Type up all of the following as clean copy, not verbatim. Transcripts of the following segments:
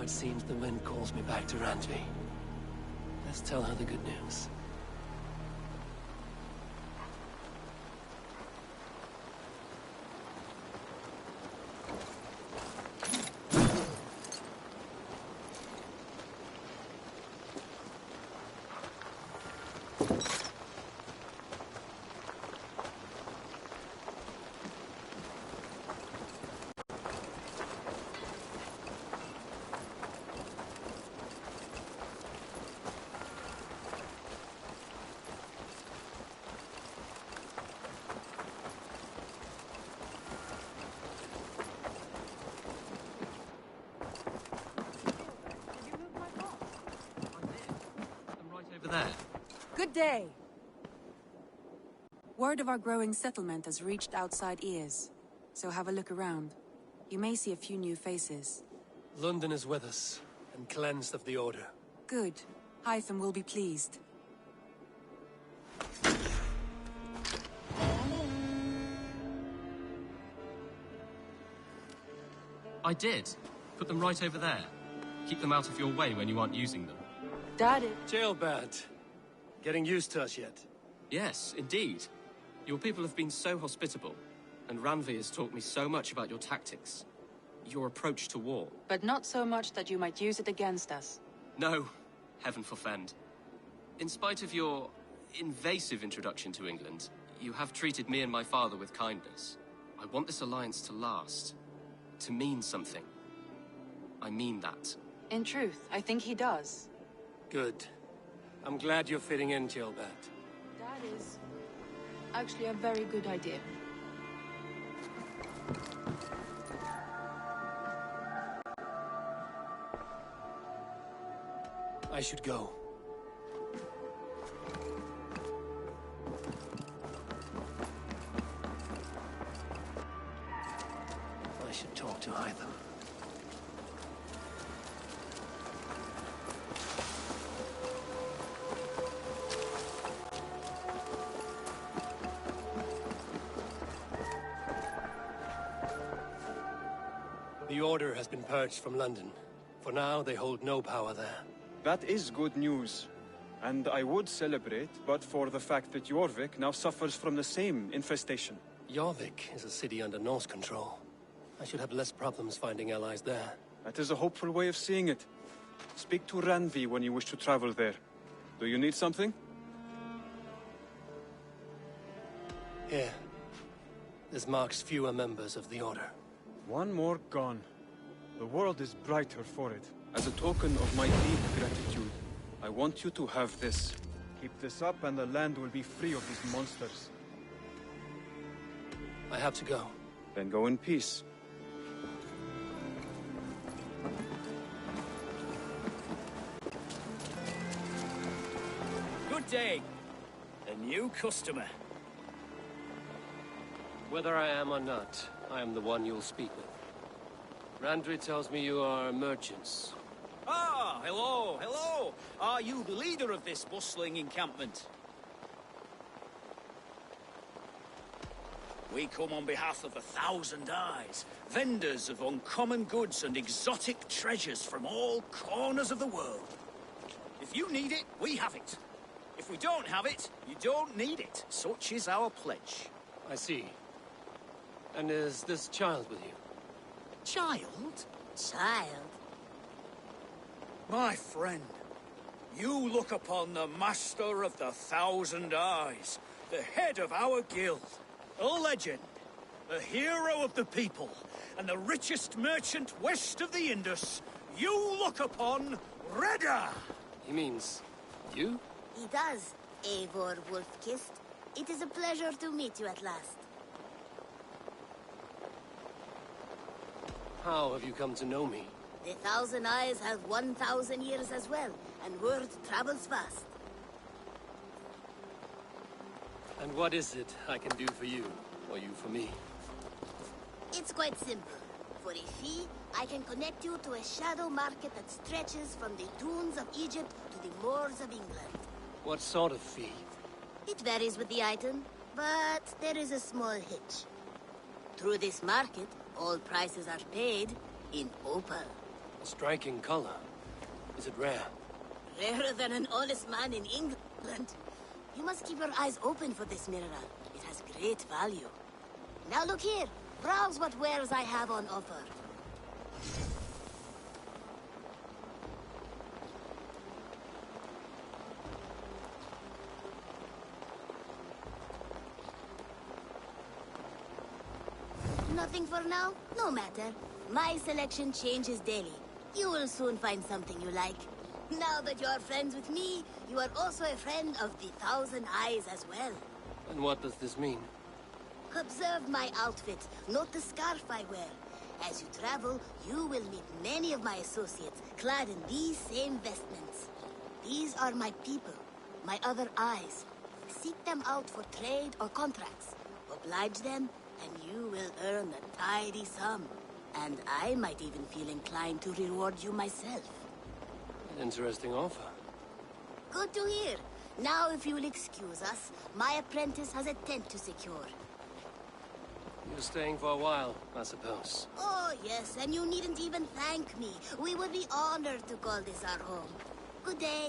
it seems the wind calls me back to Randvi. Let's tell her the good news. There. Good day. Word of our growing settlement has reached outside ears, so have a look around. You may see a few new faces. London is with us, and cleansed of the Order. Good. Hytham will be pleased. I did. Put them right over there. Keep them out of your way when you aren't using them. Daddy. Jailbird. Getting used to us yet? Yes, indeed. Your people have been so hospitable, and Randvi has taught me so much about your tactics. Your approach to war. But not so much that you might use it against us. No, heaven forfend. In spite of your invasive introduction to England, you have treated me and my father with kindness. I want this alliance to last, to mean something. I mean that. In truth, I think he does. Good. I'm glad you're fitting in, Jailbird. That is actually a very good idea. I should go. I should talk to Hytham. The Order has been purged from London. For now, they hold no power there. That is good news. And I would celebrate, but for the fact that Jorvik now suffers from the same infestation. Jorvik is a city under Norse control. I should have less problems finding allies there. That is a hopeful way of seeing it. Speak to Randvi when you wish to travel there. Do you need something? Here. This marks fewer members of the Order. One more gone. The world is brighter for it. As a token of my deep gratitude, I want you to have this. Keep this up and the land will be free of these monsters. I have to go. Then go in peace. Good day. A new customer. Whether I am or not, I am the one you'll speak with. Randvi tells me you are merchants. Ah, hello, hello. Are you the leader of this bustling encampment? We come on behalf of 1,000 Eyes, vendors of uncommon goods and exotic treasures from all corners of the world. If you need it, we have it. If we don't have it, you don't need it. Such is our pledge. I see. And is this child with you? Child? Child? My friend, you look upon the master of the 1,000 Eyes, the head of our guild, a legend, a hero of the people, and the richest merchant west of the Indus. You look upon Reda! He means you? He does, Eivor Wolfkist. It is a pleasure to meet you at last. How have you come to know me? The 1,000 Eyes have 1,000 years as well, and word travels fast. And what is it I can do for you, or you for me? It's quite simple. For a fee, I can connect you to a shadow market that stretches from the dunes of Egypt to the moors of England. What sort of fee? It varies with the item, but there is a small hitch. Through this market, all prices are paid in opal. A striking color. Is it rare? Rarer than an honest man in England. You must keep your eyes open for this mirror. It has great value. Now look here. Browse what wares I have on offer. Nothing for now? No matter. My selection changes daily. You will soon find something you like. Now that you are friends with me, you are also a friend of the Thousand Eyes as well. And what does this mean? Observe my outfit, note the scarf I wear. As you travel, you will meet many of my associates, clad in these same vestments. These are my people, my other eyes. Seek them out for trade or contracts. Oblige them, and you will earn a tidy sum. And I might even feel inclined to reward you myself. An interesting offer. Good to hear. Now, if you will excuse us, my apprentice has a tent to secure. You're staying for a while, I suppose. Oh, yes, and you needn't even thank me. We would be honored to call this our home. Good day.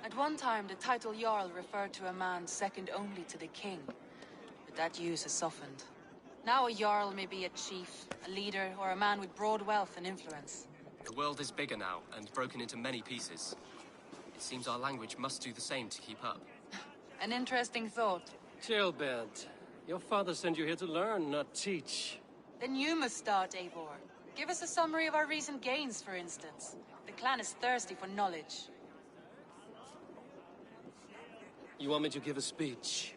At one time, the title Jarl referred to a man second only to the king. But that use has softened. Now a Jarl may be a chief, a leader, or a man with broad wealth and influence. The world is bigger now, and broken into many pieces. It seems our language must do the same to keep up. An interesting thought. Chilbert, your father sent you here to learn, not teach. Then you must start, Eivor. Give us a summary of our recent gains, for instance. The clan is thirsty for knowledge. You want me to give a speech?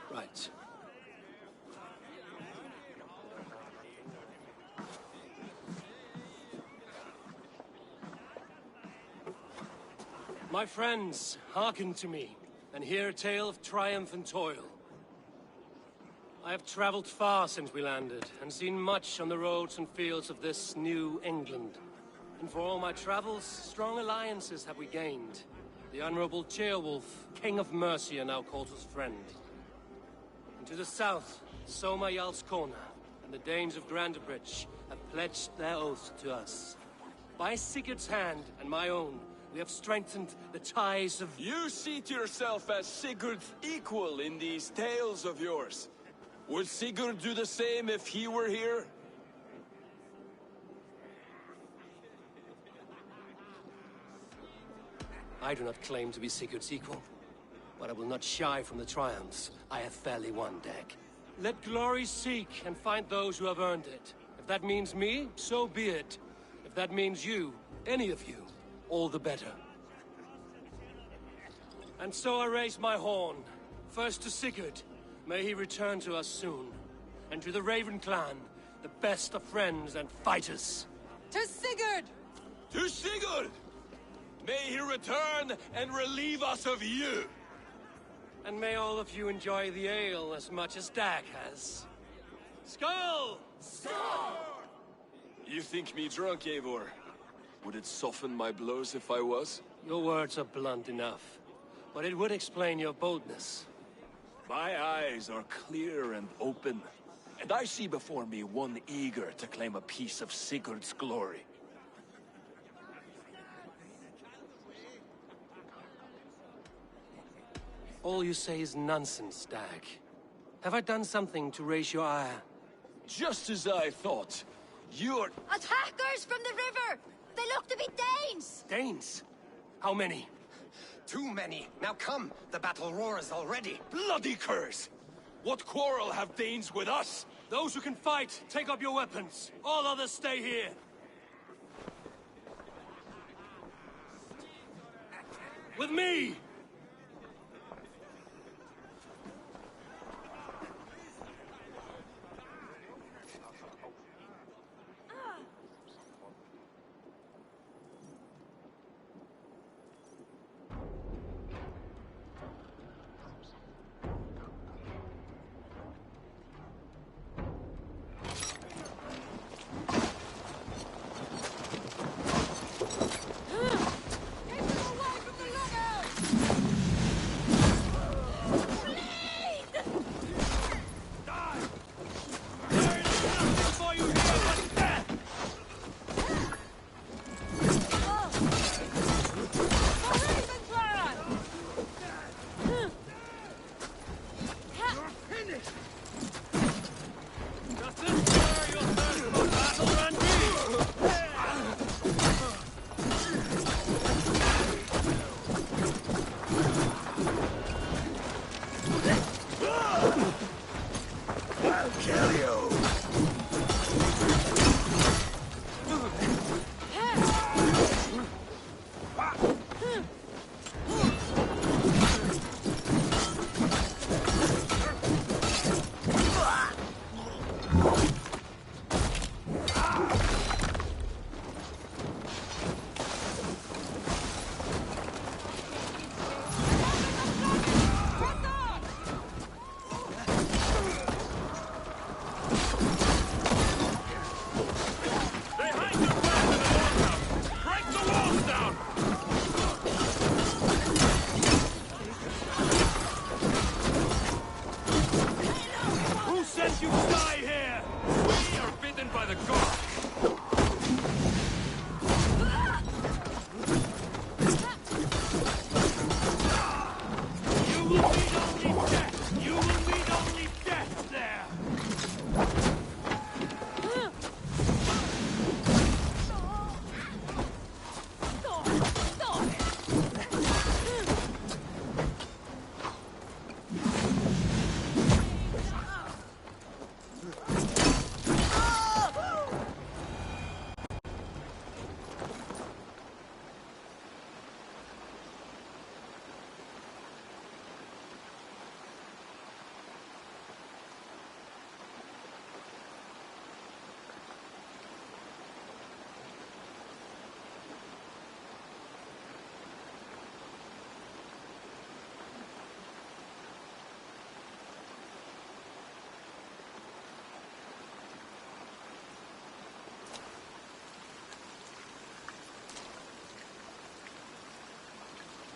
Right. My friends, hearken to me, and hear a tale of triumph and toil. I have traveled far since we landed, and seen much on the roads and fields of this new England. And for all my travels, strong alliances have we gained. The Honorable Ceolwulf, King of Mercia, now calls us friend. And to the south, Soma Jarl's Corner, and the Danes of Grandebridge have pledged their oath to us. By Sigurd's hand and my own, we have strengthened the ties of... You seat yourself as Sigurd's equal in these tales of yours. Would Sigurd do the same if he were here? I do not claim to be Sigurd's equal, but I will not shy from the triumphs I have fairly won, Dag. Let glory seek and find those who have earned it. If that means me, so be it. If that means you, any of you, all the better. And so I raise my horn, first to Sigurd, may he return to us soon, and to the Raven clan, the best of friends and fighters. To Sigurd! To Sigurd! May he return and relieve us of you! And may all of you enjoy the ale as much as Dag has. Skull! You think me drunk, Eivor? Would it soften my blows if I was? Your words are blunt enough, but it would explain your boldness. My eyes are clear and open, and I see before me one eager to claim a piece of Sigurd's glory. All you say is nonsense, Dag. Have I done something to raise your ire? Just as I thought. You're... Attackers from the river! They look to be Danes! Danes? How many? Too many. Now come, the battle roars already. Bloody curse! What quarrel have Danes with us? Those who can fight, take up your weapons. All others stay here. With me!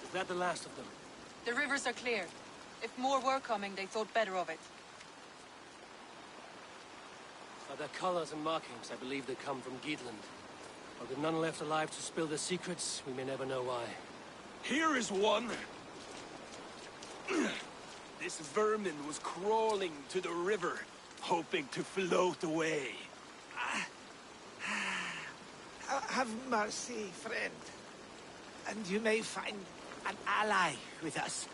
Is that the last of them? The rivers are clear. If more were coming, they thought better of it. By their colors and markings, I believe they come from Geatland. But with none left alive to spill their secrets, we may never know why. Here is one. This vermin was crawling to the river, hoping to float away. Have mercy, friend. And you may find an ally with us.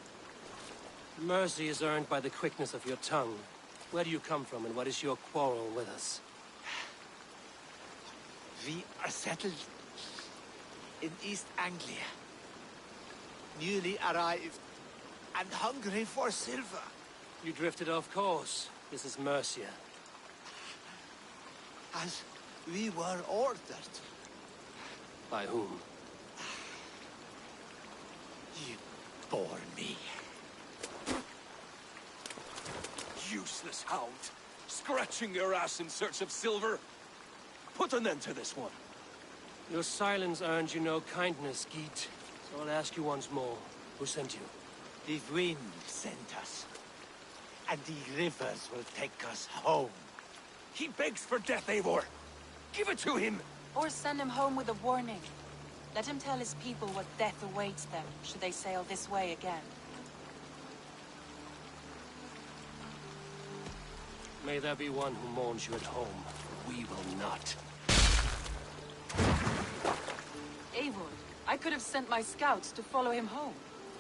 Mercy is earned by the quickness of your tongue. Where do you come from, and what is your quarrel with us? We are settled in East Anglia. Newly arrived and hungry for silver. You drifted off course. This is Mercia. As we were ordered. By whom? You bore me. Useless hound. Scratching your ass in search of silver. Put an end to this one. Your silence earned you no kindness, Geet. So I'll ask you once more. Who sent you? The wind sent us. And the rivers will take us home. He begs for death, Eivor. Give it to him. Or send him home with a warning. Let him tell his people what death awaits them, should they sail this way again. May there be one who mourns you at home. We will not. Eivor, I could have sent my scouts to follow him home.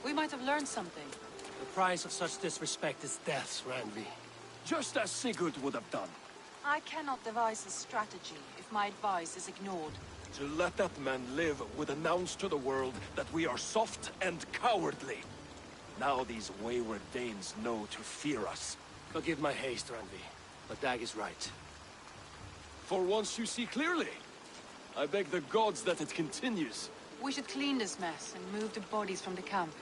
We might have learned something. The price of such disrespect is death, Randvi. Just as Sigurd would have done. I cannot devise a strategy if my advice is ignored. To let that man live would announce to the world that we are soft and cowardly. Now these wayward Danes know to fear us. Forgive my haste, Randvi, but Dag is right. For once you see clearly. I beg the gods that it continues. We should clean this mess and move the bodies from the camp.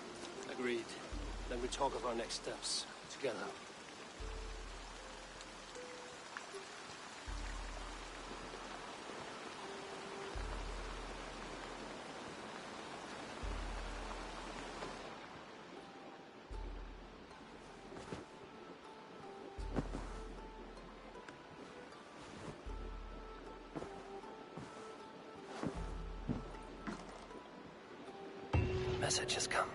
Agreed. Then we talk of our next steps, together. Message has come.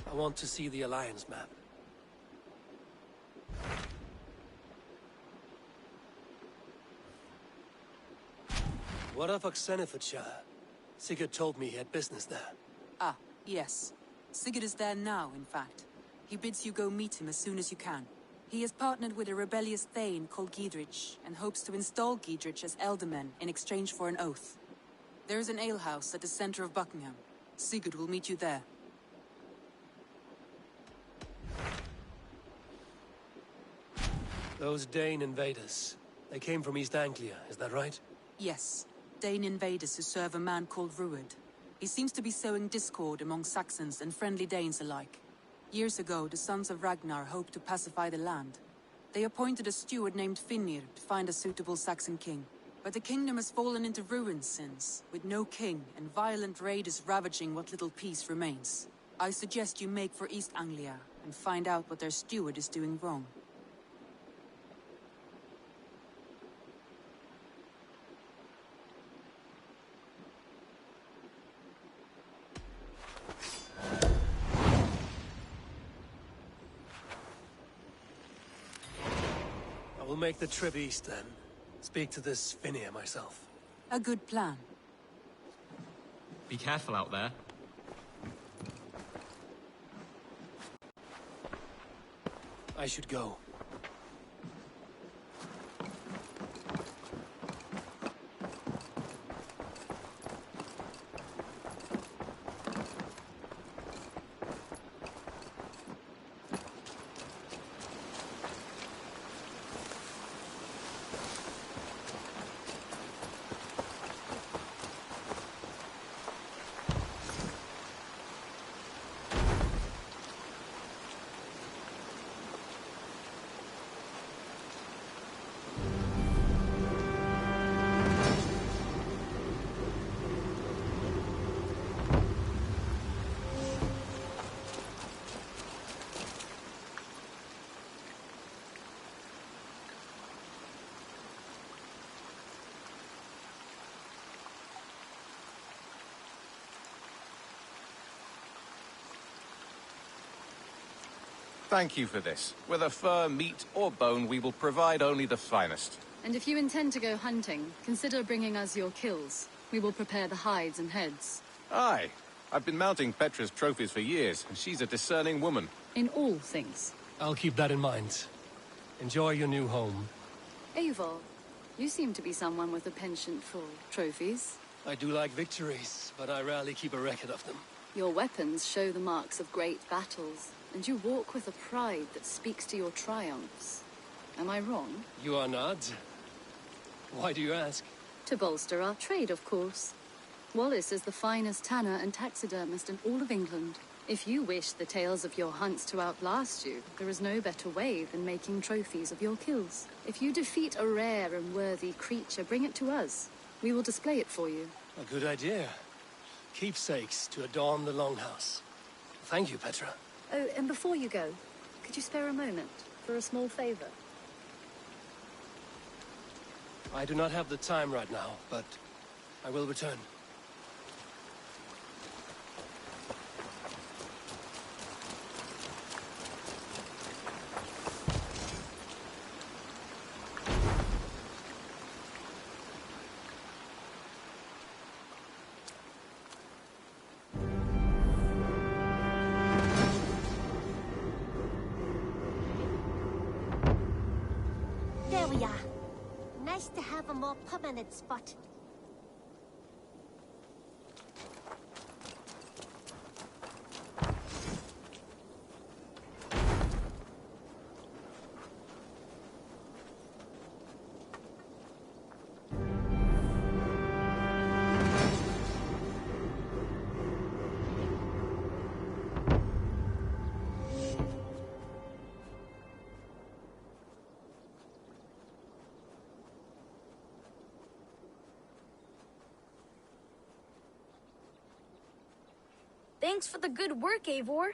I want to see the Alliance map. What of Oxenfordshire? Sigurd told me he had business there. Ah, yes. Sigurd is there now, in fact. He bids you go meet him as soon as you can. He has partnered with a rebellious Thane called Giedrich, and hopes to install Giedrich as Elderman in exchange for an oath. There is an alehouse at the center of Buckingham. Sigurd will meet you there. Those Dane invaders, they came from East Anglia, is that right? Yes. Dane invaders who serve a man called Rued. He seems to be sowing discord among Saxons and friendly Danes alike. Years ago, the sons of Ragnar hoped to pacify the land. They appointed a steward named Finnir to find a suitable Saxon king. But the kingdom has fallen into ruins since, with no king and violent raiders ravaging what little peace remains. I suggest you make for East Anglia and find out what their steward is doing wrong. I will make the trip east then. Speak to this Finnir myself. A good plan. Be careful out there. I should go. Thank you for this. Whether fur, meat, or bone, we will provide only the finest. And if you intend to go hunting, consider bringing us your kills. We will prepare the hides and heads. Aye. I've been mounting Petra's trophies for years, and she's a discerning woman. In all things. I'll keep that in mind. Enjoy your new home. Eivor, you seem to be someone with a penchant for trophies. I do like victories, but I rarely keep a record of them. Your weapons show the marks of great battles, and you walk with a pride that speaks to your triumphs. Am I wrong? You are not. Why do you ask? To bolster our trade, of course. Wallace is the finest tanner and taxidermist in all of England. If you wish the tales of your hunts to outlast you, there is no better way than making trophies of your kills. If you defeat a rare and worthy creature, bring it to us. We will display it for you. A good idea. Keepsakes to adorn the longhouse. Thank you, Petra. Oh, and before you go, could you spare a moment for a small favor? I do not have the time right now, but I will return. for ya. Nice to have a more permanent spot. Thanks for the good work, Eivor.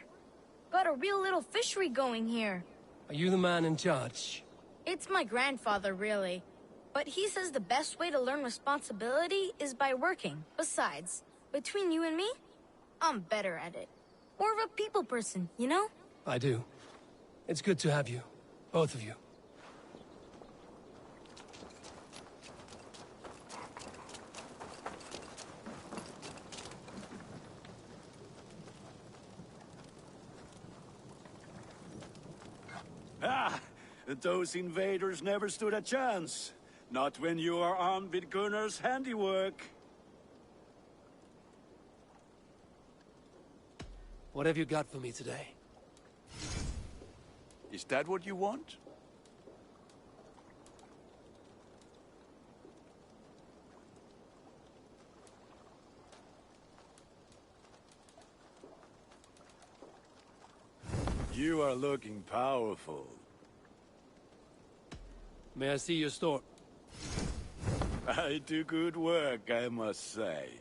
Got a real little fishery going here. Are you the man in charge? It's my grandfather, really. But he says the best way to learn responsibility is by working. Besides, between you and me, I'm better at it. More of a people person, you know? I do. It's good to have you. Both of you. Ah! Those invaders never stood a chance. Not when you are armed with Gunnar's handiwork. What have you got for me today? Is that what you want? You are looking powerful. May I see your store? I do good work, I must say.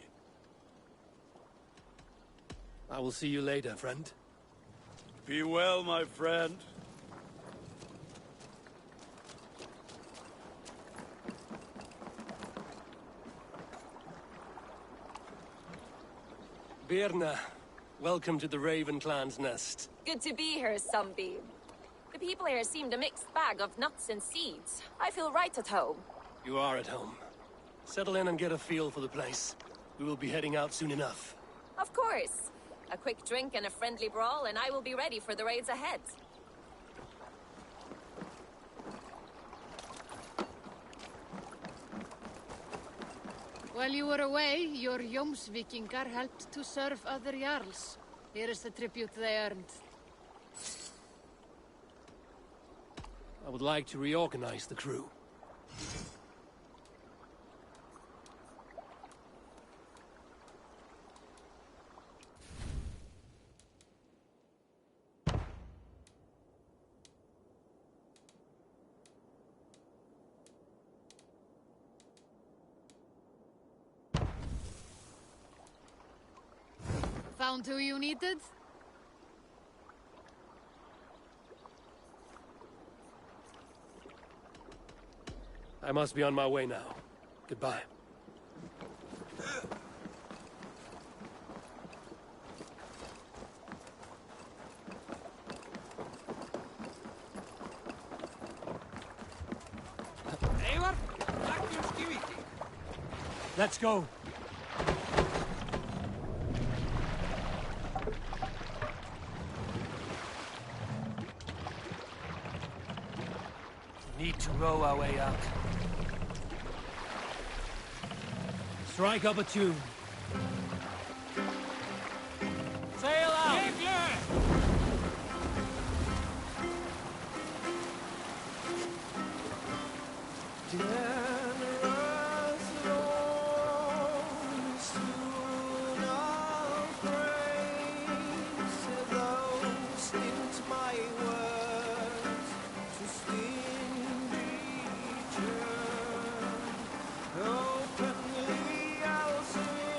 I will see you later, friend. Be well, my friend. Birna, welcome to the Raven Clan's nest. Good to be here, Sunbeam. The people here seemed a mixed bag of nuts and seeds. I feel right at home. You are at home. Settle in and get a feel for the place. We will be heading out soon enough. Of course. A quick drink and a friendly brawl, and I will be ready for the raids ahead. While you were away, your Jomsvikingar helped to serve other Jarls. Here is the tribute they earned. I would like to reorganize the crew. Found who you needed? I must be on my way now. Goodbye. Let's go. We need to row our way out. Strike up a tune. Sail out! Openly I'll sing.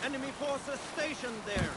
Enemy forces stationed there.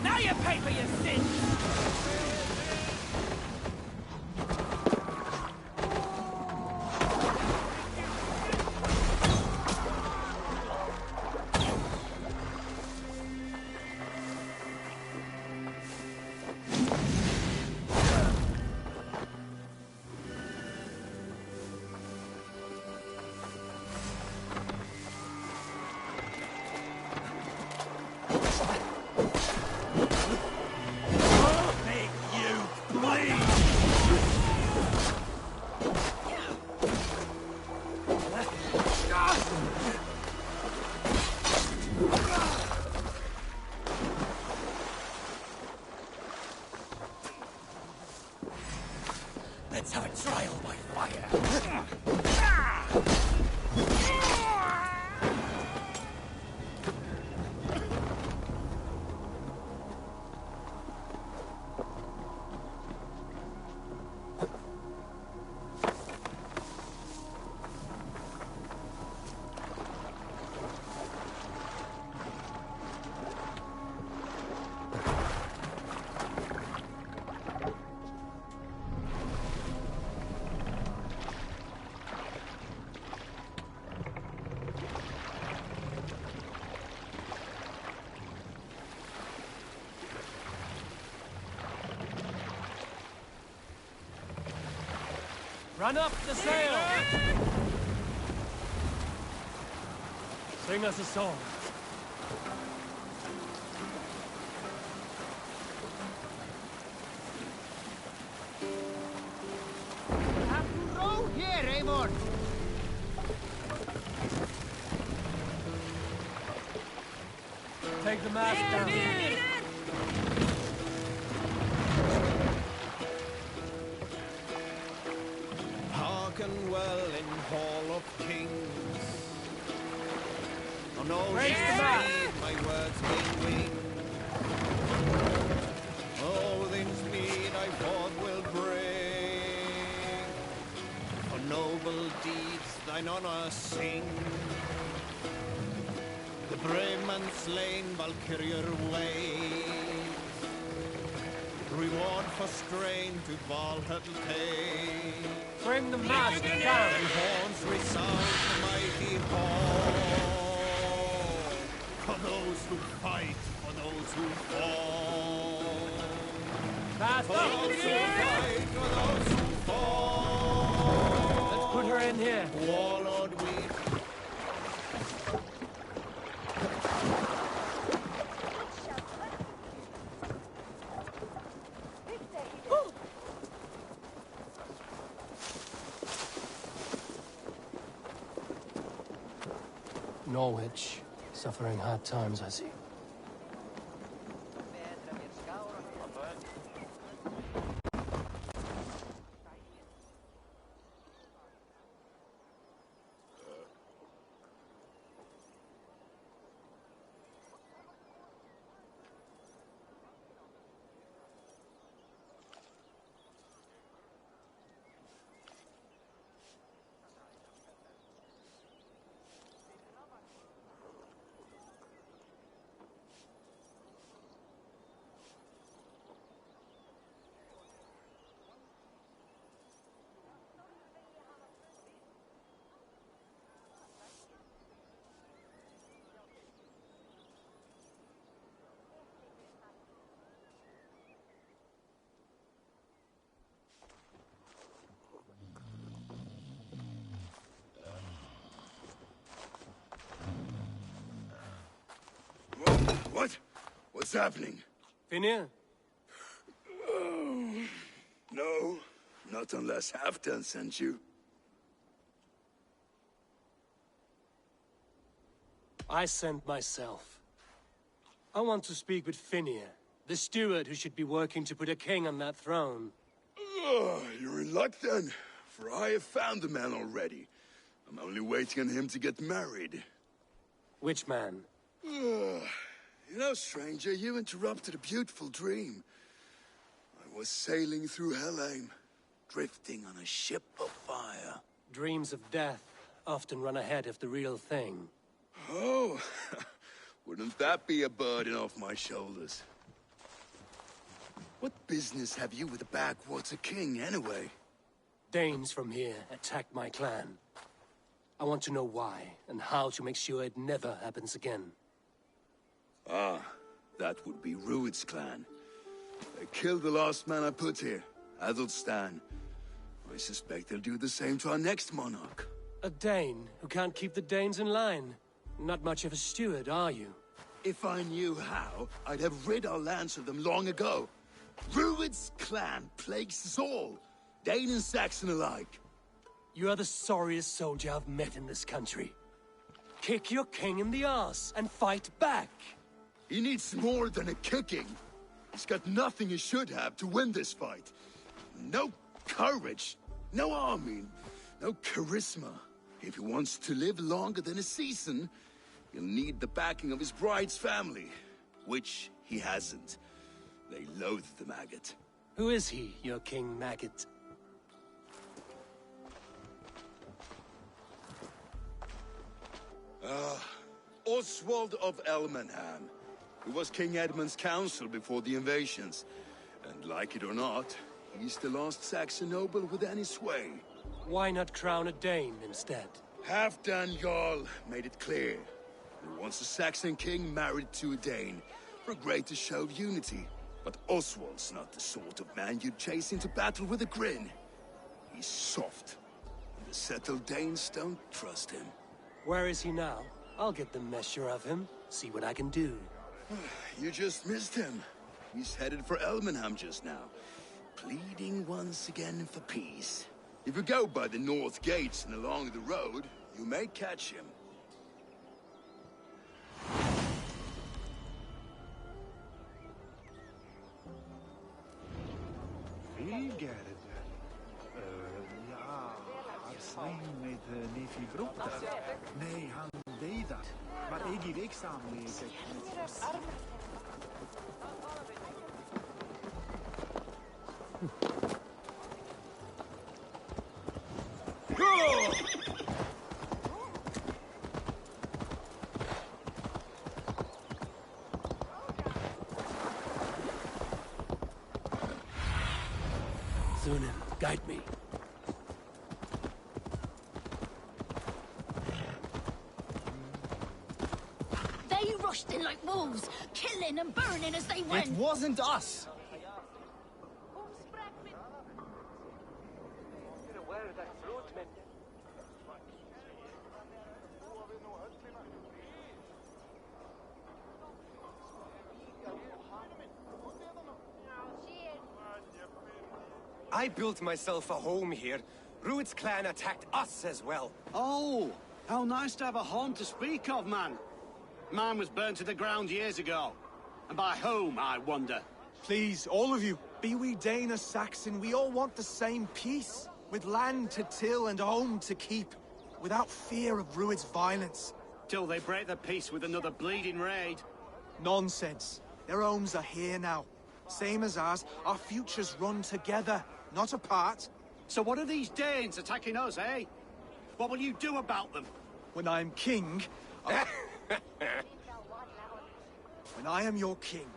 Now you pay for your sins! Let's have a trial by fire. Run up the sail! Sing us a song. Have to row here, Eivor. Take the mast down. Hearken well in Hall of Kings. On all Raise the mast. my words may wing. Odin's mead I forth will bring. For noble deeds thine honor sing. The brave man slain Valkyrier ways. Reward for strain to Valhalla take. Bring the mast down. And horns resound the mighty hall. For those who fight, for those who fall. Fast for those who fight, for those who fall. Let's put her in here. Warlord, we Norwich. Suffering hard times, I see. What? What's happening? Finnir? Oh, no, not unless Halfdan sent you. I sent myself. I want to speak with Finnir, the steward who should be working to put a king on that throne. You're in luck then, for I have found the man already. I'm only waiting on him to get married. Which man? You know, stranger, you interrupted a beautiful dream. I was sailing through Helheim, drifting on a ship of fire. Dreams of death often run ahead of the real thing. Oh, wouldn't that be a burden off my shoulders? What business have you with the backwater king, anyway? Danes from here attacked my clan. I want to know why, and how to make sure it never happens again. Ah, that would be Rued's clan. They killed the last man I put here, Adelstan. I suspect they'll do the same to our next monarch. A Dane who can't keep the Danes in line. Not much of a steward, are you? If I knew how, I'd have rid our lands of them long ago. Rued's clan plagues us all, Dane and Saxon alike. You are the sorriest soldier I've met in this country. Kick your king in the arse and fight back! He needs more than a kicking. He's got nothing he should have to win this fight. No courage, no army, no charisma. If he wants to live longer than a season, he'll need the backing of his bride's family, which he hasn't. They loathe the maggot. Who is he, your King Maggot? Oswald of Elmenham. He was King Edmund's counsel before the invasions. And like it or not, he's the last Saxon noble with any sway. Why not crown a Dane instead? Halfdan Jarl made it clear. He wants a Saxon king married to a Dane, for a greater show of unity. But Oswald's not the sort of man you'd chase into battle with a grin. He's soft. And the settled Danes don't trust him. Where is he now? I'll get the measure of him, see what I can do. You just missed him. He's headed for Elmenham just now, pleading once again for peace. If you go by the north gates and along the road, you may catch him. Vilgerd. Ja, har zijn met neefje Brokta. Nee, han deed dat. Maar ik hier ik samen lezen. Zunin, guide me. They rushed in like wolves, killing and burning as they went. It wasn't us. I built myself a home here. Rued's clan attacked us as well. Oh, How nice to have a home to speak of, man. Mine was burnt to the ground years ago. And by whom, I wonder? Please, all of you, be we Dane or Saxon, we all want the same peace. With land to till and home to keep. Without fear of Rued's violence. Till they break the peace with another bleeding raid. Nonsense. Their homes are here now. Same as ours, our futures run together, not apart. So what are these Danes attacking us, eh? What will you do about them? When I am king, when I am your king,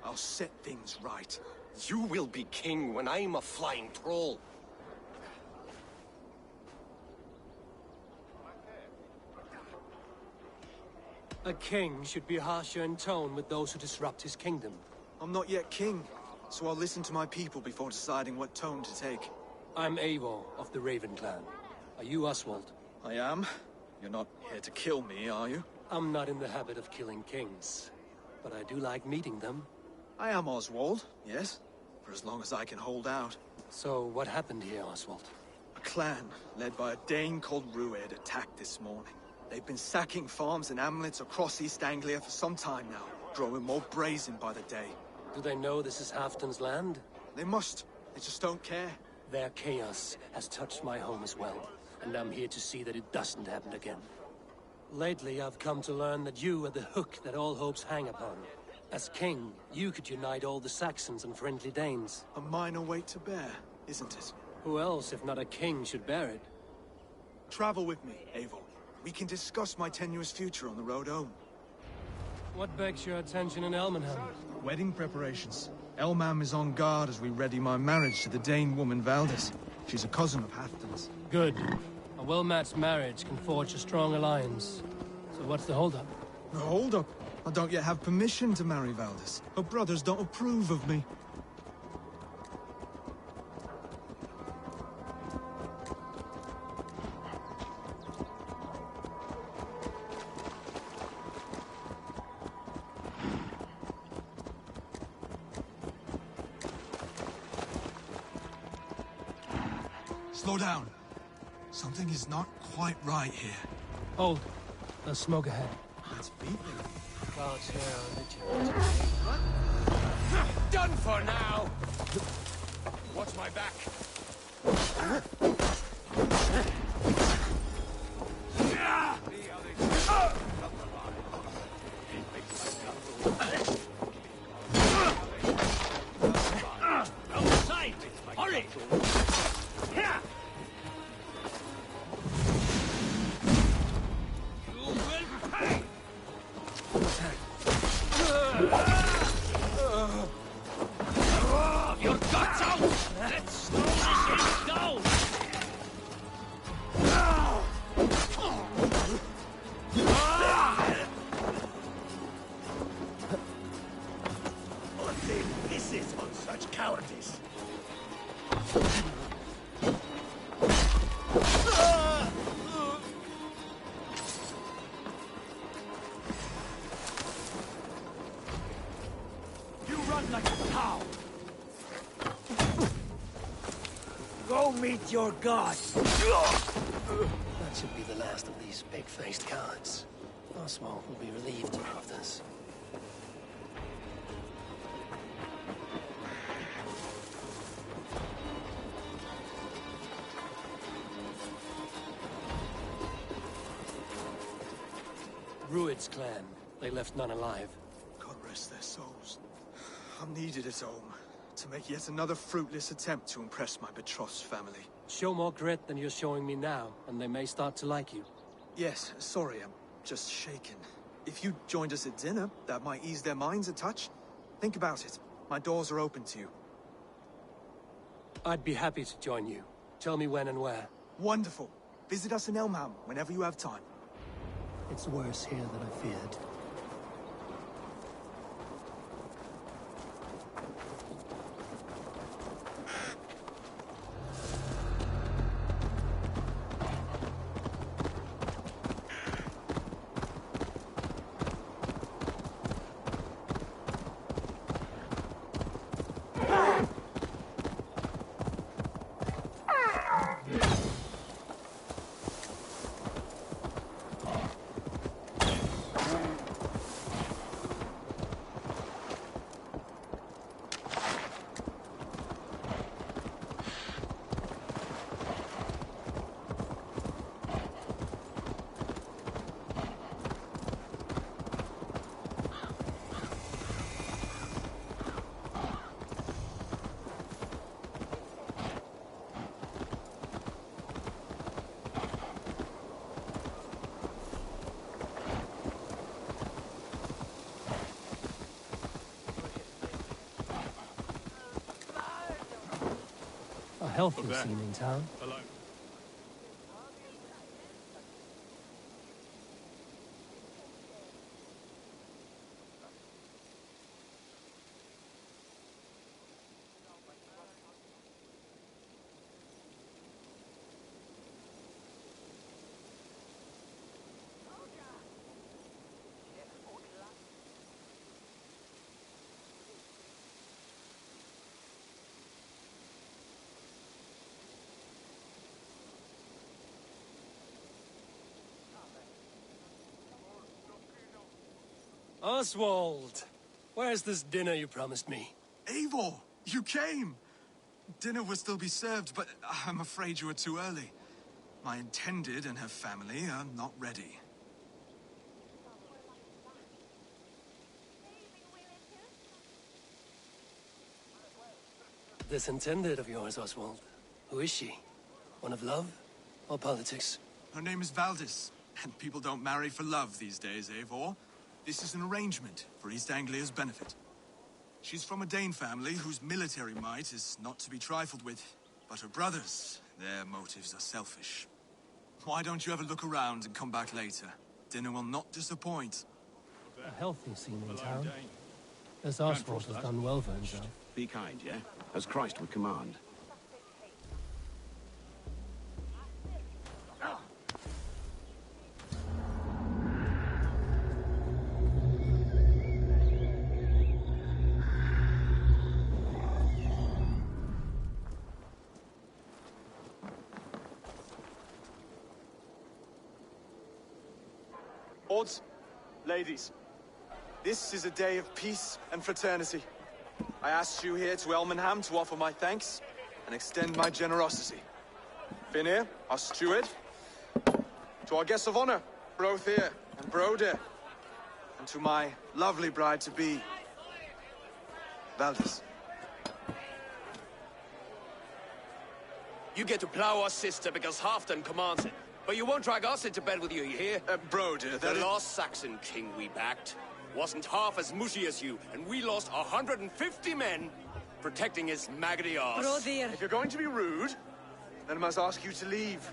I'll set things right. You will be king when I'm a flying troll. A king should be harsher in tone with those who disrupt his kingdom. I'm not yet king, so I'll listen to my people before deciding what tone to take. I'm Eivor of the Raven clan. Are you Oswald? I am. You're not here to kill me, are you? I'm not in the habit of killing kings, but I do like meeting them. I am Oswald, yes, for as long as I can hold out. So what happened here, Oswald? A clan, led by a Dane called Rued, attacked this morning. They've been sacking farms and hamlets across East Anglia for some time now, growing more brazen by the day. Do they know this is Halfdan's land? They must. They just don't care. Their chaos has touched my home as well, and I'm here to see that it doesn't happen again. Lately, I've come to learn that you are the hook that all hopes hang upon. As king, you could unite all the Saxons and friendly Danes. A minor weight to bear, isn't it? Who else, if not a king, should bear it? Travel with me, Eivor. We can discuss my tenuous future on the road home. What begs your attention in Elmenham? Wedding preparations. Elmam is on guard as we ready my marriage to the Dane woman Valdis. She's a cousin of Halfdan's. Good. A well-matched marriage can forge a strong alliance. So what's the holdup? The holdup? I don't yet have permission to marry Valdis. Her brothers don't approve of me. Slow down. Something is not quite right here. Hold. There's smoke ahead. It's beeping. Clouds here are vigilant. Done for now! Watch my back. Outside! Hurry! Your guts out! Let's slow this thing down! Nothing pisses on such cowardice. You run like a cow! Go meet your god! That should be the last of these big-faced cowards. Oswald will be relieved of this. Rued's clan. They left none alive. God rest their souls. I'm needed at home to make yet another fruitless attempt to impress my betrothed's family. Show more grit than you're showing me now, and they may start to like you. Yes, sorry, I'm just shaken. If you joined us at dinner, that might ease their minds a touch. Think about it. My doors are open to you. I'd be happy to join you. Tell me when and where. Wonderful. Visit us in Elmham whenever you have time. It's worse here than I feared. healthy scene in town. Oswald! Where's this dinner you promised me? Eivor, you came! Dinner will still be served, but I'm afraid you are too early. My intended and her family are not ready. This intended of yours, Oswald. Who is she? One of love or politics? Her name is Valdis, and people don't marry for love these days, Eivor. This is an arrangement for East Anglia's benefit. She's from a Dane family whose military might is not to be trifled with. But her brothers, their motives are selfish. Why don't you have a look around and come back later? Dinner will not disappoint. A healthy scene in town. This Oswald has done well for himself. Be kind, yeah? As Christ would command. Lords, ladies, this is a day of peace and fraternity. I asked you here to Elmenham to offer my thanks and extend my generosity. Finir, our steward, to our guests of honor, Brothir and Broder, and to my lovely bride-to-be, Valdis. You get to plow our sister because Halfdan commands it. But you won't drag us into bed with you hear? Broder, the lost Saxon king we backed wasn't half as mushy as you, and we lost 150 men protecting his maggoty arse. Brodir. If you're going to be rude, then I must ask you to leave.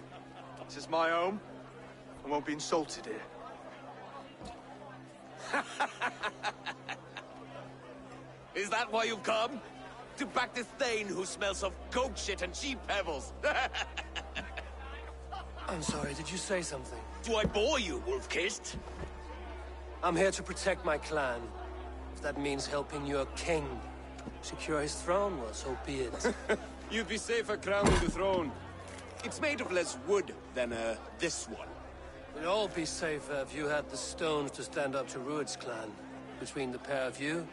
This is my home. I won't be insulted here. Is that why you've come? To back this Thane who smells of goat shit and cheap pebbles? I'm sorry, did you say something? Do I bore you, wolf-kissed? I'm here to protect my clan. If that means helping your king secure his throne, well, so be it. You'd be safer crowning the throne. It's made of less wood than, this one. We'd all be safer if you had the stones to stand up to Rued's clan. Between the pair of you,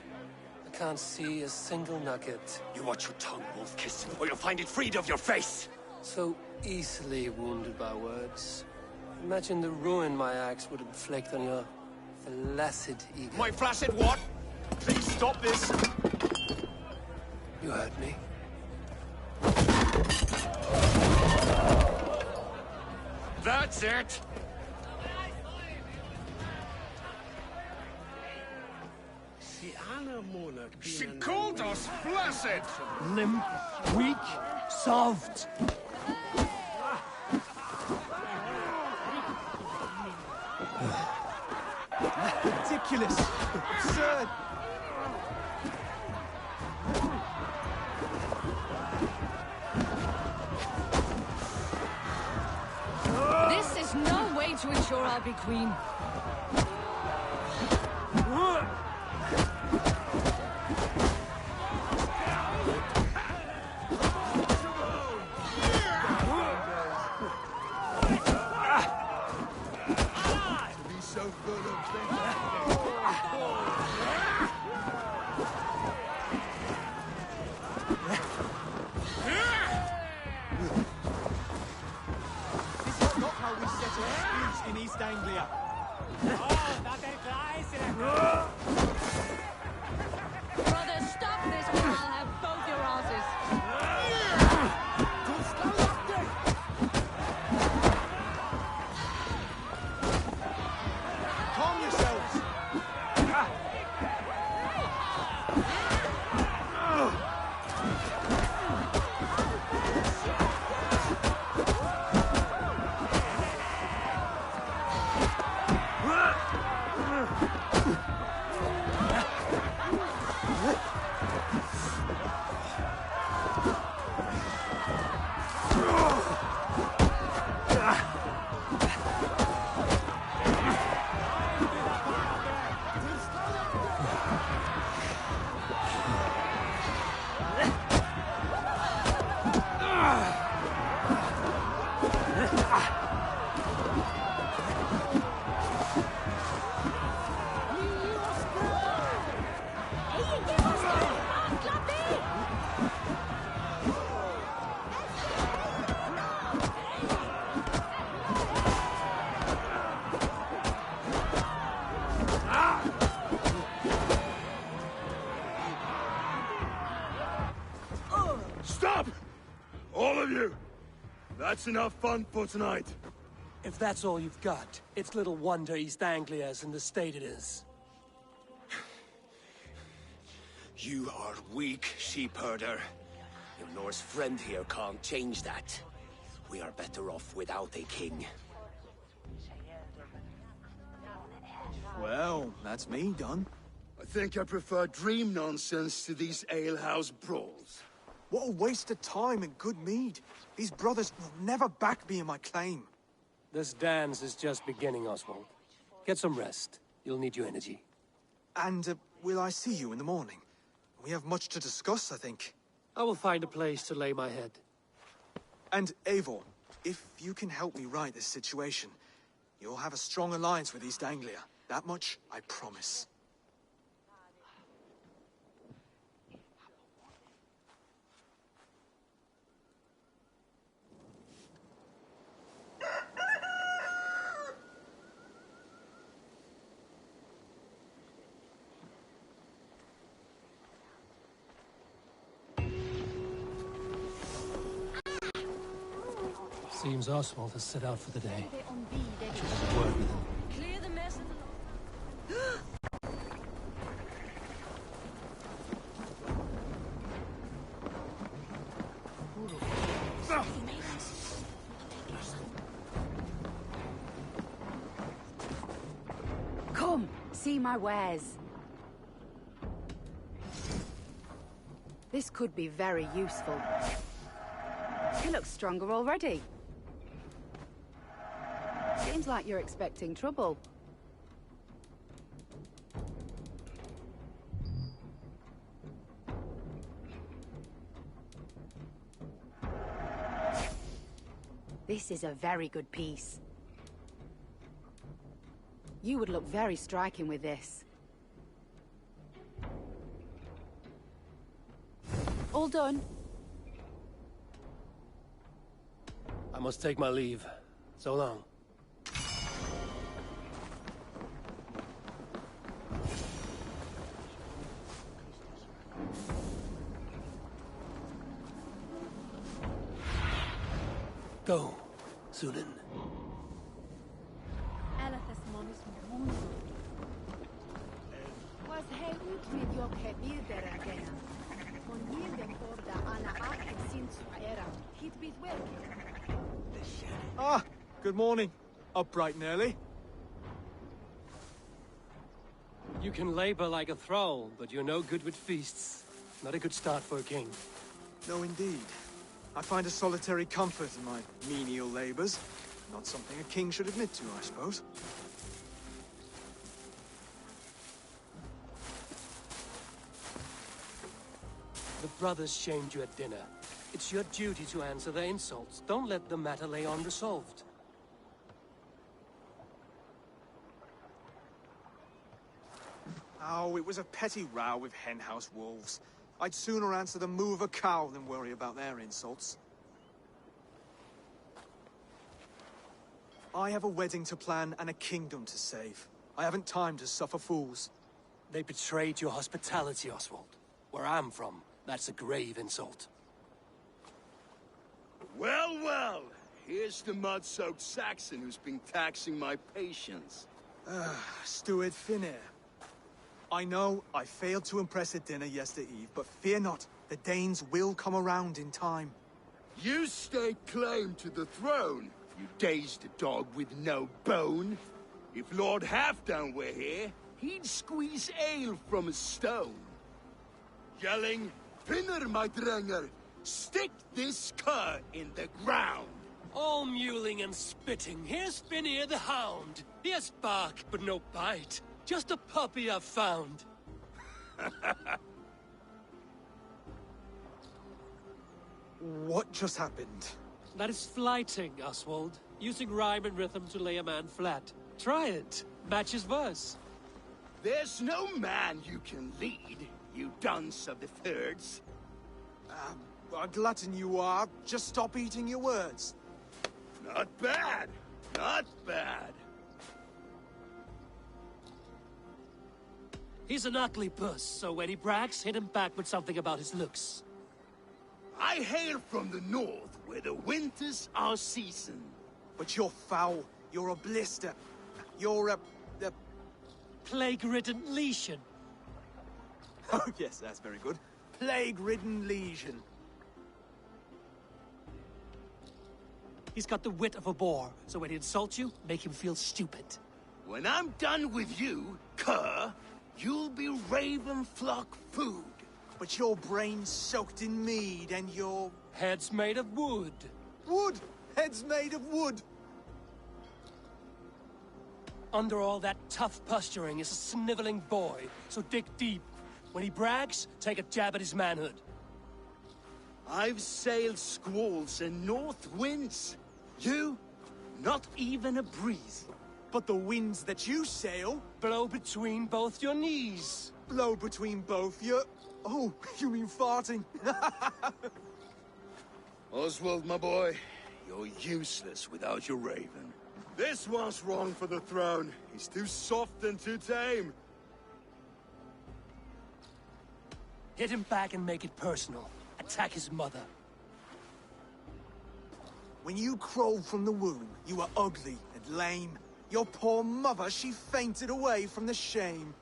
I can't see a single nugget. You watch your tongue, wolf-kissed, or you'll find it freed of your face! So easily wounded by words. Imagine the ruin my axe would inflict on your flaccid ego. My flaccid what? Please stop this! You heard me. That's it! She called us flaccid! Limp, weak, soft. Ridiculous! Absurd! This is no way to ensure I'll be queen. In East Anglia. Oh, that Stop! All of you! That's enough fun for tonight. If that's all you've got, it's little wonder East Anglia is in the state it is. You are weak, sheep herder. Your Norse friend here can't change that. We are better off without a king. Well, that's me done. I think I prefer dream nonsense to these alehouse brawls. What a waste of time and good mead. These brothers will never back me in my claim. This dance is just beginning, Oswald. Get some rest. You'll need your energy. And will I see you in the morning? We have much to discuss, I think. I will find a place to lay my head. And Eivor, if you can help me right this situation, you'll have a strong alliance with East Anglia. That much, I promise. Seems Oswald has set out for the day. I should have a word with him. Clear the mess of the Come, see my wares. This could be very useful. You look stronger already. Seems like you're expecting trouble. This is a very good piece. You would look very striking with this. All done. I must take my leave. So long. Go, Sunan. Ah, good morning. Up bright and early. You can labor like a thrall, but you're no good with feasts. Not a good start for a king. No, indeed. I find a solitary comfort in my menial labors. Not something a king should admit to, I suppose. The brothers shamed you at dinner. It's your duty to answer their insults. Don't let the matter lay unresolved. Oh, it was a petty row with henhouse wolves. I'd sooner answer the moo of a cow than worry about their insults. I have a wedding to plan and a kingdom to save. I haven't time to suffer fools. They betrayed your hospitality, Oswald. Where I'm from, that's a grave insult. Well, well. Here's the mud-soaked Saxon who's been taxing my patience. Steward Finnair. I know I failed to impress at dinner yesterday eve, but fear not, the Danes will come around in time. You stake claim to the throne, you dazed dog with no bone. If Lord Halfdown were here, he'd squeeze ale from a stone. Yelling, Finner, my drenger, stick this cur in the ground. All mewling and spitting. Here's Finnear the Hound. He has bark, but no bite. Just a puppy I've found. What just happened? That is flighting, Oswald. Using rhyme and rhythm to lay a man flat. Try it. Matches verse. There's no man you can lead, you dunce of the thirds. A glutton you are. Just stop eating your words. Not bad. Not bad. He's an ugly puss, so when he brags, hit him back with something about his looks. I hail from the north, where the winters are season. But you're foul. You're a blister. You're a Plague-ridden lesion. Oh, yes, that's very good. Plague-ridden lesion. He's got the wit of a boar, so when he insults you, make him feel stupid. When I'm done with you, cur, you'll be raven flock food. But your brain's soaked in mead, and your... Head's made of wood. Wood! Head's made of wood! Under all that tough posturing is a sniveling boy, so dig deep. When he brags, take a jab at his manhood. I've sailed squalls and north winds. You, not even a breeze. But the winds that you sail... Blow between both your knees. Blow between both your... Oh, you mean farting? Oswald, my boy, you're useless without your raven. This one's wrong for the throne. He's too soft and too tame. Hit him back and make it personal. Attack his mother. When you crawled from the womb, you were ugly and lame. Your poor mother, she fainted away from the shame.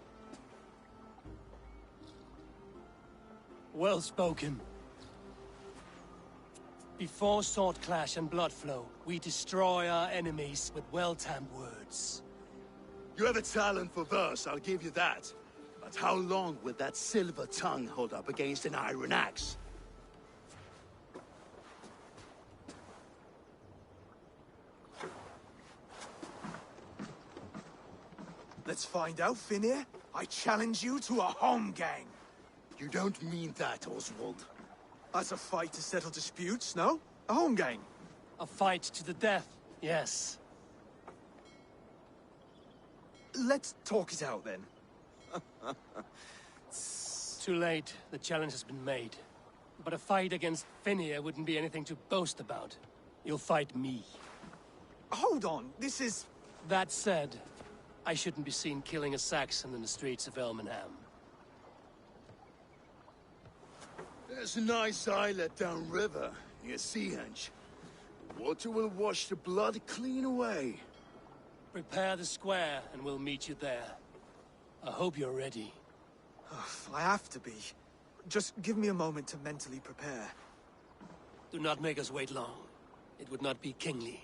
Well spoken. Before sword clash and blood flow, we destroy our enemies with well-timed words. You have a talent for verse, I'll give you that. But how long will that silver tongue hold up against an iron axe? Let's find out, Finir. I challenge you to a home gang. You don't mean that, Oswald. That's a fight to settle disputes, no? A home gang. A fight to the death, yes. Let's talk it out, then. Too late. The challenge has been made. But a fight against Finir wouldn't be anything to boast about. You'll fight me. Hold on, this is... That said, I shouldn't be seen killing a Saxon in the streets of Elmenham. There's a nice islet downriver, near Seahenge. The water will wash the blood clean away. Prepare the square, and we'll meet you there. I hope you're ready. I have to be. Just give me a moment to mentally prepare. Do not make us wait long. It would not be kingly.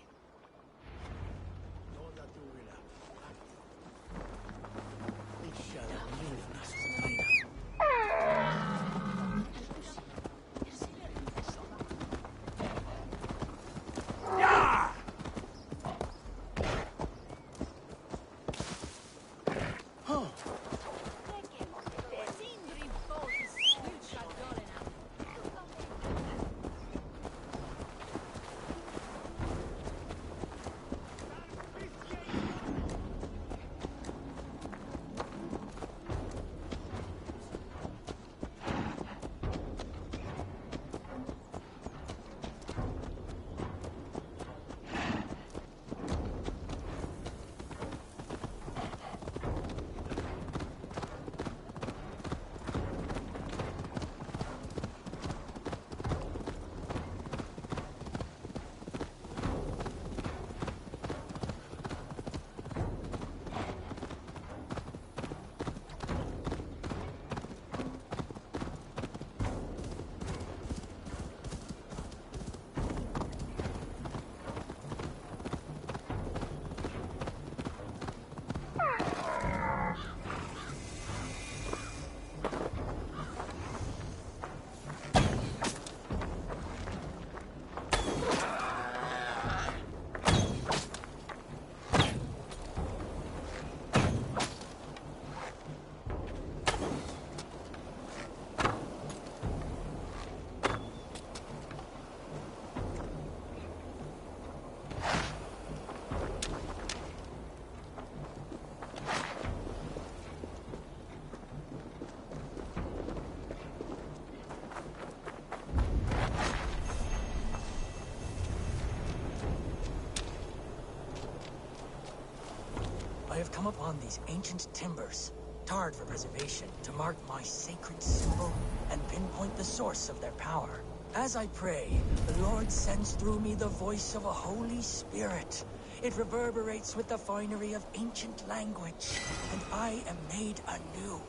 I have come upon these ancient timbers, tarred for preservation, to mark my sacred symbol and pinpoint the source of their power. As I pray, the Lord sends through me the voice of a Holy Spirit. It reverberates with the finery of ancient language, and I am made anew.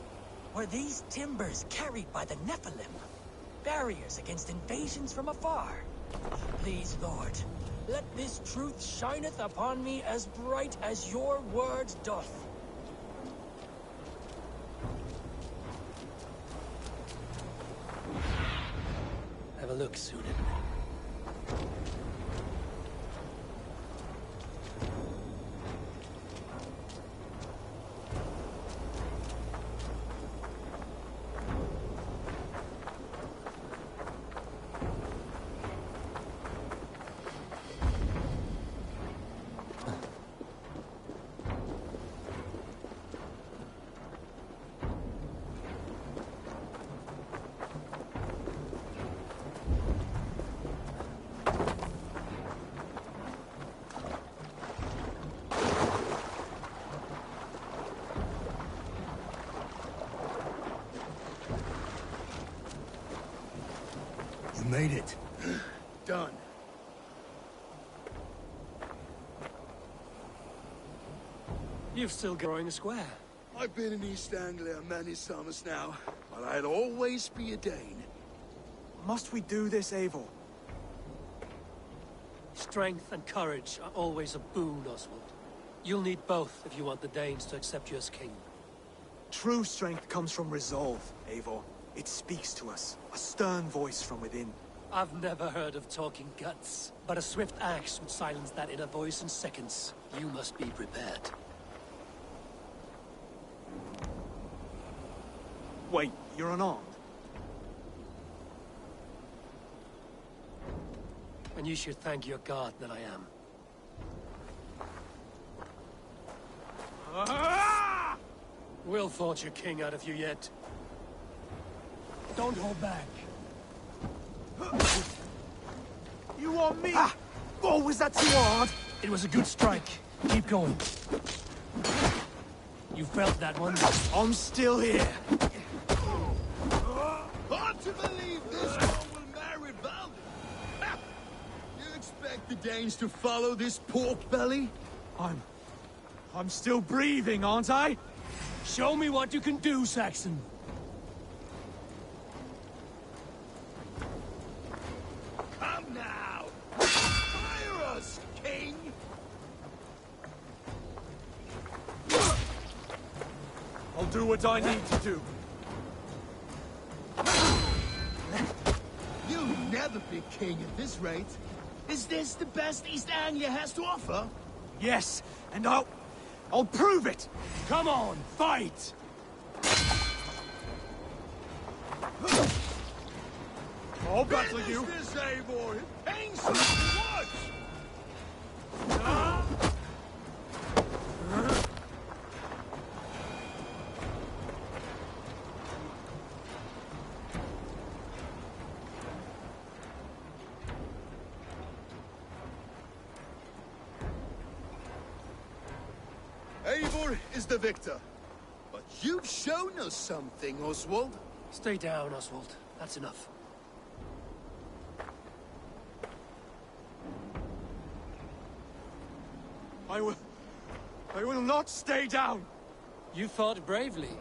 Were these timbers carried by the Nephilim? Barriers against invasions from afar? Please, Lord, let this truth shineth upon me as bright as your word doth. Have a look, Sunan. Made it. Done. You've still growing a square. I've been in East Anglia many summers now, but I'll always be a Dane. Must we do this, Eivor? Strength and courage are always a boon, Oswald. You'll need both if you want the Danes to accept you as king. True strength comes from resolve, Eivor. It speaks to us, a stern voice from within. I've never heard of talking guts, but a swift axe would silence that inner voice in seconds. You must be prepared. Wait, you're unarmed? And you should thank your god that I am. Ah! We'll forge a king out of you yet. Don't hold back. You want me? Ah! Oh, was that too hard? It was a good strike. Keep going. You felt that one? I'm still here. Hard to believe this one will marry Valdi. You expect the Danes to follow this pork belly? I'm still breathing, aren't I? Show me what you can do, Saxon. Come now! Fire us, King! I'll do what I need to do. You'll never be king at this rate. Is this the best East Anglia has to offer? Yes, and I'll prove it! Come on, fight! I'll battle you! Finish this, Eivor! It pains you to watch! Eivor is the victor. But you've shown us something, Oswald. Stay down, Oswald. That's enough. I will not stay down! You fought bravely.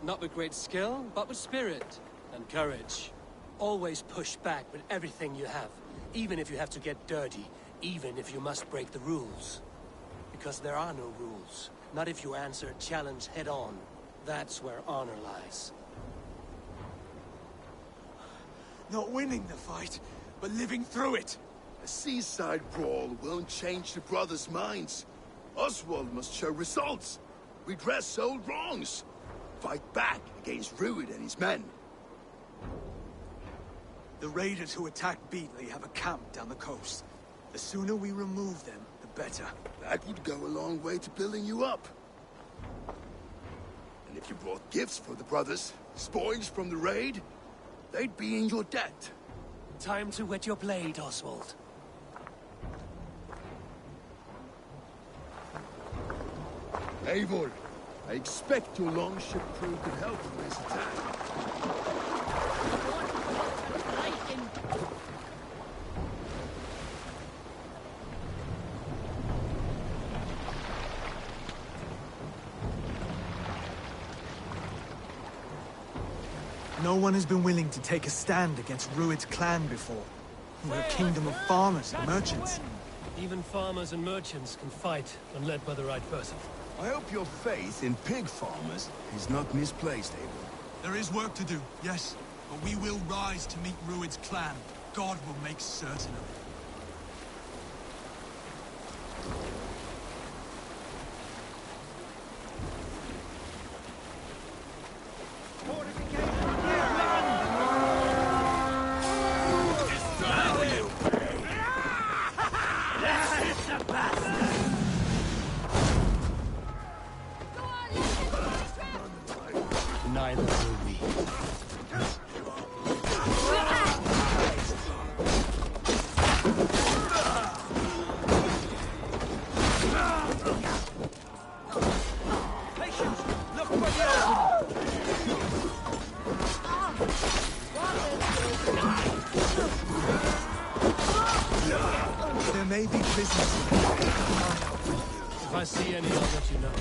Not with great skill, but with spirit and courage. Always push back with everything you have. Even if you have to get dirty. Even if you must break the rules. Because there are no rules. Not if you answer a challenge head-on. That's where honor lies. Not winning the fight, but living through it. A seaside brawl won't change the brothers' minds. Oswald must show results. Redress old wrongs. Fight back against Rued and his men. The raiders who attacked Beatley have a camp down the coast. The sooner we remove them, the better. That would go a long way to building you up. And if you brought gifts for the brothers, spoils from the raid, they'd be in your debt. Time to wet your blade, Oswald. Eivor, I expect your longship crew could help in this attack. one has been willing to take a stand against Rued's clan before. We're a kingdom of farmers and merchants. Even farmers and merchants can fight when led by the right person. I hope your faith in pig farmers is not misplaced, Eivor. There is work to do, yes. But we will rise to meet Rued's clan. God will make certain of it. Neither will we. There may be prisoners. If I see any, I'll let you know.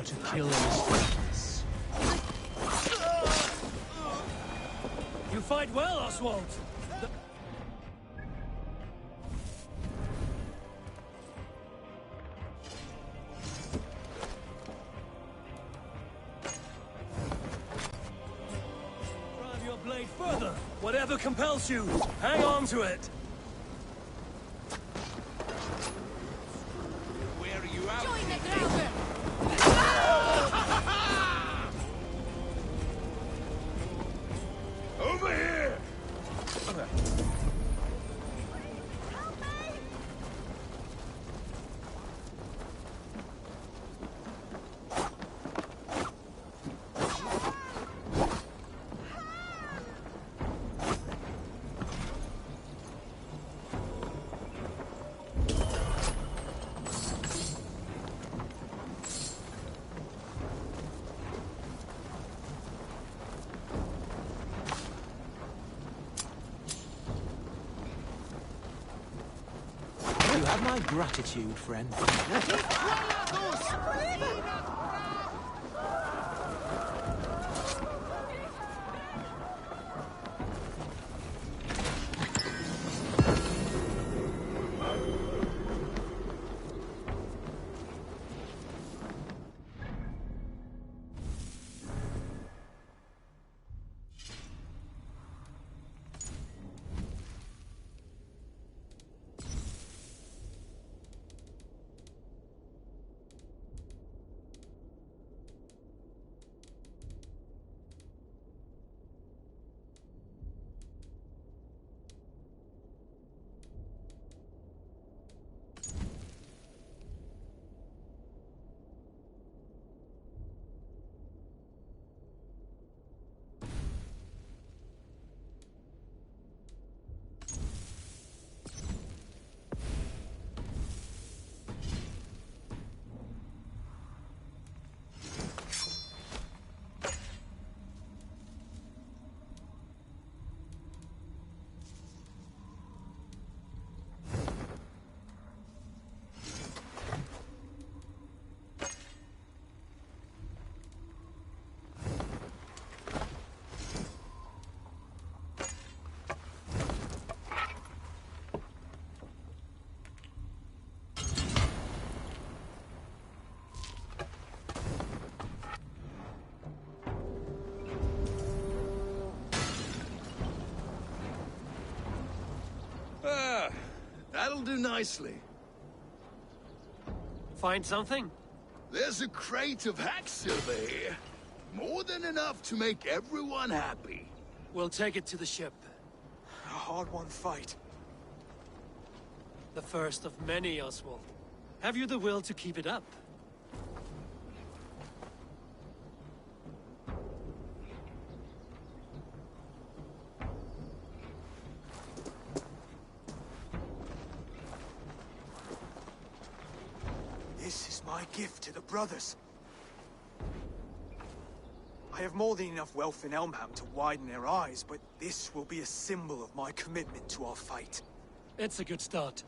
to kill any strangers. You fight well, Oswald. Drive your blade further. Whatever compels you, hang on to it. Where are you out? Join the grounder! Over here! You have my gratitude, friend. That'll do nicely. Find something? There's a crate of hack silver here. More than enough to make everyone happy. We'll take it to the ship. A hard-won fight. The first of many, Oswald. Have you the will to keep it up? This is my gift to the brothers. I have more than enough wealth in Elmham to widen their eyes, but this will be a symbol of my commitment to our fight. It's a good start.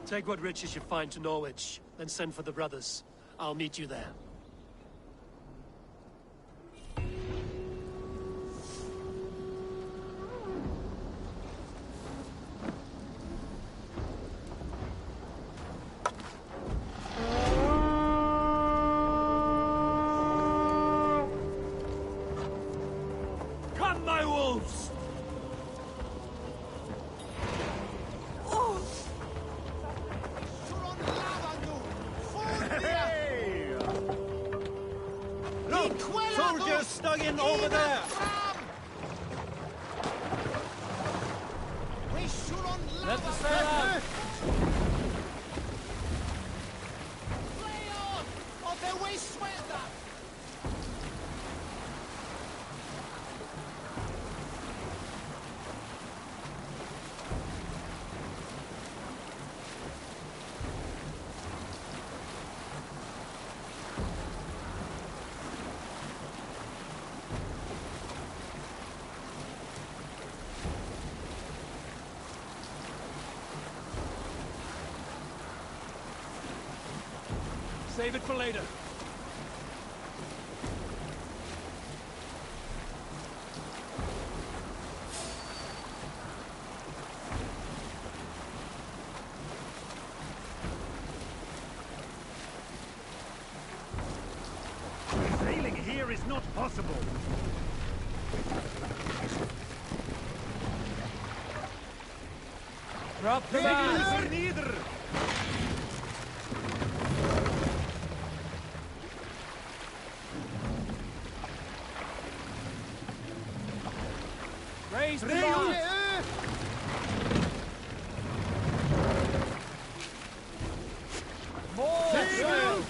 Take what riches you find to Norwich, then send for the brothers. I'll meet you there. Come, my wolves! Look! Soldiers stuck in over there! Let the sail out! Save it for later. Sailing here is not possible. Drop the mast! Neither. Raise the mast! More sail!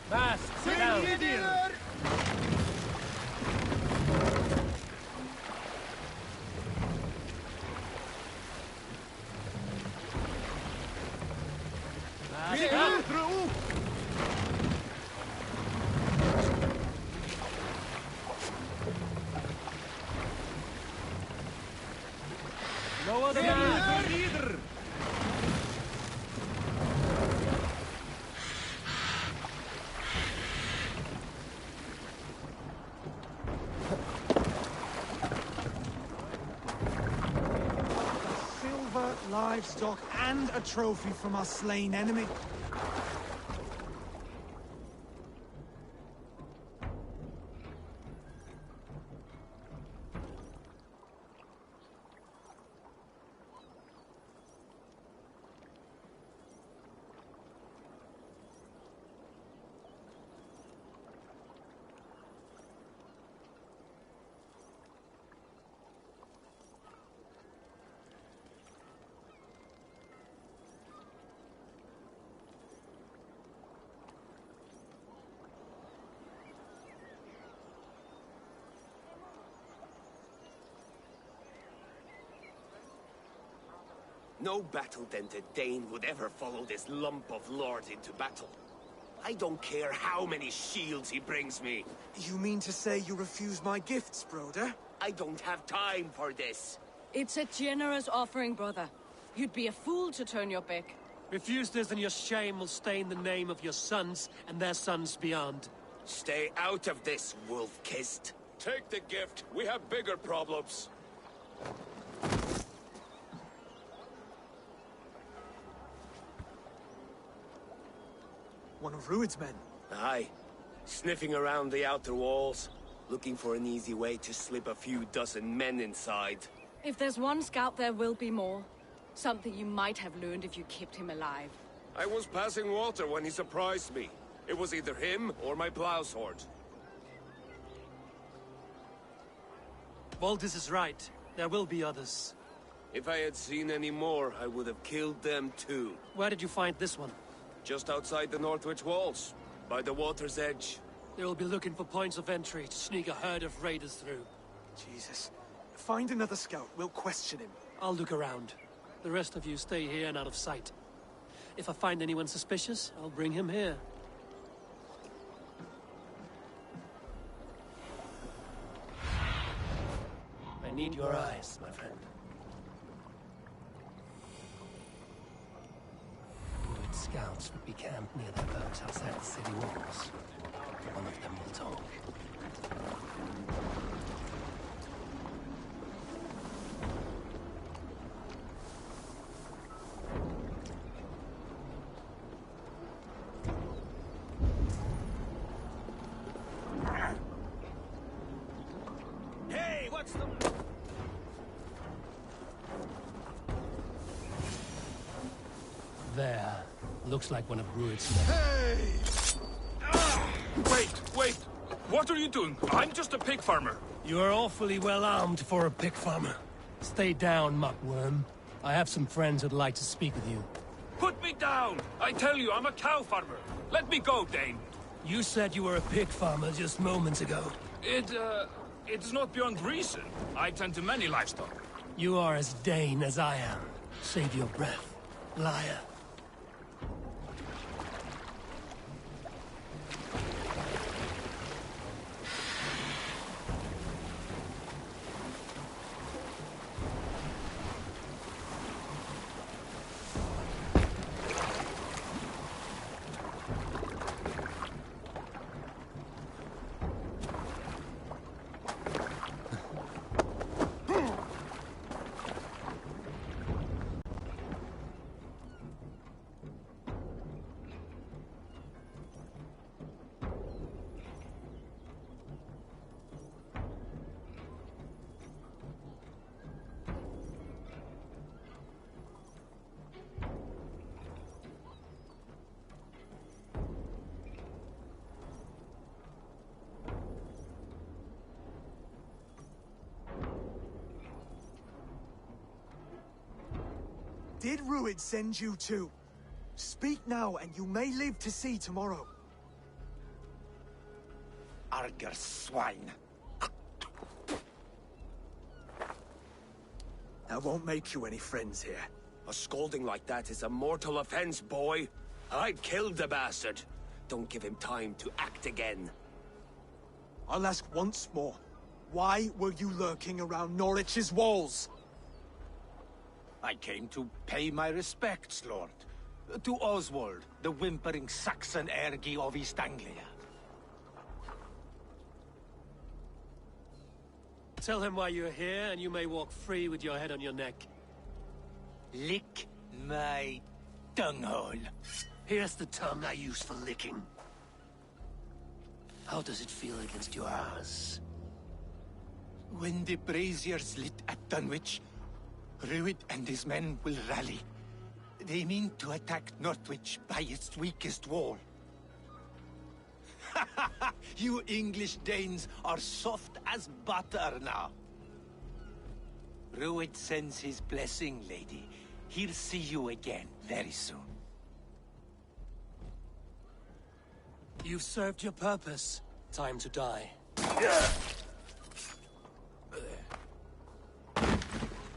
Mast down! Mast up! Through. Lower the mast! Neither. Silver, livestock, and a trophy from our slain enemy. No battle-dented Dane would ever follow this lump of lord into battle. I don't care how many shields he brings me. You mean to say you refuse my gifts, broder? I don't have time for this. It's a generous offering, brother. You'd be a fool to turn your back. Refuse this and your shame will stain the name of your sons and their sons beyond. Stay out of this, wolf-kissed. Take the gift. We have bigger problems. One of Rued's men. Aye. Sniffing around the outer walls, looking for an easy way to slip a few dozen men inside. If there's one scout, there will be more. Something you might have learned if you kept him alive. I was passing water when he surprised me. It was either him or my plow sword. Valdis is right. There will be others. If I had seen any more, I would have killed them too. Where did you find this one? Just outside the Northwich walls, by the water's edge. They will be looking for points of entry to sneak a herd of raiders through. Jesus. Find another scout. We'll question him. I'll look around. The rest of you stay here and out of sight. If I find anyone suspicious, I'll bring him here. I need your eyes, my friend. Good scouts would be camped near their boats outside the city walls. One of them will talk. Hey, what's the... There. Looks like one of Rued's men. Hey! Wait! What are you doing? I'm just a pig farmer. You are awfully well armed for a pig farmer. Stay down, muckworm. I have some friends who'd like to speak with you. Put me down! I tell you, I'm a cow farmer. Let me go, Dane. You said you were a pig farmer just moments ago. It's not beyond reason. I tend to many livestock. You are as Dane as I am. Save your breath, liar. Did Ruid send you too? Speak now, and you may live to see tomorrow. Arger swine. That won't make you any friends here. A scolding like that is a mortal offense, boy. I'd killed the bastard. Don't give him time to act again. I'll ask once more. Why were you lurking around Norwich's walls? I came to pay my respects, Lord. To Oswald, the whimpering Saxon ergi of East Anglia. Tell him why you're here, and you may walk free with your head on your neck. Lick my tonguehole. Here's the tongue I use for licking. How does it feel against your ass? When the braziers lit at Dunwich, Ruid and his men will rally. They mean to attack Northwich by its weakest wall. You English Danes are soft as butter now. Ruid sends his blessing, lady. He'll see you again very soon. You've served your purpose. Time to die.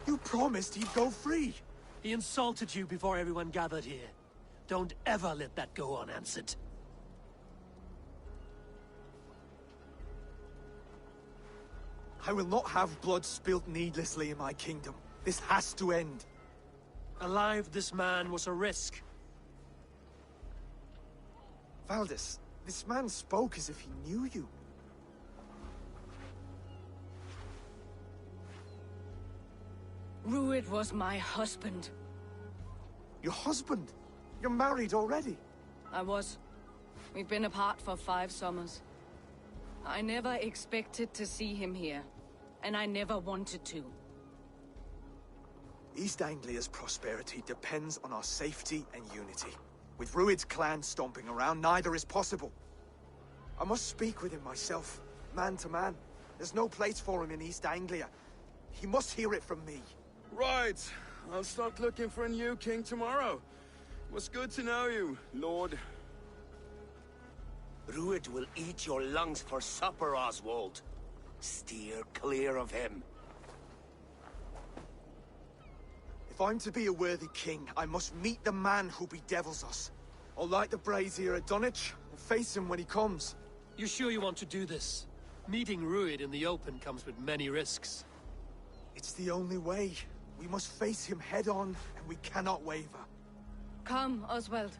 You promised he'd go free. He insulted you before everyone gathered here. Don't ever let that go unanswered. I will not have blood spilt needlessly in my kingdom. This has to end. Alive, this man was a risk. Valdis, this man spoke as if he knew you. Ruid was my husband. Your husband? You're married already? I was. We've been apart for 5 summers. I never expected to see him here, and I never wanted to. East Anglia's prosperity depends on our safety and unity. With Ruid's clan stomping around, neither is possible. I must speak with him myself, man to man. There's no place for him in East Anglia. He must hear it from me. Right. I'll start looking for a new king tomorrow. It was good to know you, Lord. Ruid will eat your lungs for supper, Oswald. Steer clear of him. If I'm to be a worthy king, I must meet the man who bedevils us. I'll light the brazier at Dunwich and face him when he comes. You sure you want to do this? Meeting Ruid in the open comes with many risks. It's the only way. We must face him head-on, and we cannot waver. Come, Oswald.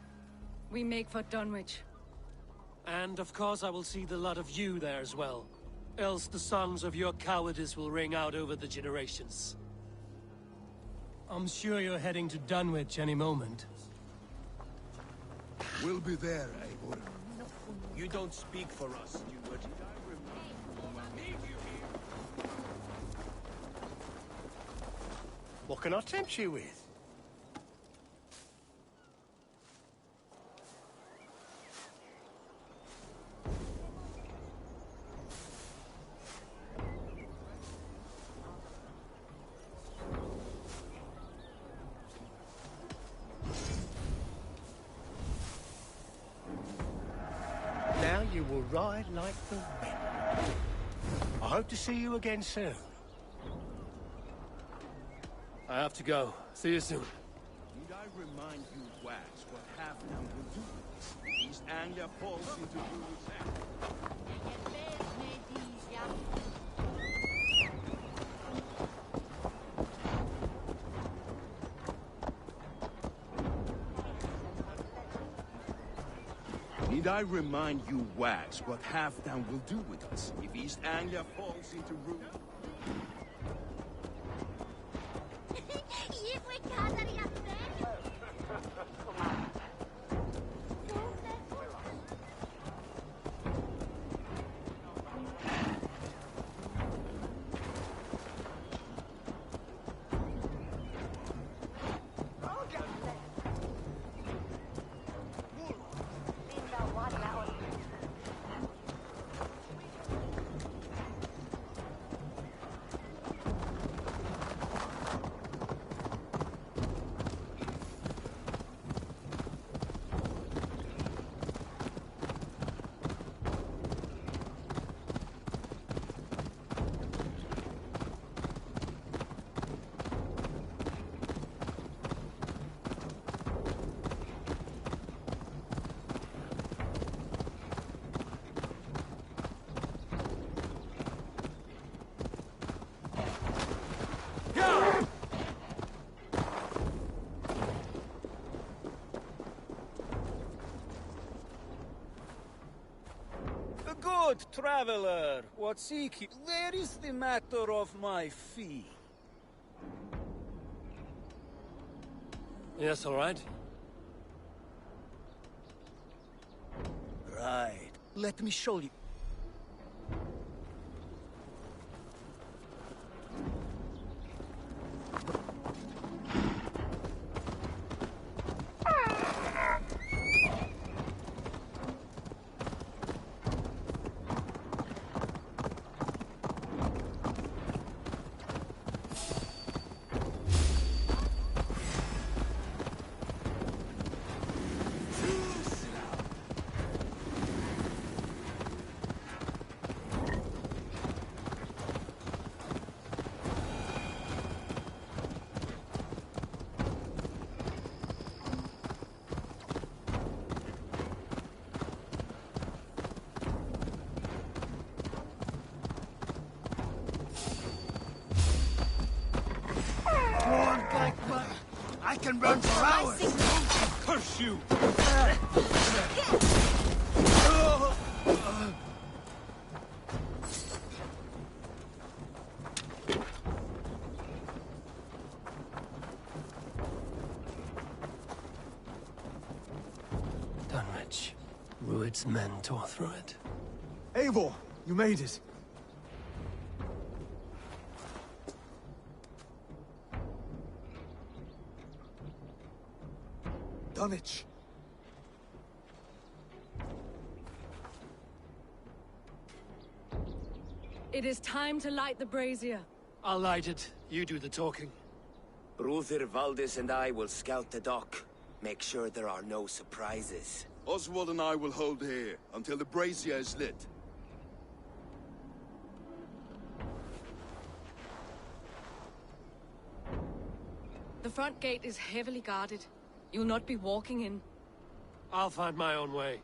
We make for Dunwich. And of course I will see the lot of you there as well. Else the songs of your cowardice will ring out over the generations. I'm sure you're heading to Dunwich any moment. We'll be there, Eivor. You don't speak for us, steward. What can I tempt you with? you will ride like the wind. I hope to see you again soon. I have to go. See you soon. Need I remind you, Wax, what Halfdan will do if East Anglia falls into Druid's hands? Need I remind you, Wax, what Halfdan will do with us if East Anglia falls into ruin? Good traveler, what seek you? Where is the matter of my fee? Yes, all right. Right. Let me show you. I can run for hours! Curse you! Dunwich. Rued's men tore through it. Eivor, you made it. Dunwich. It is time to light the brazier. I'll light it. You do the talking. Bruther Valdis and I will scout the dock. Make sure there are no surprises. Oswald and I will hold here until the brazier is lit. The front gate is heavily guarded. You'll not be walking in. I'll find my own way.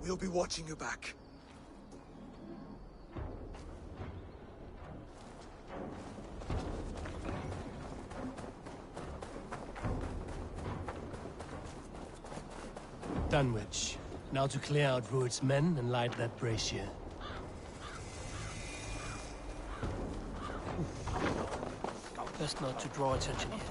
We'll be watching you back. Dunwich. Now to clear out Rued's men and light that brazier. Best not to draw attention here.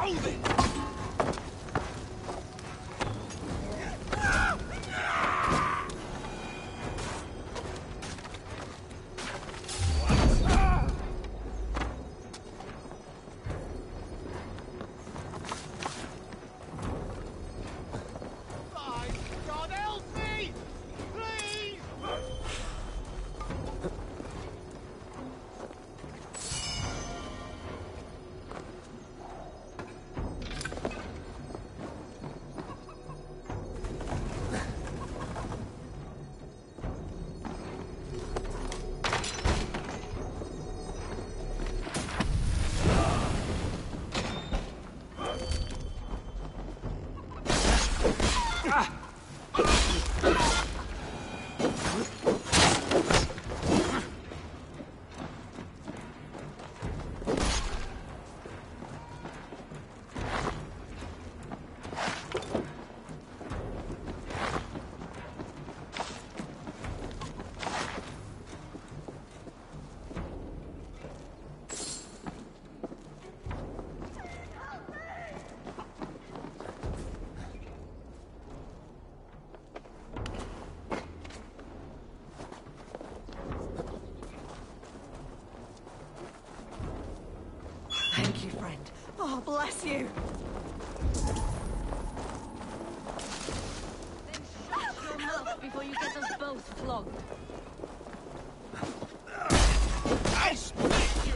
Hold it! God help me! Please! Thank you, friend. Oh, bless you. Then shut your mouth before you get us both flogged. I split you!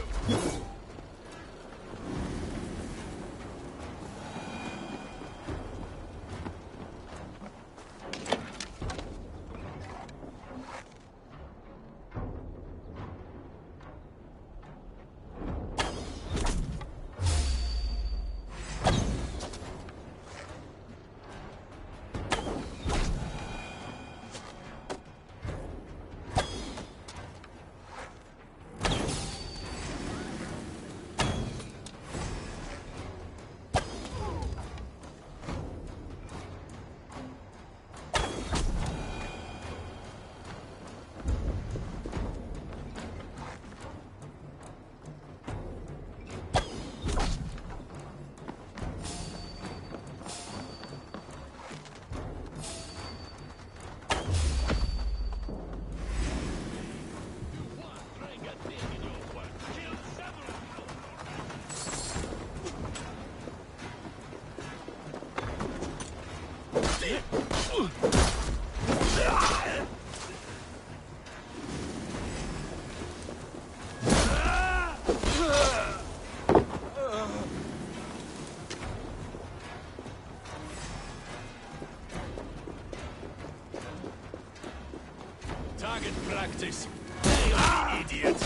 Target practice. Fail, idiot!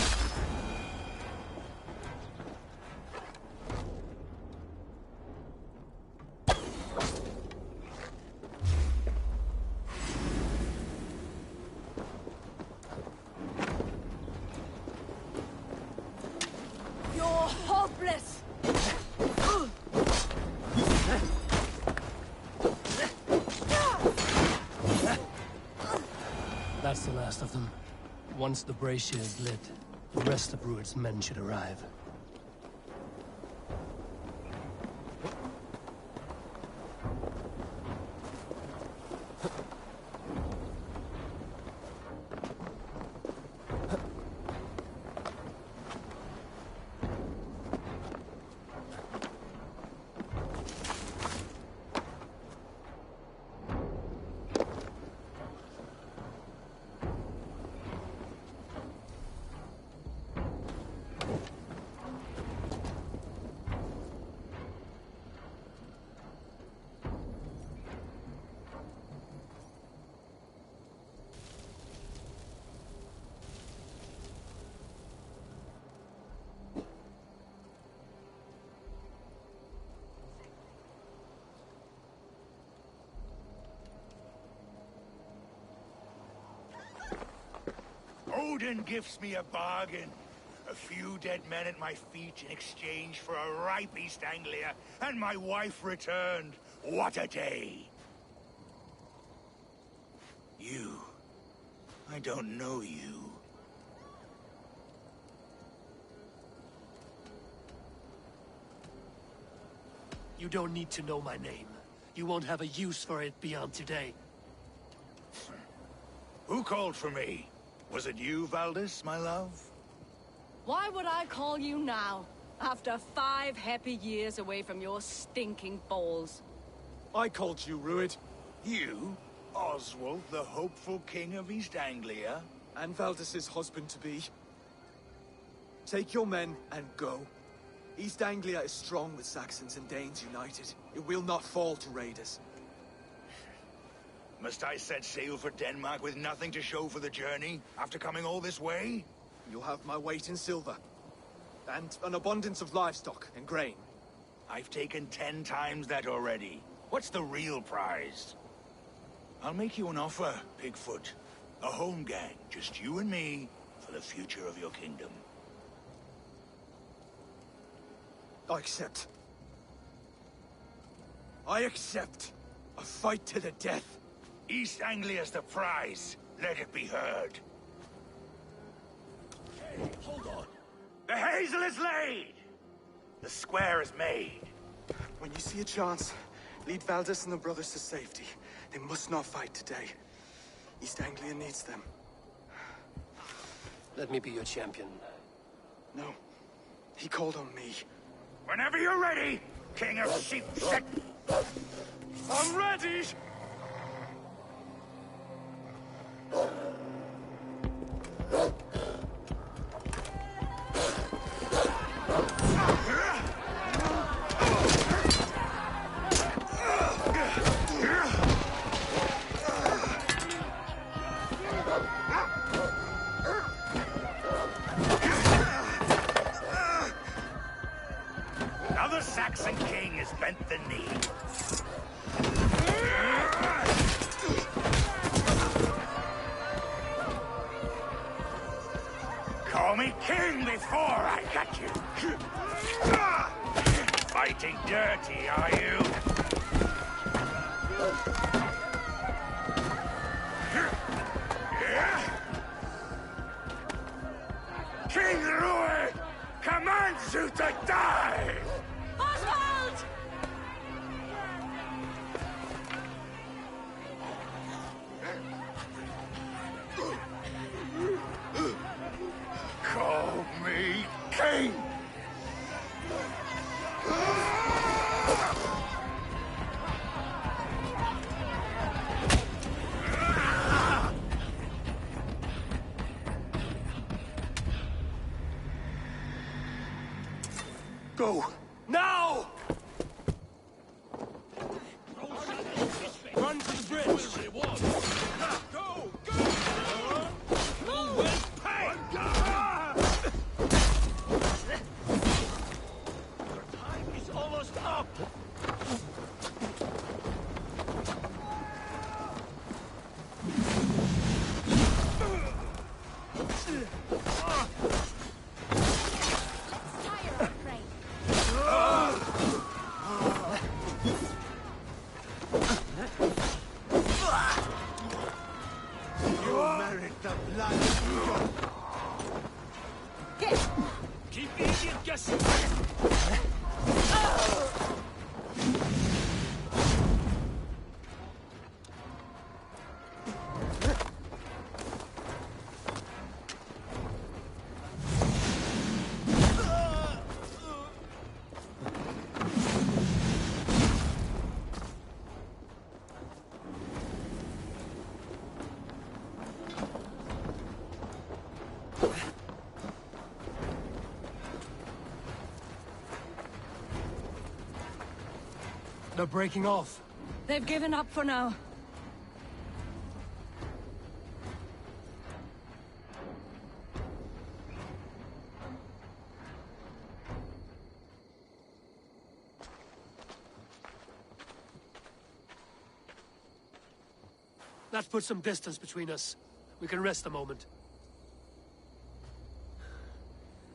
You're hopeless. That's the last of them. Once the brazier is lit, the rest of Rued's men should arrive. Odin gives me a bargain. A few dead men at my feet in exchange for a ripe East Anglia, and my wife returned. What a day! You. I don't know you. You don't need to know my name. You won't have a use for it beyond today. Who called for me? Was it you, Valdis, my love? Why would I call you now? After 5 happy years away from your stinking balls. I called you, Ruid. You? Oswald, the hopeful king of East Anglia? And Valdis's husband-to-be. Take your men and go. East Anglia is strong with Saxons and Danes united. It will not fall to raiders. Must I set sail for Denmark with nothing to show for the journey, after coming all this way? You'll have my weight in silver. And an abundance of livestock and grain. I've taken 10 times that already. What's the real prize? I'll make you an offer, Pigfoot. A home gang, just you and me, for the future of your kingdom. I accept. I accept. A fight to the death. East Anglia's the prize. Let it be heard. Hey, hold on. The hazel is laid! The square is made. When you see a chance, lead Valdis and the brothers to safety. They must not fight today. East Anglia needs them. Let me be your champion. No. He called on me. Whenever you're ready, King of Sheep. I'm ready! Another Saxon king has bent the knee. Call me king before I got you. Fighting dirty, are you? King Ruid commands you to die! Oswald! Call me king! Go! Now! Run to the bridge! Go! Go! You will pay! Your time is almost up! Keep the idiot guessing! They're breaking off. They've given up for now. That puts some distance between us. We can rest a moment.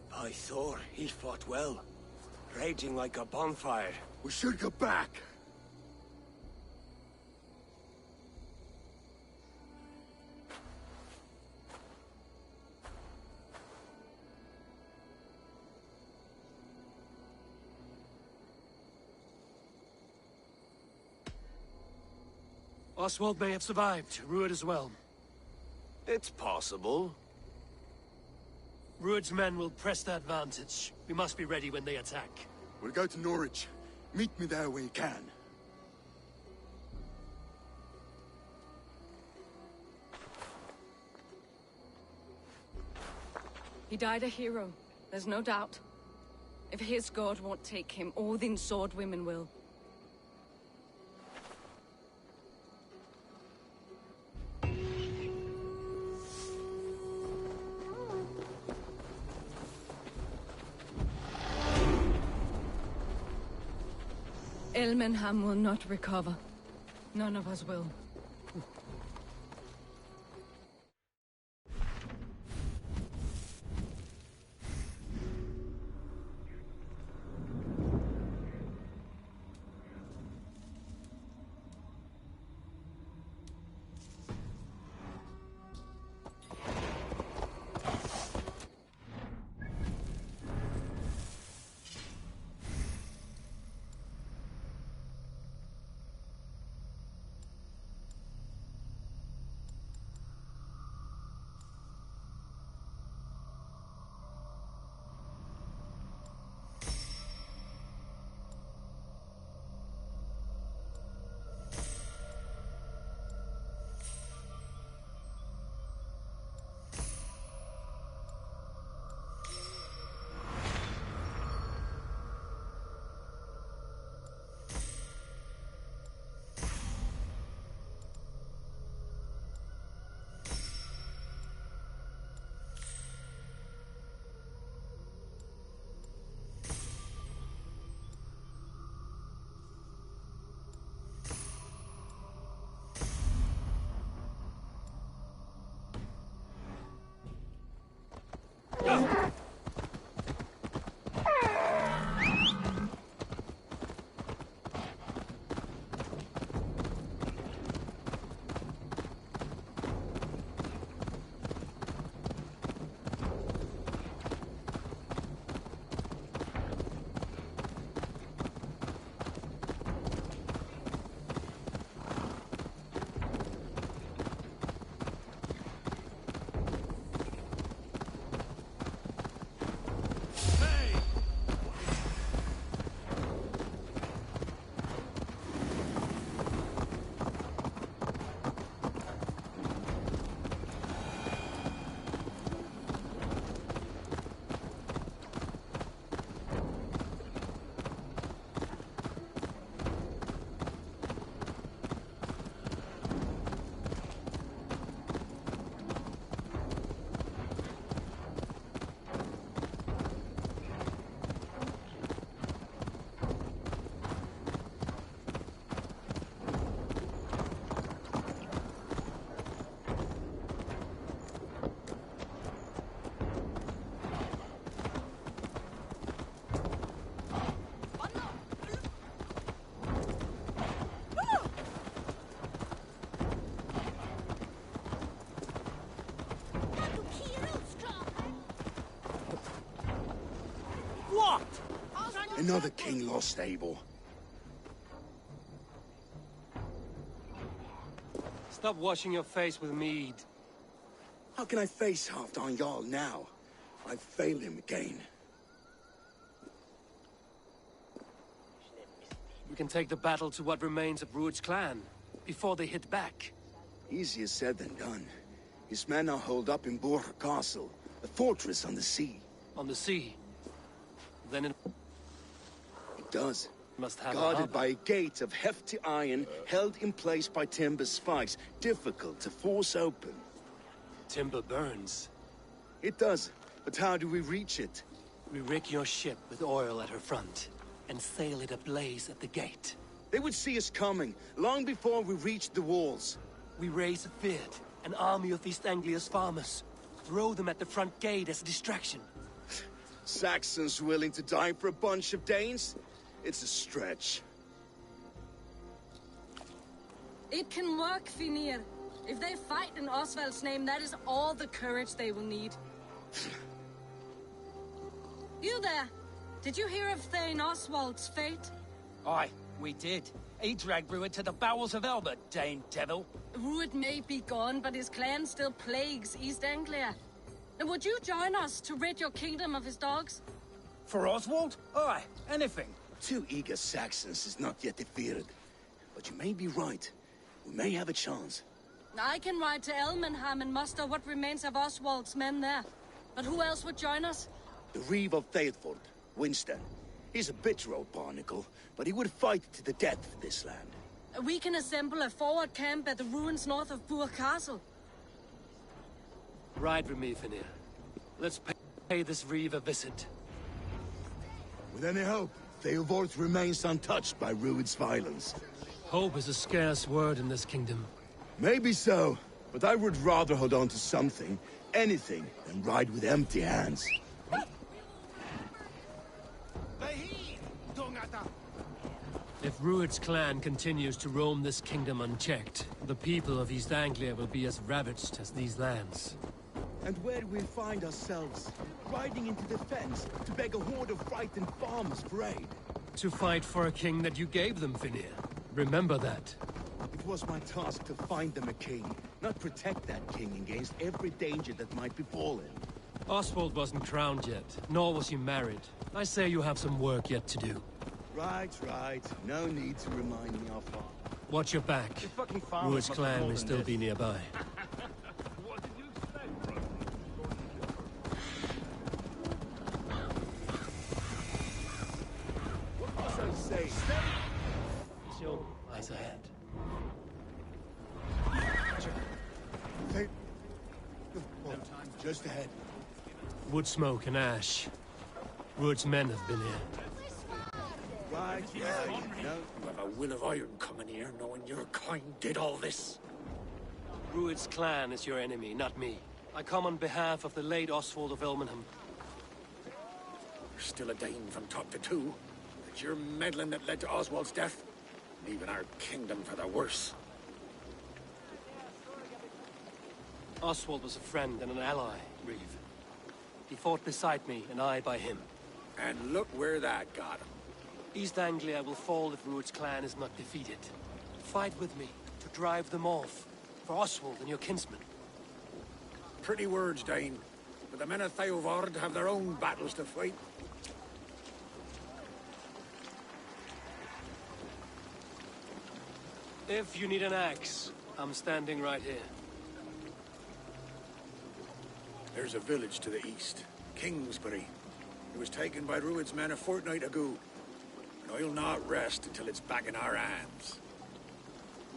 By Thor, he fought well. Raging like a bonfire. We should go back. Oswald may have survived, Rued as well. It's possible. Rued's men will press the advantage. We must be ready when they attack. We'll go to Norwich. Meet me there when you can. He died a hero, there's no doubt. If his god won't take him, Odin's sword women will. Elmenham will not recover. None of us will. Another king lost, Abel. Stop washing your face with mead. How can I face Halfdan Jarl now? I've failed him again. We can take the battle to what remains of Rued's clan, before they hit back. Easier said than done. His men are holed up in Borg Castle, a fortress on the sea. On the sea? Then it does. Must have guarded by a gate of hefty iron, held in place by timber spikes, difficult to force open. Timber burns. It does, but how do we reach it? We rig your ship with oil at her front, and sail it ablaze at the gate. They would see us coming, long before we reached the walls. We raise a Fyrd, an army of East Anglia's farmers. Throw them at the front gate as a distraction. Saxons willing to die for a bunch of Danes? It's a stretch. It can work, Finir. If they fight in Oswald's name, that is all the courage they will need. You there! Did you hear of Thane Oswald's fate? Aye, we did. He dragged Rued to the bowels of hell, the Dane devil. Rued may be gone, but his clan still plagues East Anglia. And would you join us to rid your kingdom of his dogs? For Oswald? Aye, anything. 2 eager Saxons is not yet defeated. But you may be right. We may have a chance. I can ride to Elmenham and muster what remains of Oswald's men there. But who else would join us? The Reeve of Thetford, Winston. He's a bitter old barnacle, but he would fight to the death for this land. We can assemble a forward camp at the ruins north of Bure Castle. Ride with me, Finir. Let's pay this Reeve a visit. With any hope, Theovorth remains untouched by Rued's violence. Hope is a scarce word in this kingdom. Maybe so, but I would rather hold on to something, anything, than ride with empty hands. If Rued's clan continues to roam this kingdom unchecked, the people of East Anglia will be as ravaged as these lands. And where do we find ourselves? Riding into the fens to beg a horde of frightened farmers for aid. To fight for a king that you gave them, Finir. Remember that. It was my task to find them a king, not protect that king against every danger that might befall him. Oswald wasn't crowned yet, nor was he married. I say you have some work yet to do. Right. No need to remind me of that. Watch your back. Rued's clan may still be nearby. Eyes ahead. Just ahead. Wood smoke and ash. Rued's men have been here. Right. You have a will of iron coming here, knowing your kind did all this. Rued's clan is your enemy, not me. I come on behalf of the late Oswald of Elmenham. You're still a Dane from top to two. It's your meddling that led to Oswald's death, leaving our kingdom for the worse. Oswald was a friend and an ally, Reeve. He fought beside me, and I by him. And look where that got him. East Anglia will fall if Rued's clan is not defeated. Fight with me to drive them off, for Oswald and your kinsmen. Pretty words, Dane. But the men of Theovard have their own battles to fight. If you need an axe, I'm standing right here. There's a village to the east, Kingsbury. It was taken by Rued's men a fortnight ago. And I'll not rest until it's back in our hands.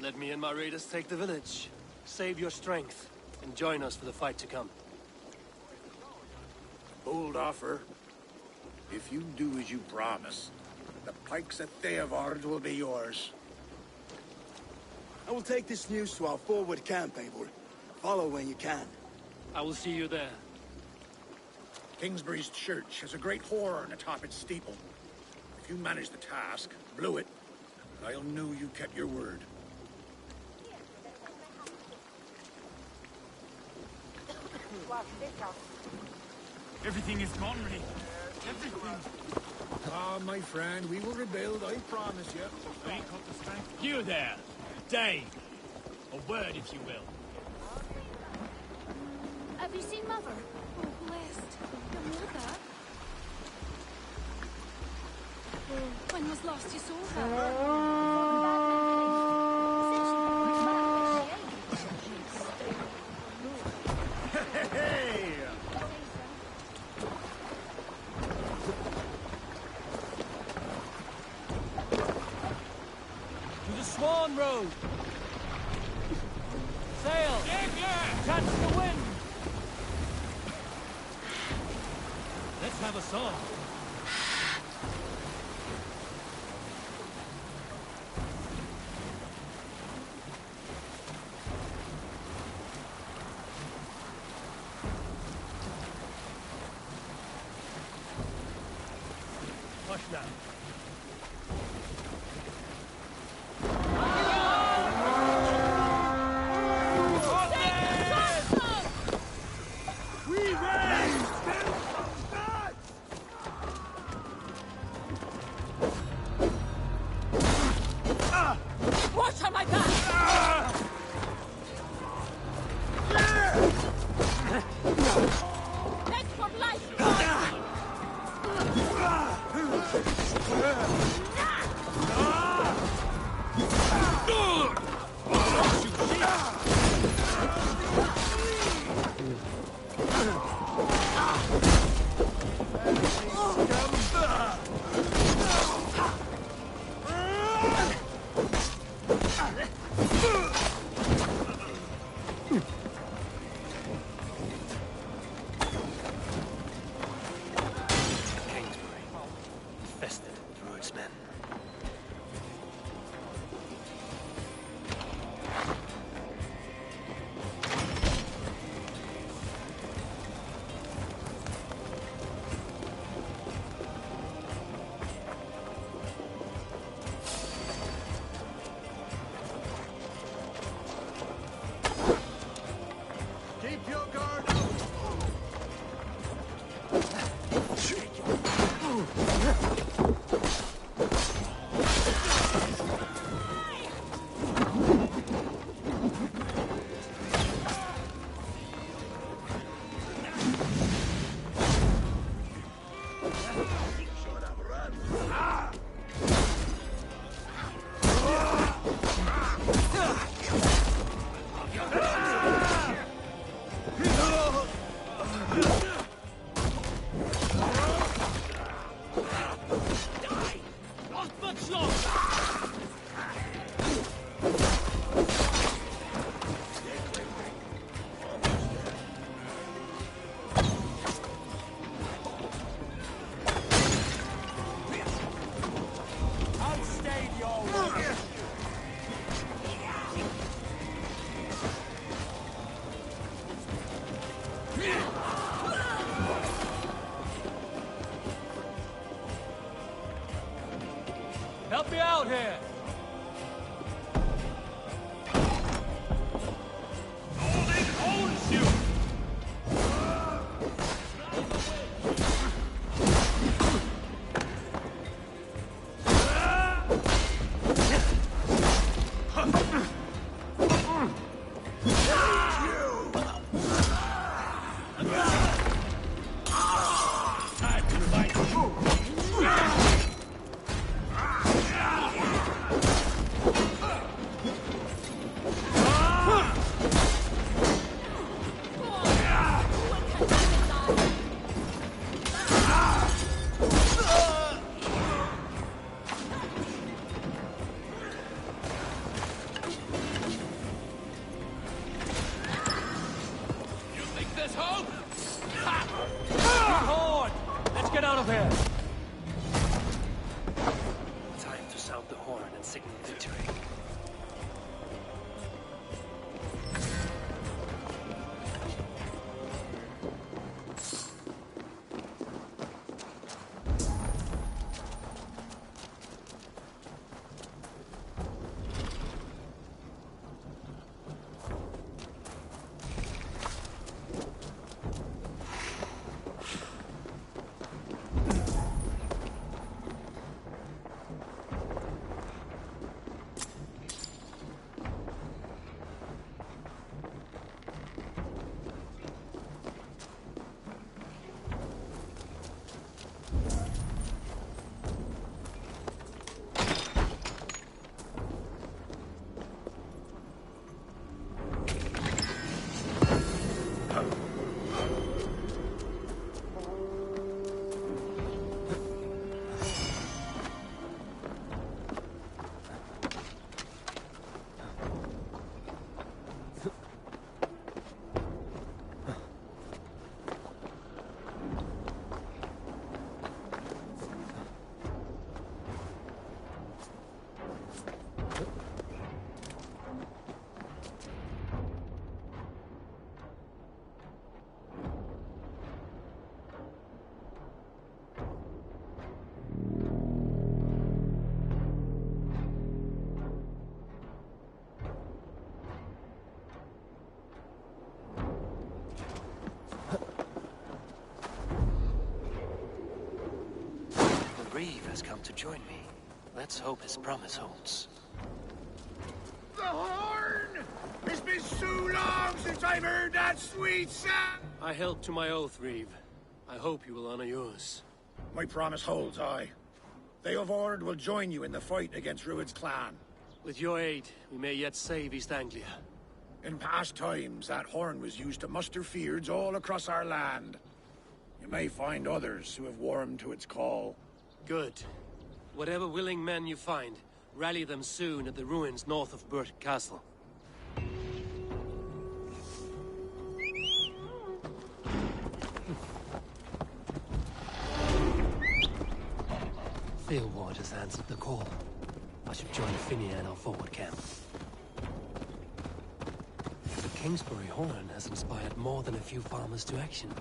Let me and my raiders take the village. Save your strength, and join us for the fight to come. Bold offer. If you do as you promise, the pikes at Theovard will be yours. I will take this news to our forward camp, Eivor. Follow when you can. I will see you there. Kingsbury's church has a great horn atop its steeple. If you manage the task, blew it, I'll know you kept your word. Everything is gone, Ray. Everything. Ah, my friend, we will rebuild, I promise you. We ain't got the strength. You there, Dane. A word, if you will. Have you seen Mother? Oh, blessed. Your mother? When was last you saw her? Hey! To the Swan Road! Sail! Catch the wind! Let's have a song. Hush now. Watch on my back! Beg for life! Keep your guard up! Help me out here! Odin owns you! Time to fight! Hope! Ha! Horn! Let's get out of here! Time to sound the horn and signal victory. Reeve has come to join me. Let's hope his promise holds. The horn! It's been so long since I've heard that sweet sound! I held to my oath, Reeve. I hope you will honor yours. My promise holds, aye. They of Ord will join you in the fight against Rued's clan. With your aid, we may yet save East Anglia. In past times, that horn was used to muster fyrds all across our land. You may find others who have warmed to its call. Good. Whatever willing men you find, rally them soon at the ruins north of Burt Castle. Theelward has answered the call. I should join Finia in our forward camp. The Kingsbury horn has inspired more than a few farmers to action.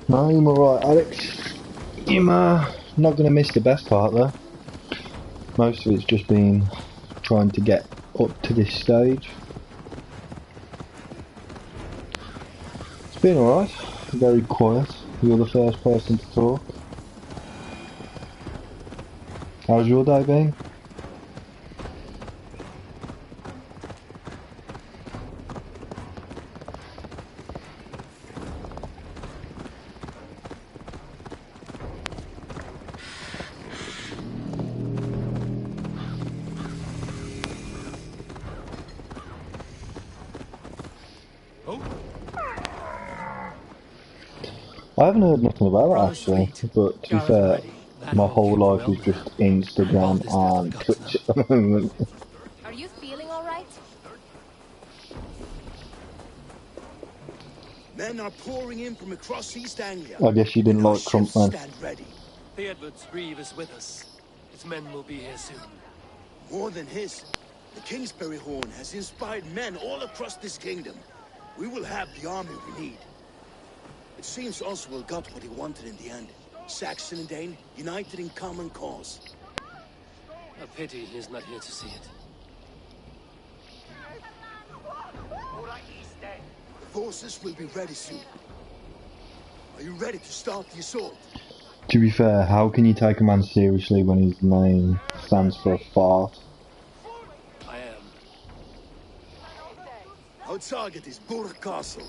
No, you're alright, Alex. You're not going to miss the best part though. Most of it's just been trying to get up to this stage. It's been alright, very quiet. You're the first person to talk. How's your day been? I haven't heard nothing about it actually, but to be fair, my whole life is just Instagram and Twitch at the moment. Are you feeling all right? Men are pouring in from across East Anglia. I guess you didn't like Trump then. Stand ready. Theodward's Reeve is with us. His men will be here soon. More than his, the Kingsbury horn has inspired men all across this kingdom. We will have the army we need. It seems Oswald got what he wanted in the end. Saxon and Dane united in common cause. A pity he's not here to see it. The forces will be ready soon. Are you ready to start the assault? To be fair, how can you take a man seriously when his name stands for a fart? I am. Our target is Burt Castle,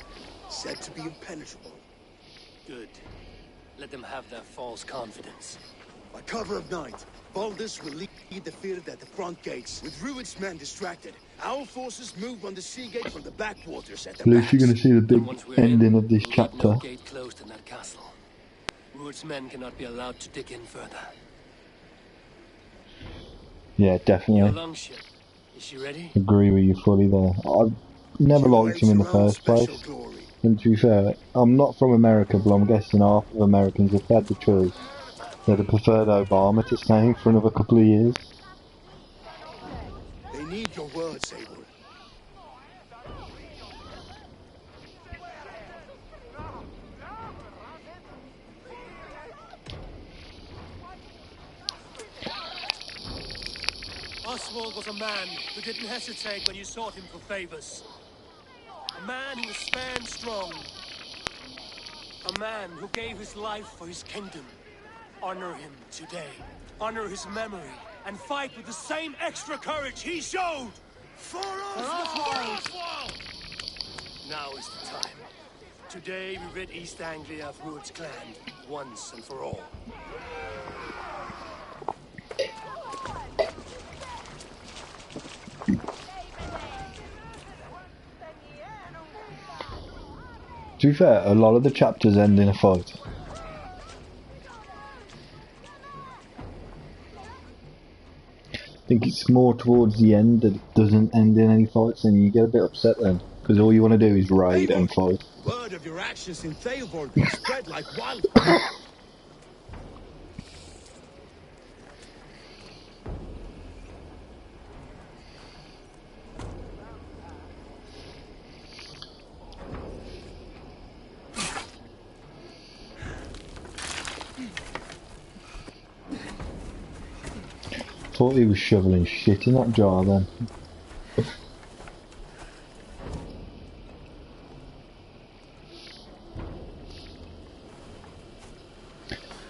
said to be impenetrable. Good. Let them have their false confidence. By cover of night, Baldus will lead the field at the front gates. With Rued's men distracted, our forces move on the sea gate from the backwaters at the At least you're going to see the big ending of this chapter. No gate closed in that castle. Rued's men cannot be allowed to dig in further. Yeah, definitely. Your longship. Is she ready? Agree with you fully there. I've never liked him in the first place. And to be fair, I'm not from America, but I'm guessing half of Americans, if they had the choice, they'd have preferred Obama to stay for another couple of years. They need your words, Eivor. Oswald was a man who didn't hesitate when you sought him for favors. A man who was fair and strong. A man who gave his life for his kingdom. Honor him today. Honor his memory. And fight with the same extra courage he showed! For Oswald! Now is the time. Today we rid East Anglia of Rued's clan, once and for all. To be fair, a lot of the chapters end in a fight. I think it's more towards the end that it doesn't end in any fights, and you get a bit upset then, because all you want to do is raid and fight. Word of your actions in Theoborg will spread like wildfire. Thought he was shoveling shit in that jar then.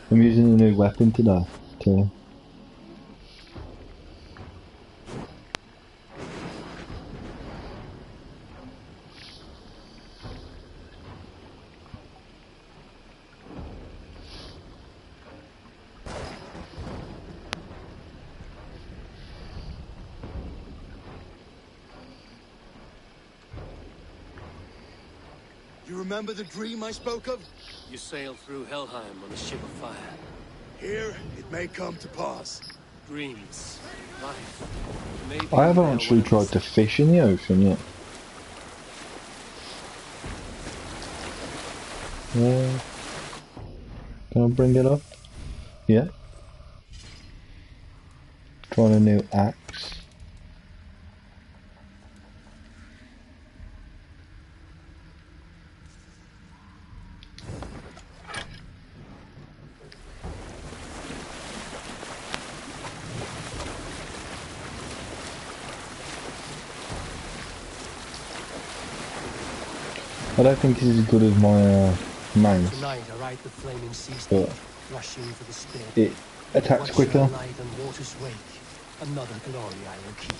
I'm using a new weapon today, too. You remember the dream I spoke of? You sailed through Helheim on a ship of fire. Here, it may come to pass. Dreams. Life. Maybe I haven't actually tried to fish in the ocean yet. Can I bring it up? Yeah. Trying a new axe. I don't think this is as good as my mace, Tonight I ride the flaming sea but rushing for the spear. it attacks quicker. Light and water's wake. Another glory I will keep.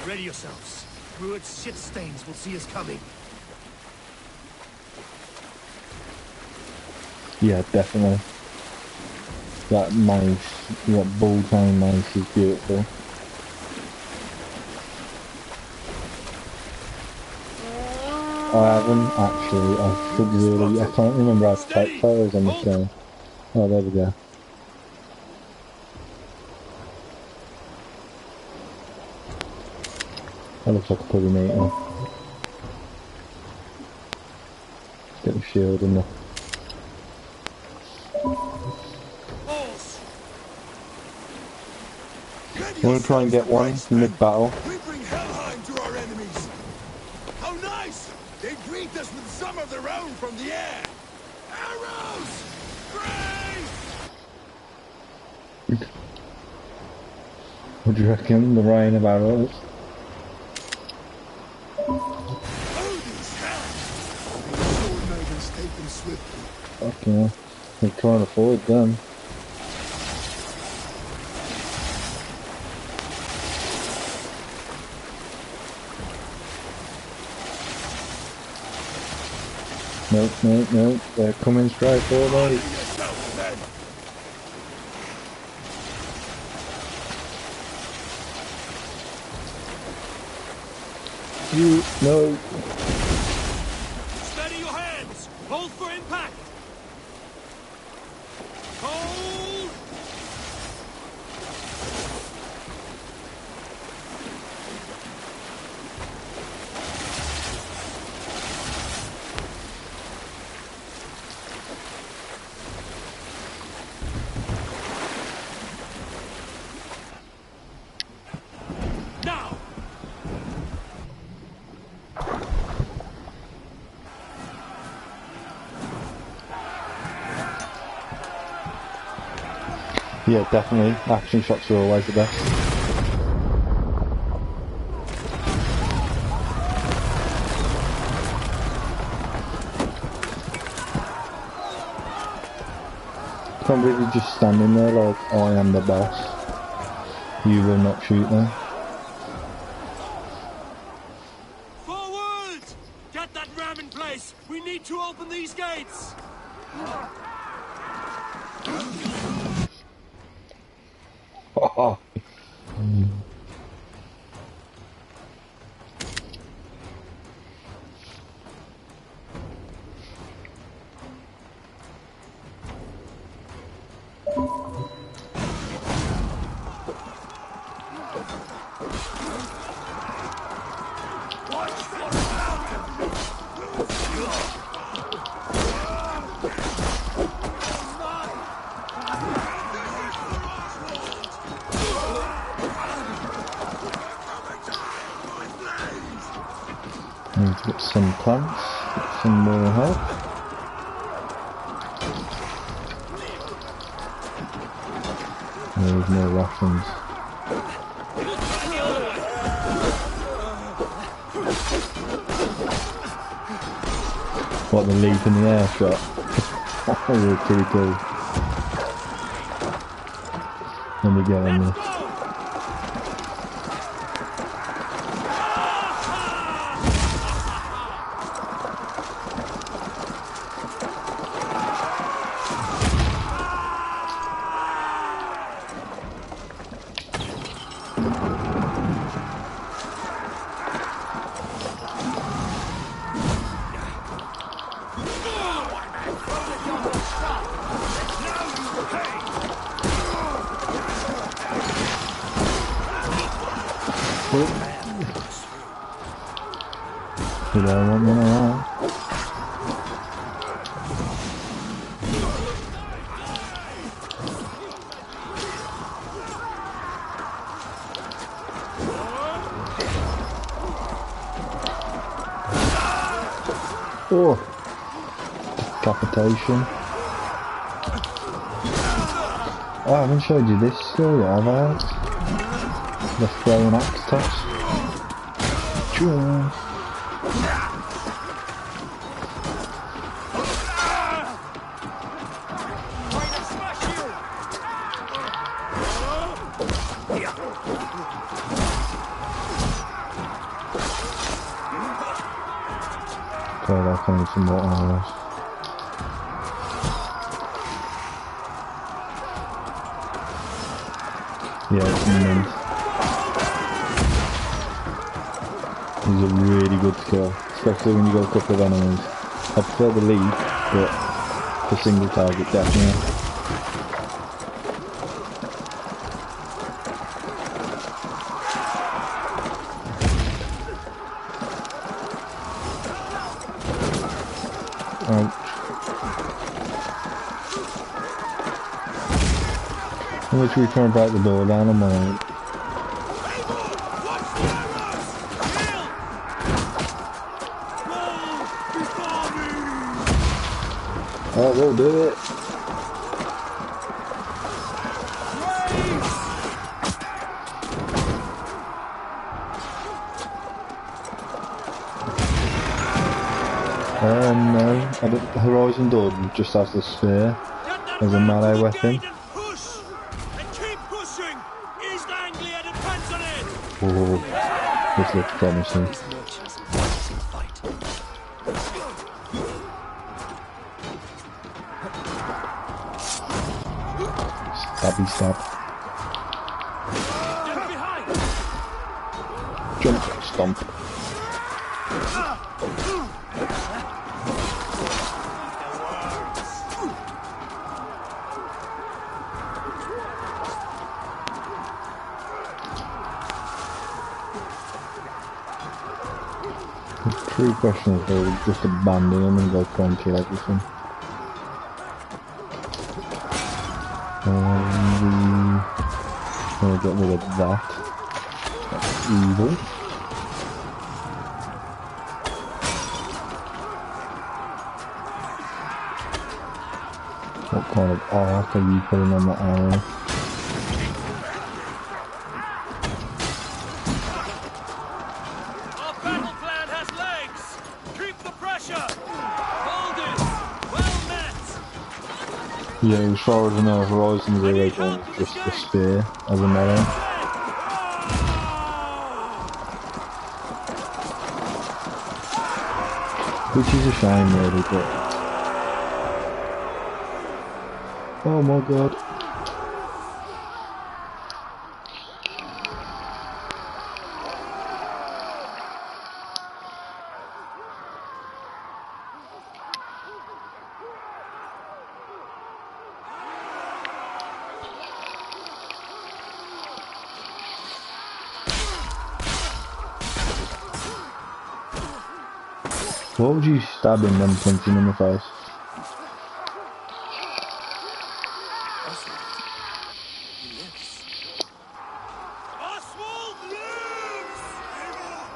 Ready yourselves. Rued's shit stains will see us coming. Yeah, definitely. That mace, that bull-chain mace is beautiful. I haven't actually, I should really, I can't remember how to take photos on the phone. Oh, there we go. That looks like a pretty neat one. Get the shield in there. I'm gonna try and get one mid-battle. We bring Helheim to our enemies. How nice! They greet us with some of their own from the air. Arrows! Grace! What do you reckon? The rain of arrows? Okay, we can't afford them. Nope, nope, nope, they're coming straight for me. You, no. Hold for impact! Hold! Now! Yeah, definitely. Action shots are always the best. Can't believe you're just standing there like, I am the boss. You will not shoot me. Forward! Get that ram in place! We need to open these gates! Oh. Need to get some plants, get some more help. There's more rations. What, the leap in the air shot? That was pretty cool. Let me get on this. Did I want one around? Oh! Decapitation. Oh, I haven't showed you this still yet, have I? The throwing axe toss. Choo! God, I can need some more arrows. Yeah, it's mint. He's a really good skill, especially when you got a couple of enemies. I prefer the lead, but for single target definitely. I'm literally trying to break the door down on my own. Oh, we'll do it. No, I don't, Horizon Dawn just has the spear as a melee weapon. Oh, this looks promising. Stabby stab. Jump, stomp. The true question is, do we just abandon them and go try and kill everything? We get rid of that. That's evil. What kind of art are you putting on that arrow? Our battle plan has legs! Keep the pressure! Hold it! Well met! Yeah, as far as I know, Horizon Zero Dawn is just a spear as an arrow. Which is a shame really, but... Oh my god. What would you stab him and punch him in the face? Oswald lives!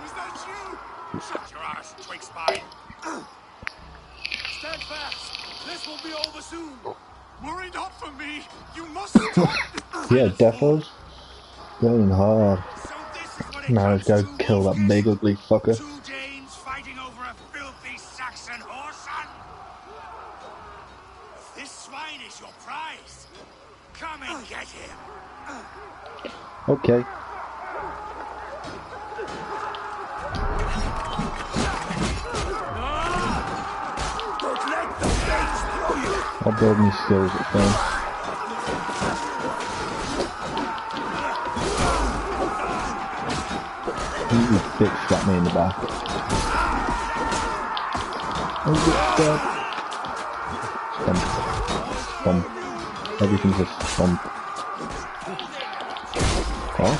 Was that you? Shut your arse, twig spine! Stand fast! This will be over soon! Worry not for me! You must stop! Yeah, defos. Going hard. Now let's go kill that big ugly fucker. Two Danes fighting over a filthy Saxon whoreson? This swine is your prize. Come and get him. Okay. Don't let the Danes throw you. I'll build me skills at first. You bitch got me in the back. Oh, good. Stomp. Stomp. Everything's a stomp. Oh?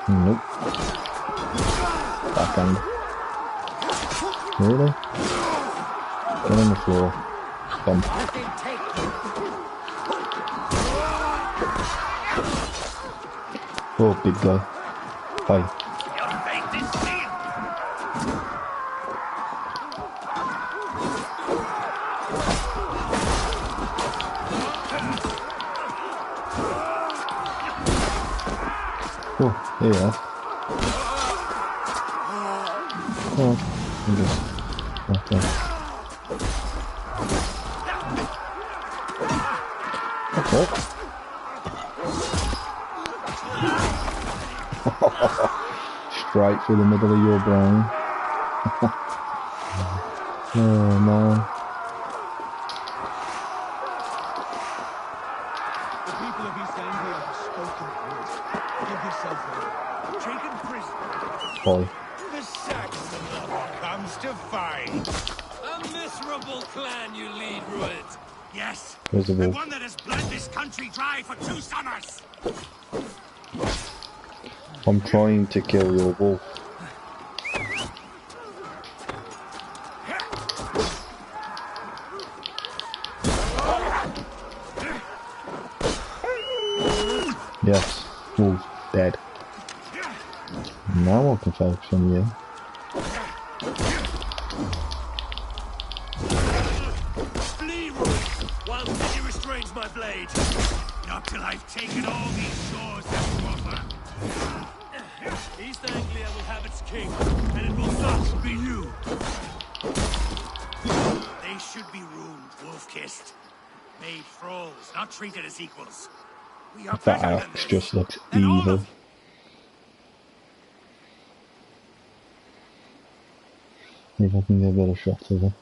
Nope. Backhand. Really? Get on the floor. Stomp. Oh, big guy. Hi. Oh, there you are. Oh, I'm just... Okay. That's it. Straight through the middle of your brain. Oh man. The people of East Anglia have spoken words. Give yourself over. Taken prisoner. Boy. The Saxon lover comes to fight. A miserable clan you lead, Rued. Yes. Where's the The wolf? one that has bled this country dry for 2 summers. I'm trying to kill your wolf. Yes, wolf dead. Now I can focus on you. Flee, Rued, while pity restrains my blade. Not till I've taken all these shores have to offer. East Anglia will have its king, and it will not be you. They should be ruined, wolf-kissed. Made thralls, not treated as equals. We are That better than axe this. just looks And all evil. of See if I can get a better shot of it.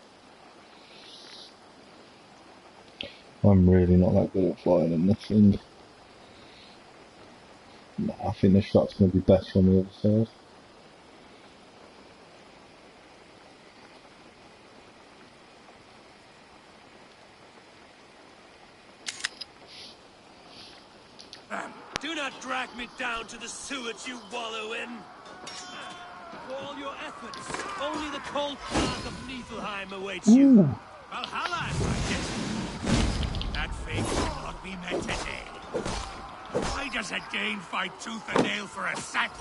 I'm really not that good at flying in this thing. Nah, I think this shot's going to be best on the other side. Do not drag me down to the sewage you wallow in. all your efforts, only the cold path of Niflheim awaits Ooh. you. Valhalla, I guess. That fate will not be met today. Why does a Dane fight tooth and nail for a sack?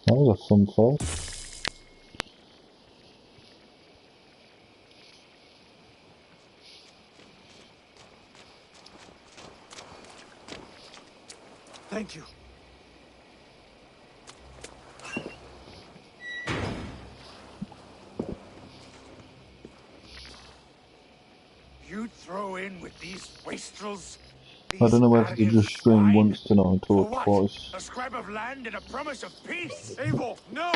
That was a fun fight. Thank you. You'd throw in with these wastrels? I don't know whether to just stream once tonight or For what? twice. A scrap of land and a promise of peace? Eivor, no!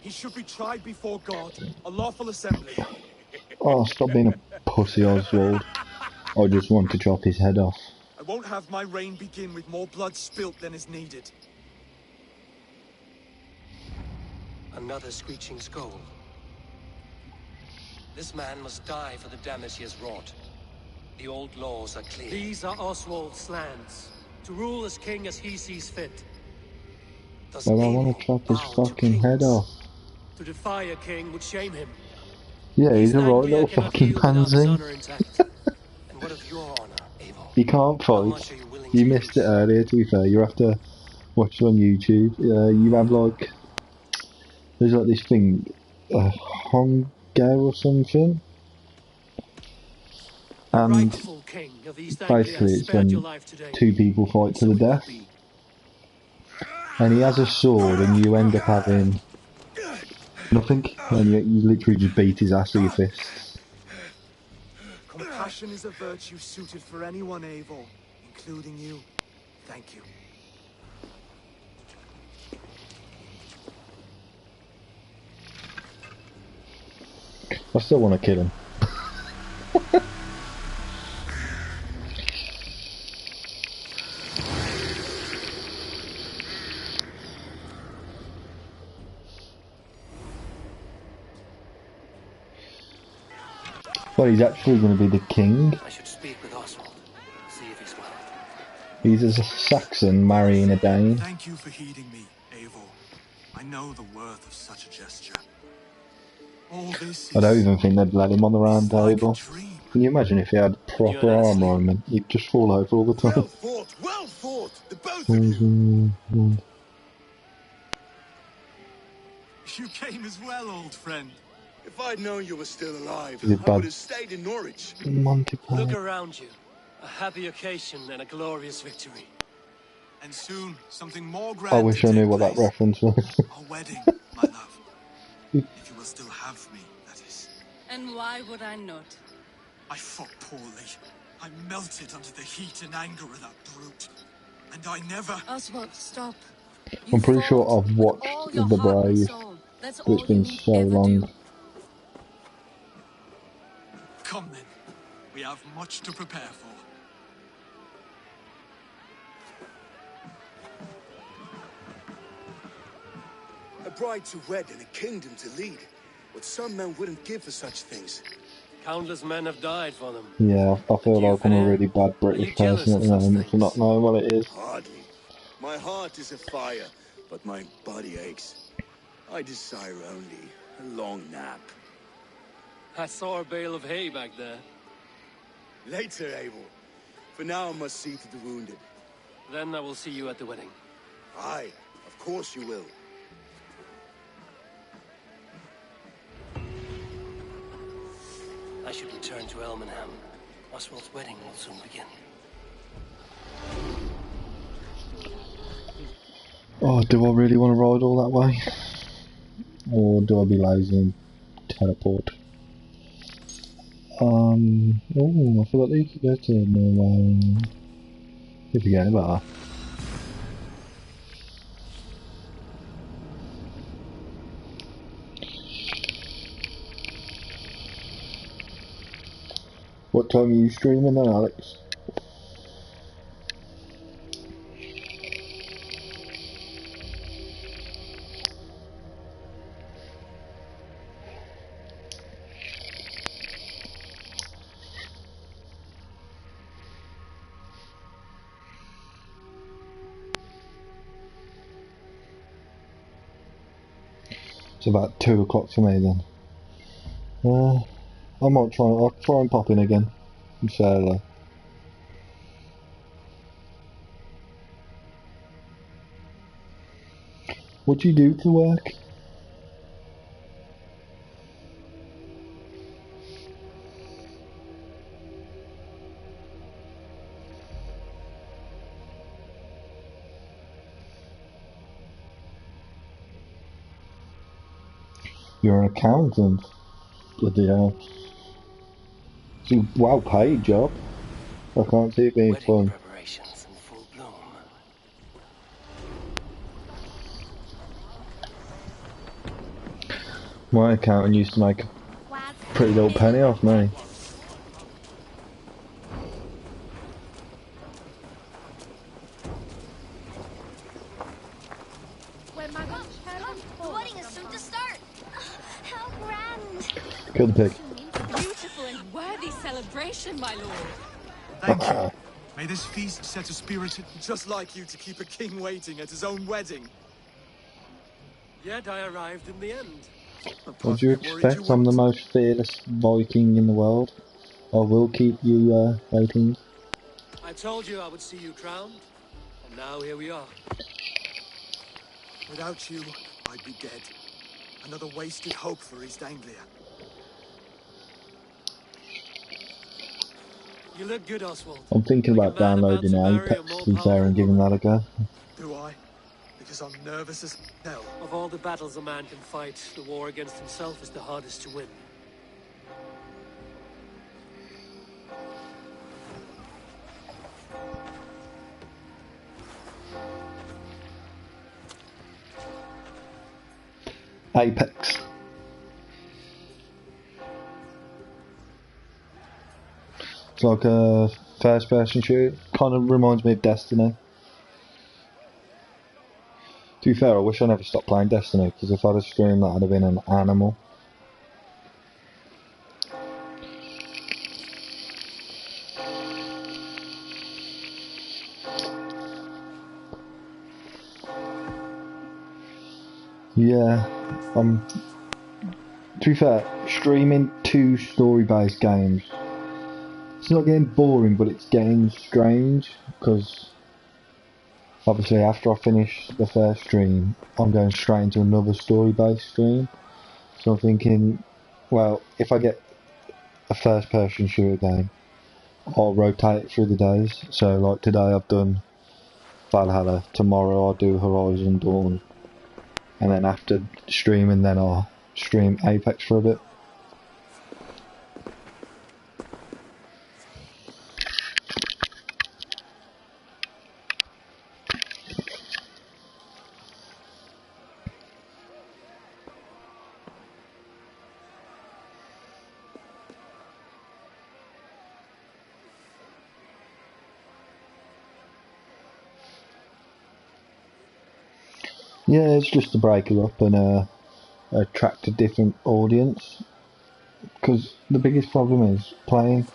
He should be tried before God, a lawful assembly. Oh, stop being a pussy, Oswald. I just want to chop his head off. I won't have my reign begin with more blood spilt than is needed. Another screeching skull. This man must die for the damage he has wrought. The old laws are clear. These are Oswald's lands, to rule as king as he sees fit. But I want to chop his fucking head off. To defy a king would shame him. Yeah, he's a right Anglia little cannot fucking yield without his pansy. honor intact. And what of your honor, Eivor? He can't fight. You missed it earlier, to be fair. You have to watch it on YouTube. You have like... There's like this thing... Hunger or something? And basically it's when two people fight to the death. And he has a sword and you end up having nothing. And you literally just beat his ass with your fists. Compassion is a virtue suited for anyone, Eivor, including you. Thank you. I still want to kill him. Well, he's actually going to be the king. I should speak with Oswald. See if he's well. He's a Saxon marrying a Dane. Thank you for heeding me, Eivor. I know the worth of such a gesture. All this I don't even think they'd let him on the round table. Can you imagine if he had proper armour on him? He'd just fall over all the time. Well fought, well fought, the both of you. You came as well, old friend. If I'd known you were still alive, Is it I bad? would have stayed in Norwich. Monty Look Python. around you. A happy occasion and a glorious victory. And soon, something more grand. I wish I knew what that reference was. Our wedding, my love. If you will still have me, that is. And why would I not? I fought poorly. I melted under the heat and anger of that brute. And I never... Oswald, stop. I'm pretty sure I've watched The Brave, but it's been so long. Come then. We have much to prepare for. A bride to wed and a kingdom to lead. What some men wouldn't give for such things. Countless men have died for them. Yeah, I feel like I'm a really bad British person at the moment for not knowing what it is. Hardly. My heart is afire, but my body aches. I desire only a long nap. I saw a bale of hay back there. Later, Abel. For now, I must see to the wounded. Then I will see you at the wedding. Aye, of course you will. I should return to Elmenham. Oswald's wedding will soon begin. Oh, do I really want to ride all that way? Or do I be lazy and teleport? Oh, I forgot that you could go to Norway. You forget about that. What time are you streaming then, Alex? It's about 2 o'clock for me then. I'll try and pop in again and say hello. What do you do to work? You're an accountant. Bloody hell. It's a well paid job. I can't see it being fun. Preparations in full bloom. My accountant used to make a pretty little penny off me. The wedding is soon to start. How grand. Kill the pig. Beautiful and worthy celebration, my lord. Thank you. May this feast set a spirited... Just like you to keep a king waiting at his own wedding. Yet I arrived in the end. What do you expect? I'm the most fearless Viking in the world. I will keep you waiting. I told you I would see you crowned, and now here we are. Without you, I'd be dead. Another wasted hope for East Anglia. You look good, Oswald. I'm thinking about downloading ep8 to be fair and giving that a go. Do I? Because I'm nervous as hell. Of all the battles a man can fight, the war against himself is the hardest to win. Apex. It's like a first person shooter. Kind of reminds me of Destiny. To be fair, I wish I never stopped playing Destiny, because if I'd have streamed that, I'd have been an animal. Yeah, to be fair, streaming 2 story-based games, it's not getting boring, but it's getting strange, because obviously after I finish the first stream, I'm going straight into another story-based stream. So I'm thinking, well, if I get a first-person shooter game, I'll rotate it through the days. So like today I've done Valhalla, tomorrow I'll do Horizon Dawn, and then after streaming, then I'll stream Apex for a bit. Yeah, it's just to break it up and attract a different audience. Because the biggest problem is playing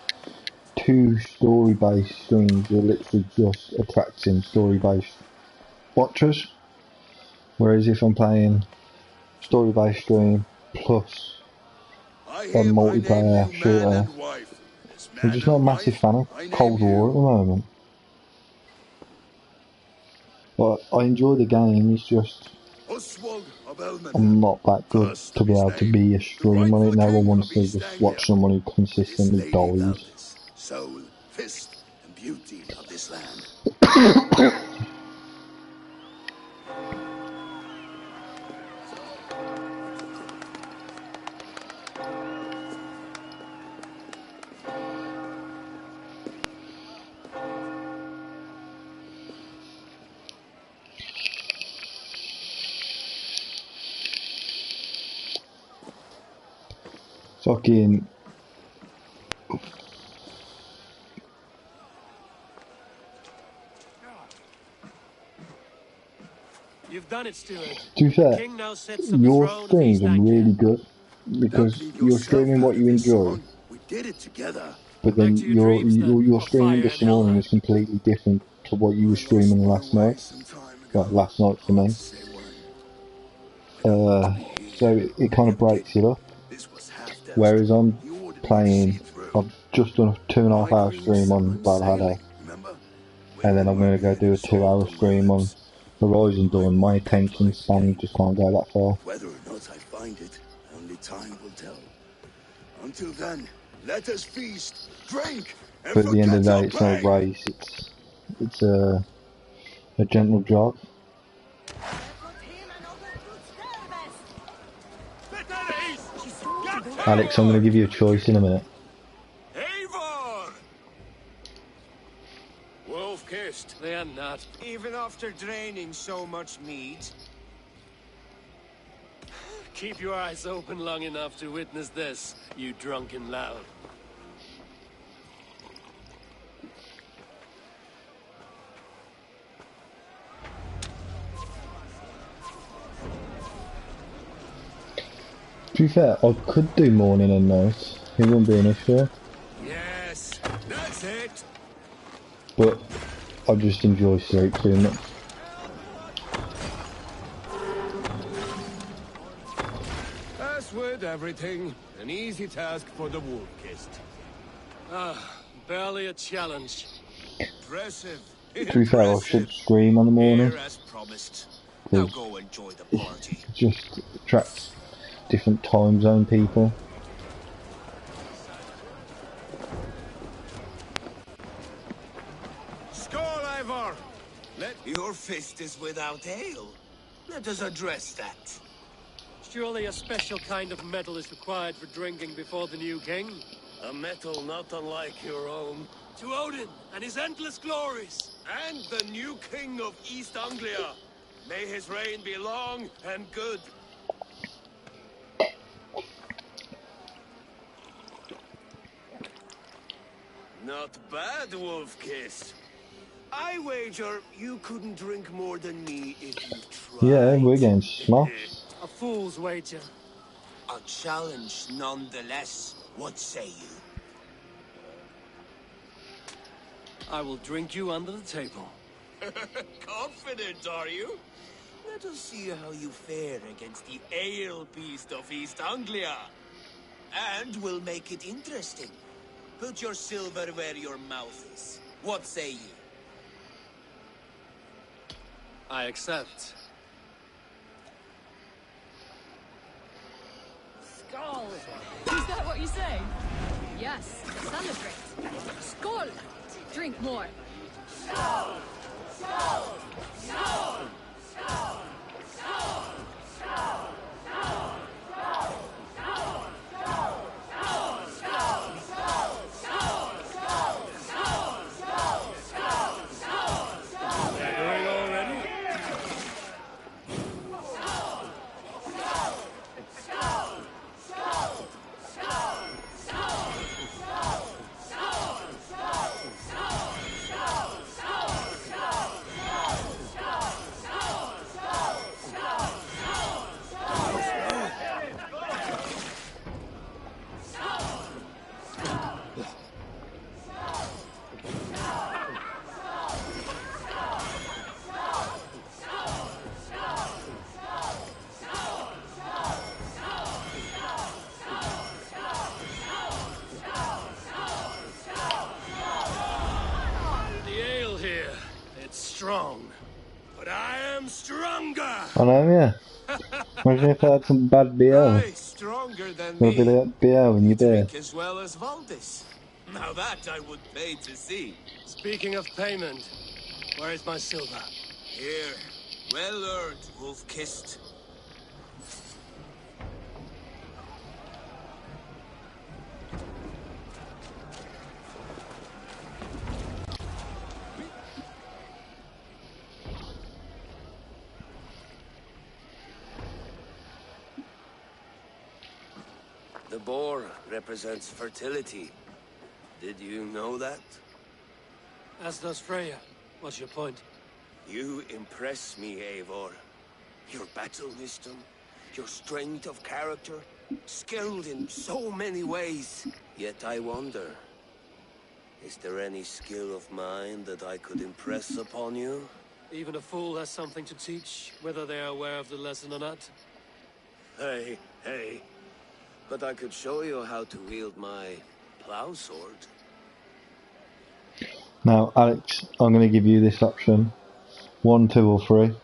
2 story-based streams are literally just attracting story-based watchers. Whereas if I'm playing story-based stream plus a multiplayer shooter, I'm just not a massive fan of Cold War at the moment. But I enjoy the game, it's just I'm not that good to be able to be a streamer on it. No one wants to just watch someone who consistently dies. Soul, fist, and beauty of this land. Fucking You've done it, Stuart. to be fair, King now sits on the your throne of streams East are Anglia. really good because you're streaming what you enjoy, We did it together. but then your streaming this morning was completely different to what you were streaming last night. Well, last night for me. so it kind of breaks it up. Whereas I'm playing, I've just done a 2.5 hour stream on Valhalla, and then I'm going to go do a 2 hour stream on Horizon Dawn. My attention span just can't go that far. Whether or not I find it, only time will tell. Until then, let us feast, drink, and But at the end of the day, it's our not a race, it's a gentle jog. Alex, I'm going to give you a choice in a minute. Eivor! Wolf-kissed. They are not. Even after draining so much meat. Keep your eyes open long enough to witness this, you drunken lout. To be fair, I could do morning and night. It wouldn't be an issue. Yes, that's it. But I just enjoy sleep too much. As with everything, an easy task for the wolf-kissed. Ah, barely a challenge. Impressive. To be fair, I should stream on the morning. Here as promised. Now go enjoy the party. It just attracts different time zone people. Skål, Eivor! Your fist is without ale. Let us address that. Surely a special kind of metal is required for drinking before the new king? A metal not unlike your own. To Odin and his endless glories! And the new king of East Anglia. May his reign be long and good. Not bad, Wolf-Kiss. I wager you couldn't drink more than me if you tried. Yeah, we're getting smashed. A fool's wager. A challenge nonetheless. What say you? I will drink you under the table. Confident, are you? Let us see how you fare against the ale beast of East Anglia. And we'll make it interesting. Put your silver where your mouth is. What say ye? I accept. Skål! Is that what you say? Yes, celebrate. Skål! Drink more. Skål! Skål! Skål! Skål! Skål! Skål! Strong, but I am stronger. I know, yeah. Imagine if I had some bad beer. Stronger than Or a bit of beer in your beer. as well as Valdis. Now that I would pay to see. Speaking of payment, where is my silver? Here, well earned, Wolf-Kissed. The boar represents fertility. Did you know that? As does Freya. What's your point? You impress me, Eivor. Your battle wisdom, your strength of character, skilled in so many ways. Yet I wonder, is there any skill of mine that I could impress upon you? Even a fool has something to teach, whether they are aware of the lesson or not. Hey, hey. But I could show you how to wield my plow sword. Now, Alex, I'm going to give you this option. 1, 2 or 3.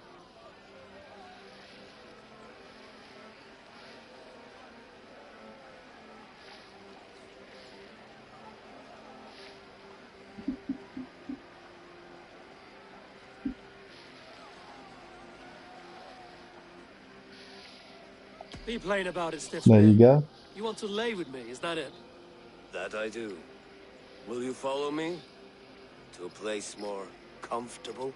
Be plain about it, There you Stiffspear. go. You want to lay with me, is that it? That I do. Will you follow me? To a place more comfortable?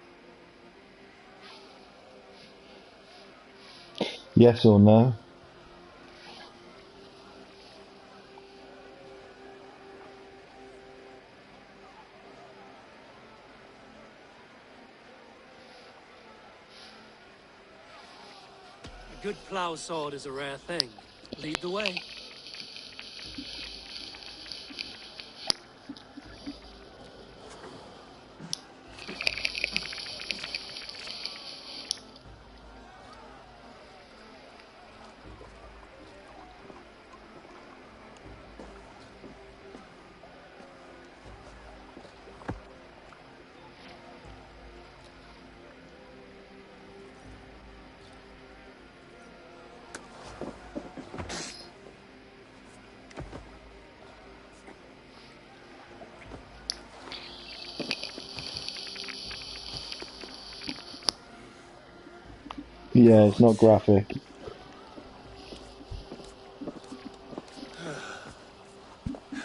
Yes or no? A good plow sword is a rare thing. Lead the way. Yeah, it's not graphic.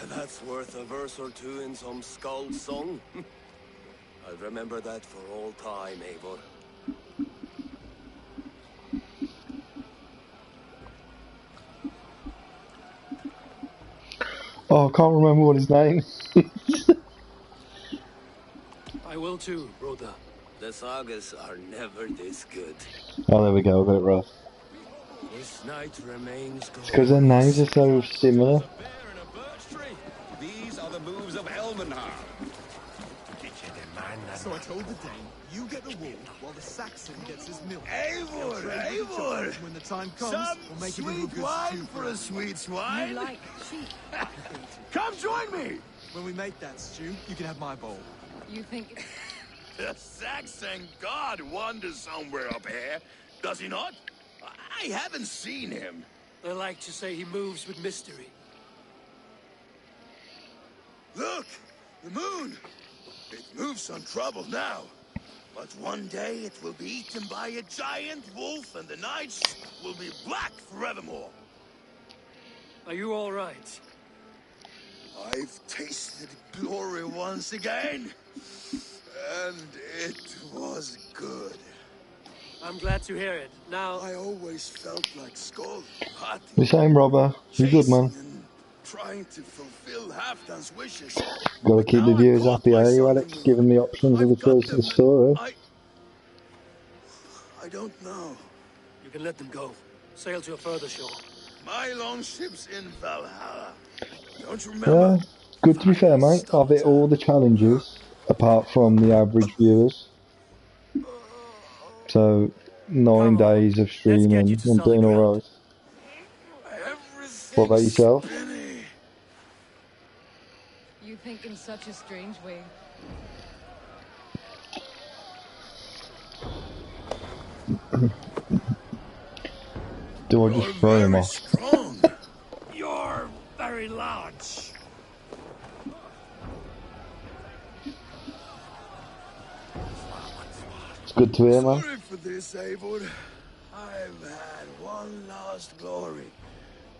That's worth a verse or two in some skald song. I'll remember that for all time, Eivor. Oh, I can't remember what his name is. I will too, brother. The sagas are never this good. Oh, there we go, I got it right. This night remains It's because their names are so similar. These are the moves of Elmenhar. So I told the Dane, you get the wool while the Saxon gets his milk. Eivor, Eivor! When the time comes, Some we'll make it into a sweet good wine stew for a sweet swine. You like sheep? Come join me! When we make that stew, you can have my bowl. You think... The Saxon god wanders somewhere up here, does he not? I haven't seen him. They like to say he moves with mystery. Look! The moon! It moves untroubled now. But one day it will be eaten by a giant wolf and the nights will be black forevermore. Are you all right? I've tasted glory once again. And it was good. I'm glad to hear it. Now... I always felt like Skull, The same, Robber. You good, man? trying to fulfill Halfdan's wishes. Got to keep the viewers happy, are you, Alex? Give them the options of the choice of the story. I don't know. You can let them go. Sail to a further shore. My longship's in Valhalla. Don't you remember? Yeah, good to be fair, mate. I've hit all the challenges, apart from the average viewers. So, 9 days of streaming, I'm doing alright. What about yourself? You think in such a strange way. Do I just throw him off? Strong. You're very large. It's good to hear, man. Sorry for this, Eivor. I've had one lost glory.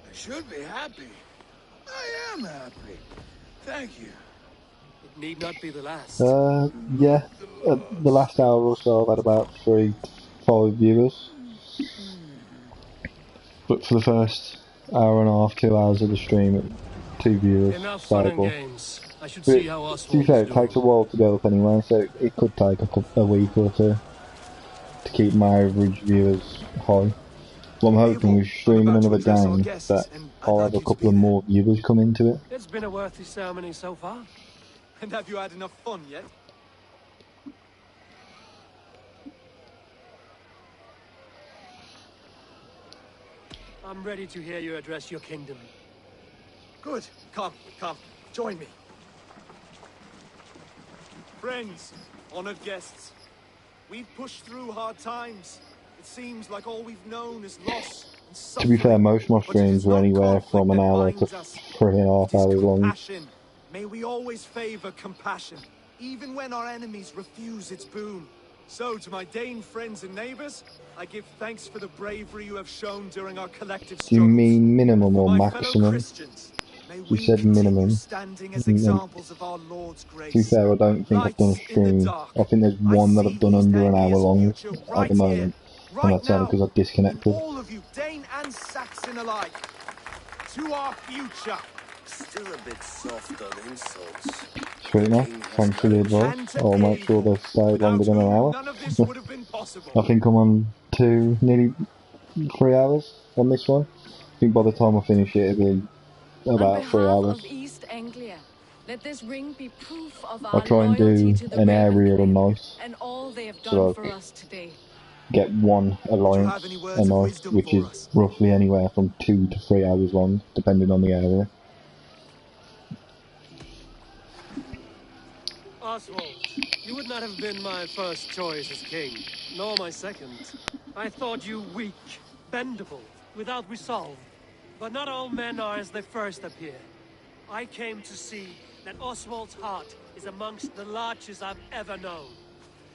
I should be happy. I am happy. Thank you. It need not be the last. Yeah. The last hour or so I've had about 3 to 5 viewers. But for the first hour and a half, 2 hours of the stream, 2 viewers. Enough fun and Stable. games. I should see how To be Oswald fair, is it doing. takes a while to go up anyway, so it could take a week or two to keep my average viewers high. Well, I'm hoping with streaming another game that I'll have a couple of more viewers come into it. It's been a worthy ceremony so far. And have you had enough fun yet? I'm ready to hear you address your kingdom. Good. Come. Join me. Friends, honored guests. We've pushed through hard times. It seems like all we've known is loss and To be fair, suffering. most of my streams were anywhere from an hour to 3.5 hours long. Compassion. May we always favor compassion, even when our enemies refuse its boon. So, to my Dane friends and neighbors, I give thanks for the bravery you have shown during our collective Do you struggles. mean minimum or My fellow maximum? Christians, may You we said continue minimum. standing as And then, examples of our Lord's to be grace. fair, I don't think I've done a Lights in the stream. dark. I think there's I one that see I've done East under an hour Anglia's long future at right the moment, and right that's only now, because I in disconnected. all of you, Dane and Saxon alike, to our future. Still a bit soft on insults. Sweet enough. Thanks for the advice. I'll make sure they stay longer than an hour. None of this would have been possible. I think I'm on nearly 3 hours on this one. I think by the time I finish it, it'll be about 3 behalf hours. of East Anglia, let this ring be proof of I'll our try and loyalty do to the an Raven area a clan night, and all they have so done I for us today. get one alliance a night, which is roughly anywhere from 2 to 3 hours long, depending on the area. Oswald, you would not have been my first choice as king, nor my second. I thought you weak, bendable, without resolve. But not all men are as they first appear. I came to see that Oswald's heart is amongst the largest I've ever known.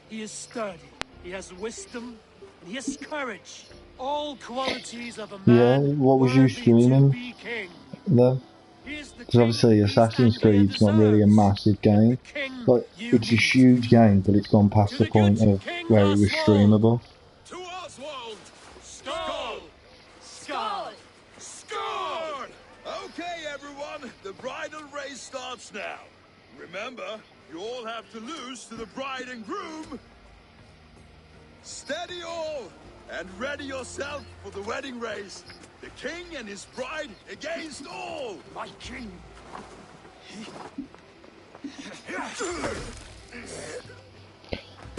He is sturdy, he has wisdom, and he has courage. All qualities of a Yeah, man what was you worthy to streaming be king. though? Because obviously Assassin's Creed's not really a massive game. Like, it's a huge game, but it's gone past the point of where it was streamable. To Oswald! Skull! Skull! Skull! Okay, everyone, the bridal race starts now. Remember, you all have to lose to the bride and groom. Steady all, and ready yourself for the wedding race. The king and his bride against all. My king.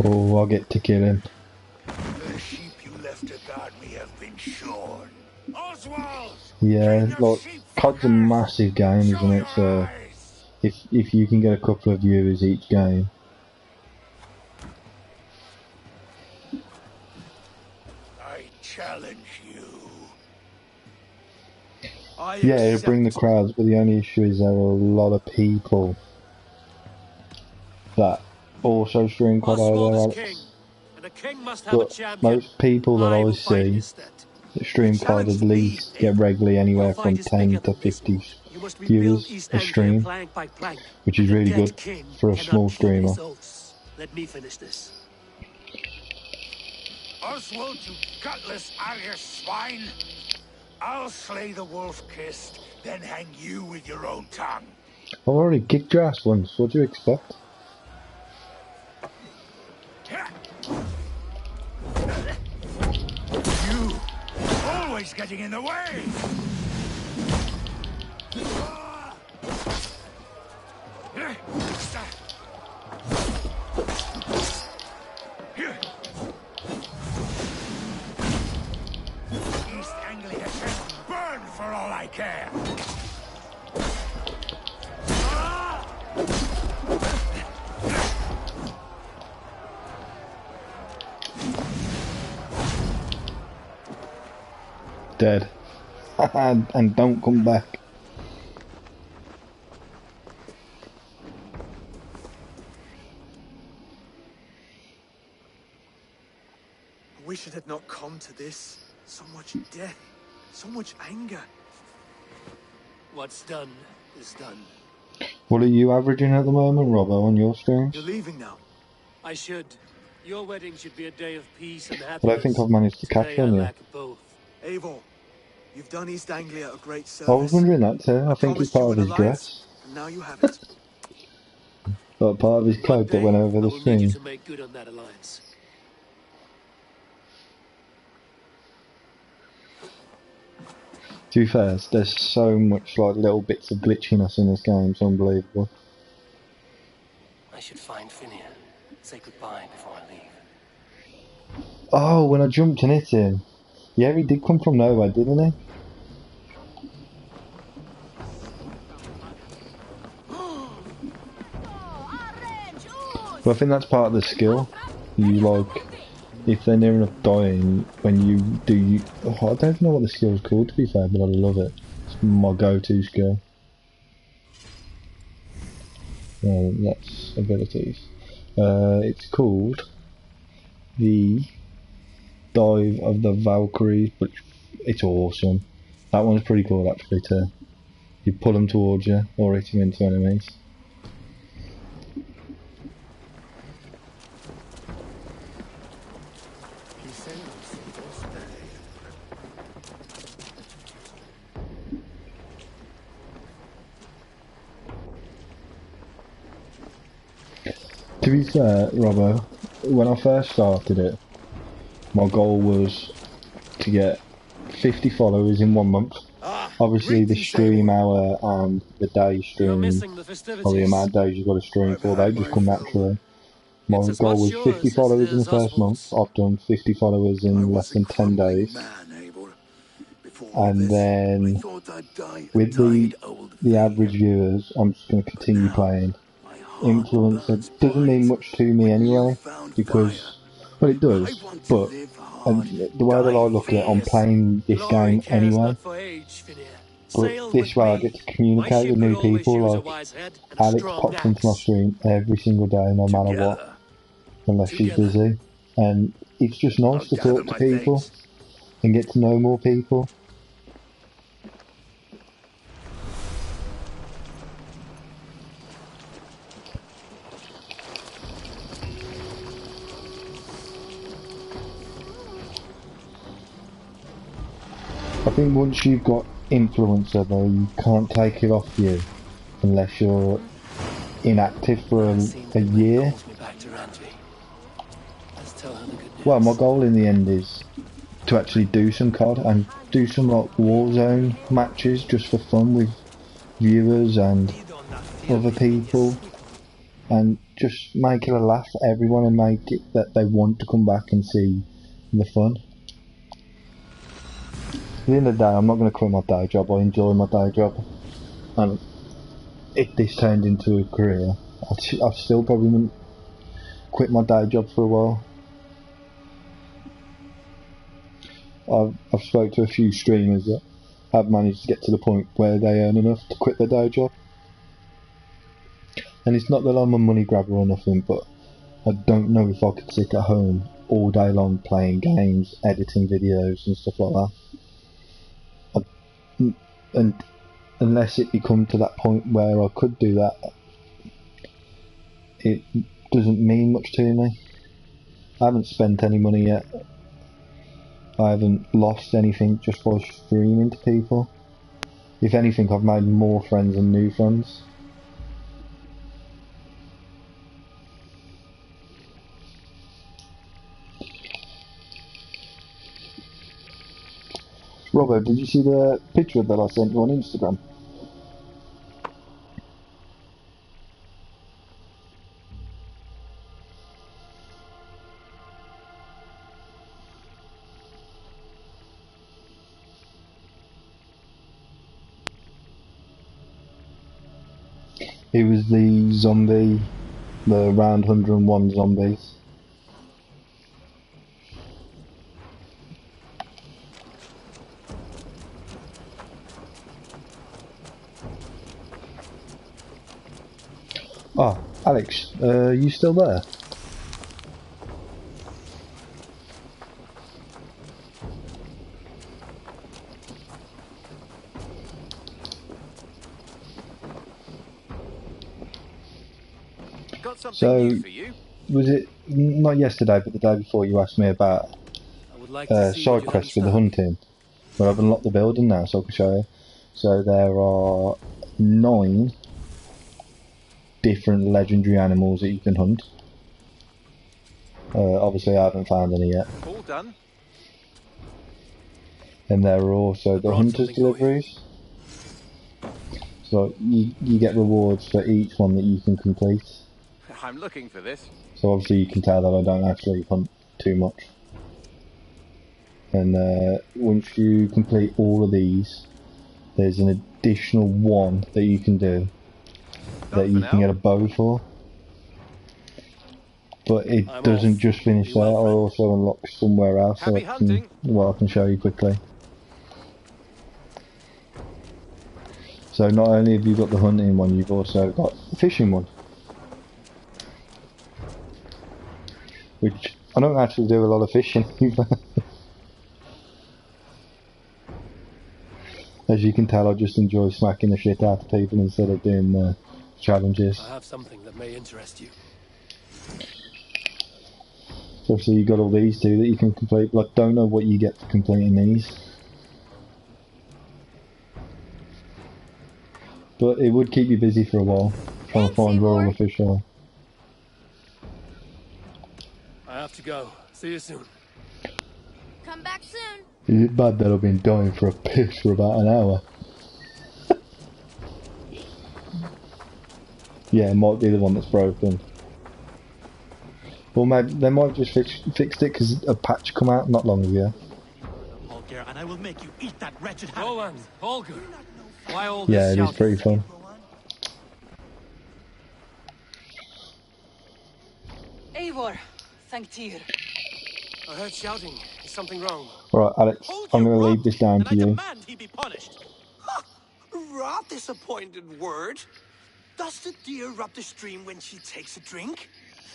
Oh, I'll get to kill him. The sheep you left to guard me have been shorn. Oswald! Yeah, like, COD's a massive game, isn't it? So, if you can get a couple of viewers each game. I challenge you. Yeah, it'll bring the crowds, but the only issue is there are a lot of people that also stream COD over, Alex. But most people that I see that stream COD at least get regularly anywhere from 10 to 50 viewers a stream, which is really good for a small streamer. Let me finish this. Oswald, you gutless Irish swine! I'll slay the wolf-kissed, then hang you with your own tongue. I've already kicked your ass once, what do you expect? You! Always getting in the way! East Anglia can burn for all I care! Dead. And don't come back. I wish it had not come to this. So much death, so much anger. What's done is done. What are you averaging at the moment, Robbo, on your streams? You're leaving now. I should. Your wedding should be a day of peace and happiness. But I think I've managed to catch Today on I you. lack both. Eivor, you've done East Anglia a great I service. was wondering that too. I think it's part of his dress. And now you have it. But part of his coat that went over the I will need you stream. to make good on that alliance. To be fair, there's so much like little bits of glitchiness in this game, it's unbelievable. I should find Finia. Say goodbye before I leave. Oh, when I jumped and hit him. Yeah, he did come from nowhere, didn't he? Well, I think that's part of the skill. You like, if they're near enough dying, when you do, I don't know what the skill's called to be fair, but I love it. It's my go-to skill. That's abilities. It's called the Dive of the Valkyrie, but it's awesome. That one's pretty cool actually too. You pull them towards you or hit them into enemies. To be fair, Robbo, when I first started it, my goal was to get 50 followers in 1 month. Obviously the stream hour and the day streams, or the amount of days you've got to stream for, they just come naturally. My goal was 50 followers in the first month. I've done 50 followers in less than 10 days. And then with the average viewers, I'm just going to continue playing. Influencer doesn't mean much to me anyway, because, well, it does, but the way that I look at it, I'm playing this game anyway, but this way I get to communicate with new people. Like Alex pops into my stream every single day, no matter what, unless she's busy, and it's just nice to talk to people and get to know more people. I think once you've got influencer though, you can't take it off you unless you're inactive for a year. Well, my goal in the end is to actually do some COD and do some like Warzone matches just for fun with viewers and other people, and just make it a laugh for everyone and make it that they want to come back and see the fun. At the end of the day, I'm not going to quit my day job. I enjoy my day job, and if this turned into a career, I still probably wouldn't quit my day job for a while. I've spoke to a few streamers that have managed to get to the point where they earn enough to quit their day job, and it's not that I'm a money grabber or nothing, but I don't know if I could sit at home all day long playing games, editing videos and stuff like that. And unless it become to that point where I could do that, it doesn't mean much to me. I haven't spent any money yet. I haven't lost anything just by streaming to people. If anything, I've made more friends and new friends. Robert, did you see the picture that I sent you on Instagram? It was the zombie, the round 101 zombies. Oh, Alex, you still there? So, was it not yesterday but the day before you asked me about side quests with the hunting? Well, I've unlocked the building now so I can show you. So there are 9 different legendary animals that you can hunt. Obviously I haven't found any yet. All done. And there are also the hunter's deliveries. So you get rewards for each one that you can complete. I'm looking for this. So obviously you can tell that I don't actually hunt too much. And once you complete all of these, there's an additional one that you can do that you can get a bow for. But it doesn't just finish there. I also unlock somewhere else so I can show you quickly. So not only have you got the hunting one, you've also got the fishing one. Which I don't actually do a lot of fishing. As you can tell, I just enjoy smacking the shit out of people instead of doing challenges. I have something that may interest you. So obviously you got all these two that you can complete, but I don't know what you get for completing these. But it would keep you busy for a while, trying to find where all the fish are. I have to go. See you soon. Come back soon. Is it bad that I've been dying for a piss for about an hour? Yeah, it might be the one that's broken. Well, maybe they might just fixed it because a patch come out not long ago. Holger, and I will make you eat that wretched Rowan, Holger, why all Yeah, this it is pretty fun. Eivor, thank Tyr. I heard shouting. Is something wrong? Right, Alex, I'm going to leave this down to you. he be punished. Raw disappointed word. Does the deer rub the stream when she takes a drink?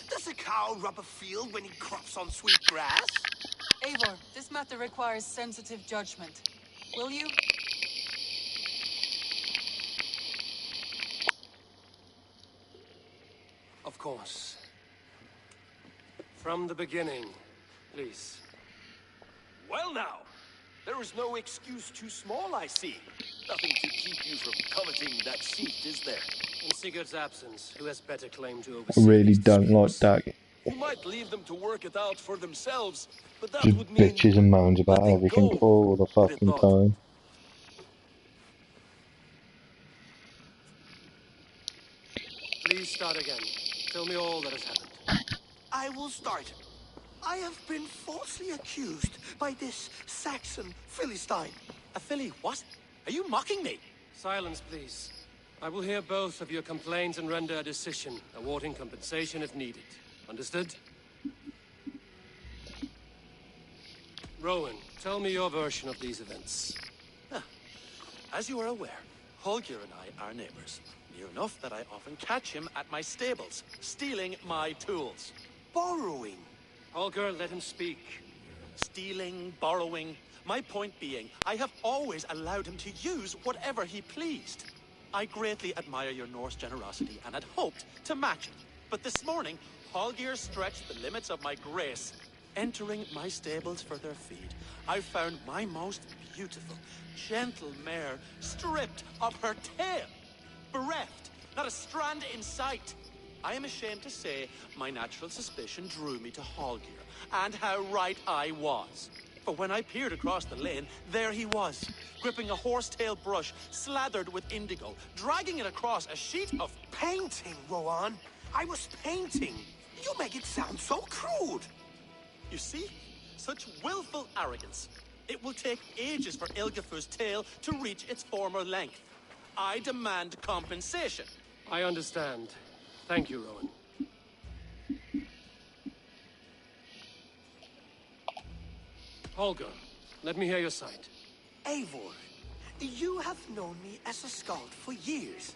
Does a cow rub a field when he crops on sweet grass? Eivor, this matter requires sensitive judgment. Will you? Of course. From the beginning, please. Well now, there is no excuse too small, I see. Nothing to keep you from coveting that seat, is there? In Sigurd's absence, who has better claim to I oversee? really don't like that. You might leave them to work it out for themselves, but that Just would mean bitches and moans about everything all the fucking time. Please start again. Tell me all that has happened. I will start. I have been falsely accused by this Saxon Philistine. A Philly what? Are you mocking me? Silence, please. I will hear both of your complaints and render a decision, awarding compensation if needed. Understood? Rowan, tell me your version of these events. As you are aware, Holger and I are neighbors. Near enough that I often catch him at my stables, stealing my tools. Borrowing. Holger, let him speak. Stealing, borrowing. My point being, I have always allowed him to use whatever he pleased. I greatly admire your Norse generosity and had hoped to match it. But this morning, Holger stretched the limits of my grace. Entering my stables for their feed, I found my most beautiful, gentle mare stripped of her tail. Bereft, not a strand in sight. I am ashamed to say my natural suspicion drew me to Holger, and how right I was. For when I peered across the lane, there he was, gripping a horsetail brush slathered with indigo, dragging it across a sheet of painting, Rowan. I was painting. You make it sound so crude. You see? Such willful arrogance. It will take ages for Ilgifu's tail to reach its former length. I demand compensation. I understand. Thank you, Rowan. Holger, let me hear your side. Eivor, you have known me as a skald for years.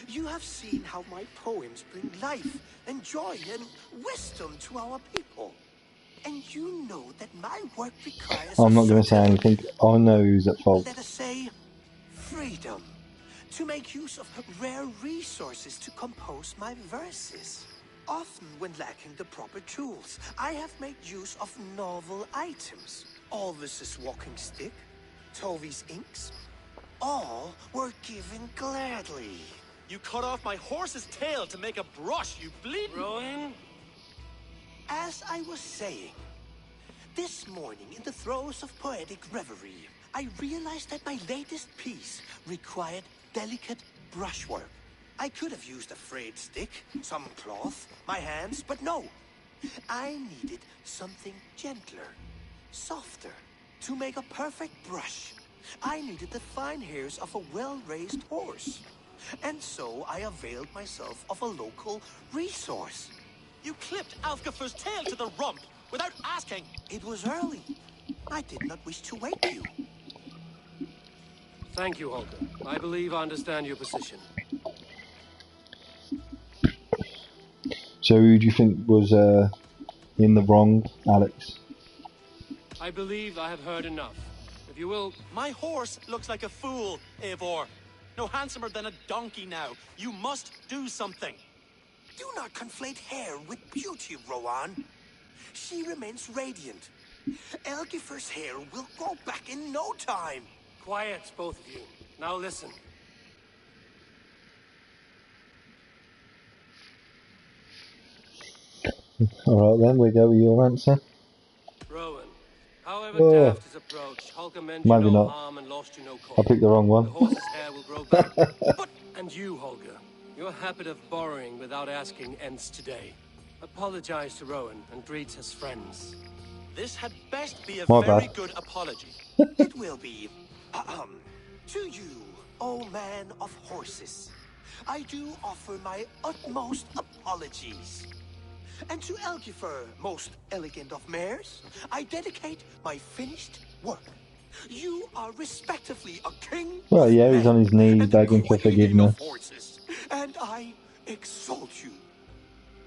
You have seen how my poems bring life and joy and wisdom to our people. And you know that my work requires... I'm not going to say anything. I know who's at fault. Let us say, freedom. To make use of rare resources to compose my verses. Often when lacking the proper tools, I have made use of novel items. Alvis's walking stick, Tovi's inks, all were given gladly. You cut off my horse's tail to make a brush, you bleed... Rowan? As I was saying, this morning in the throes of poetic reverie, I realized that my latest piece required delicate brushwork. I could have used a frayed stick, some cloth, my hands, but no. I needed something gentler, softer. To make a perfect brush, I needed the fine hairs of a well-raised horse. And so I availed myself of a local resource. You clipped Alfgafer's tail to the rump without asking. It was early. I did not wish to wake you. Thank you, Holger. I believe I understand your position. So who do you think was in the wrong, Alex? I believe I have heard enough. If you will... My horse looks like a fool, Eivor. No handsomer than a donkey now. You must do something. Do not conflate hair with beauty, Rowan. She remains radiant. Elgifer's hair will grow back in no time. Quiet, both of you. Now listen. Alright then, we go with your answer. Rowan, however daft his approach, Holger meant you Maybe no not. harm and lost you no coin. I picked the wrong one. The horse's hair will grow back. And you, Holger, your habit of borrowing without asking ends today. Apologize to Rowan and greet his friends. This had best be a My very bad. good apology. It will be. To you, O man of horses, I do offer my utmost apologies. And to Elgifer, most elegant of mares, I dedicate my finished work. You are respectively a king. Well, yeah, he's on his knees begging for forgiveness. Horses, and I exalt you.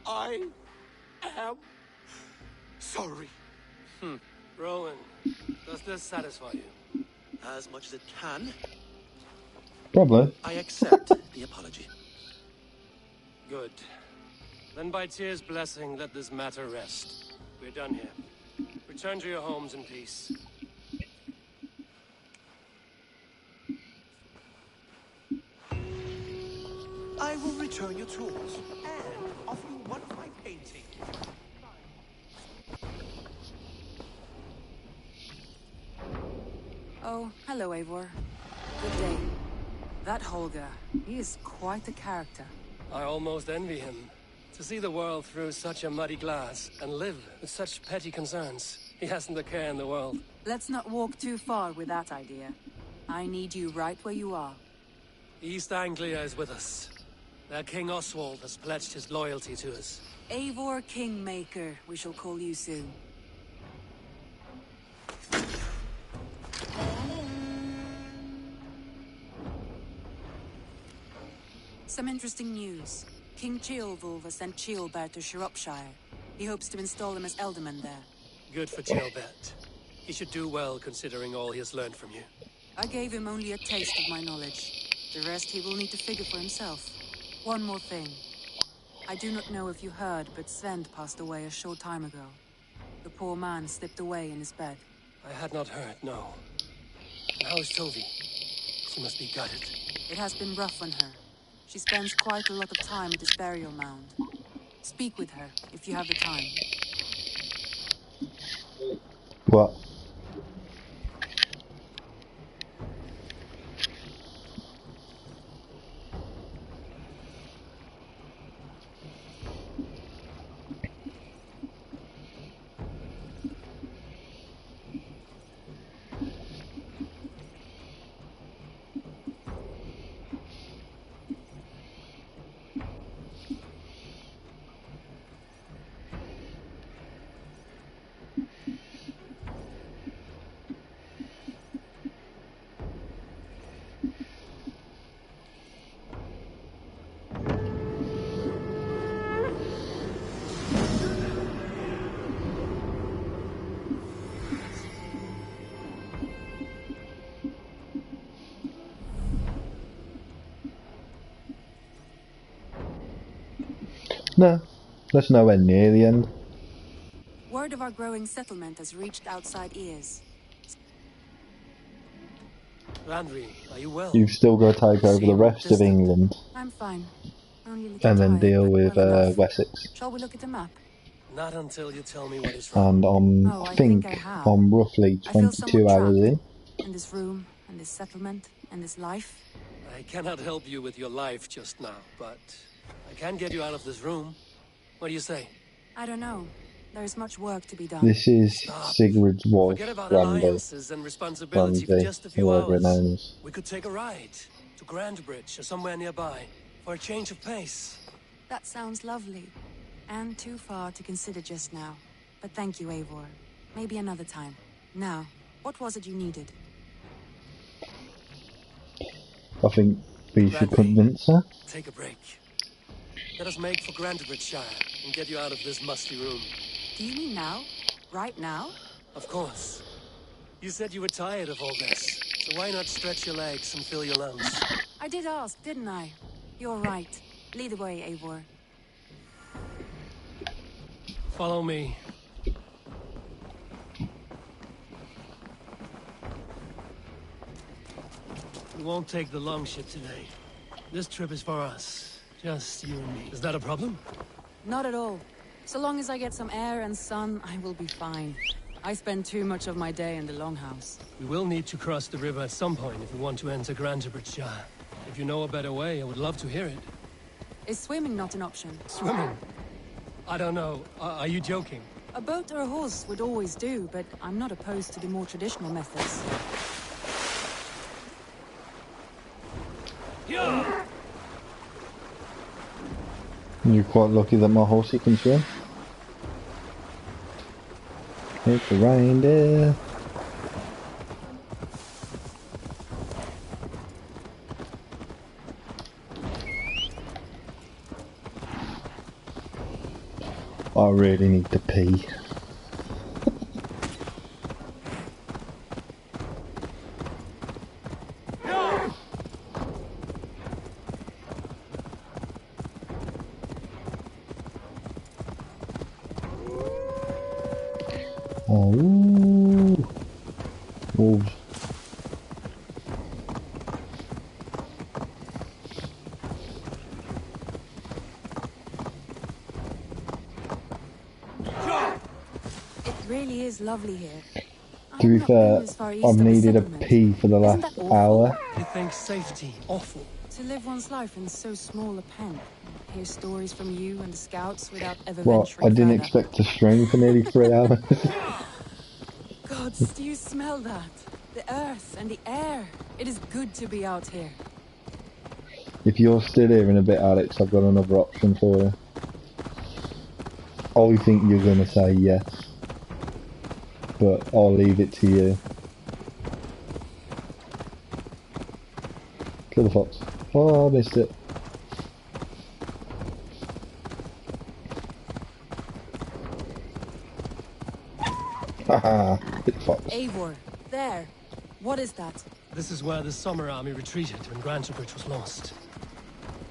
I am sorry. Rowan, does this satisfy you? As much as it can. Probably. I accept the apology. Good. Then by Tyr's blessing, let this matter rest. We're done here. Return to your homes in peace. I will return your tools and offer you one of my paintings. Oh, hello, Eivor. Good day. That Holger, he is quite a character. I almost envy him. To see the world through such a muddy glass and live with such petty concerns. He hasn't a care in the world. Let's not walk too far with that idea. I need you right where you are. East Anglia is with us. Their King Oswald has pledged his loyalty to us. Eivor Kingmaker, we shall call you soon. Some interesting news. King Ceolwulf has sent Ceolbert to Shropshire. He hopes to install him as Elderman there. Good for Ceolbert. He should do well considering all he has learned from you. I gave him only a taste of my knowledge. The rest he will need to figure for himself. One more thing. I do not know if you heard, but Svend passed away a short time ago. The poor man slipped away in his bed. I had not heard, no. And how is Tovi? She must be gutted. It has been rough on her. She spends quite a lot of time at his burial mound. Speak with her, if you have the time. What? No, that's nowhere near the end. Word of our growing settlement has reached outside ears. Landry, are you well? You've still got to take over the rest of England I'm fine. Only a little and then tired, deal but with well enough. Wessex. Shall we look at the map? Not until you tell me what is wrong. And I think think I have. I'm roughly I feel 22 somewhat hours in. In this room, and this settlement, and this life. I cannot help you with your life just now, but I can get you out of this room. What do you say? I don't know. There is much work to be done. This is Sigurd's wife, Forget about Randi, alliances and responsibility for just a few whoever her hours. name is. We could take a ride to Grandbridge or somewhere nearby for a change of pace. That sounds lovely. And too far to consider just now. But thank you, Eivor. Maybe another time. Now, what was it you needed? I think we should convince her. Take a break. Let us make for Grantebridgeshire and get you out of this musty room. Do you mean now? Right now? Of course. You said you were tired of all this, so why not stretch your legs and fill your lungs? I did ask, didn't I? You're right. Lead the way, Eivor. Follow me. We won't take the long ship today. This trip is for us. Just you and me. Is that a problem? Not at all. So long as I get some air and sun, I will be fine. I spend too much of my day in the Longhouse. We will need to cross the river at some point if we want to enter Grantebridgeshire. If you know a better way, I would love to hear it. Is swimming not an option? Swimming? I don't know. Are you joking? A boat or a horse would always do, but I'm not opposed to the more traditional methods. Yeah. You're quite lucky that my horsey can swim. It's a reindeer. I really need to pee. Oh, wolves. It really is lovely here. To be fair, I've needed a pee for the last hour. You think safety awful? To live one's life in so small a pen. Hear stories from you and the scouts without ever Well, venturing I didn't further. expect to string for nearly 3 hours. Gods, do you smell that? The earth and the air. It is good to be out here. If you're still here in a bit, Alex, I've got another option for you. I think you're going to say yes, but I'll leave it to you. Kill the fox. Oh, I missed it. Haha, hit the fox. Eivor, there. What is that? This is where the Summer Army retreated when Grantebridge was lost.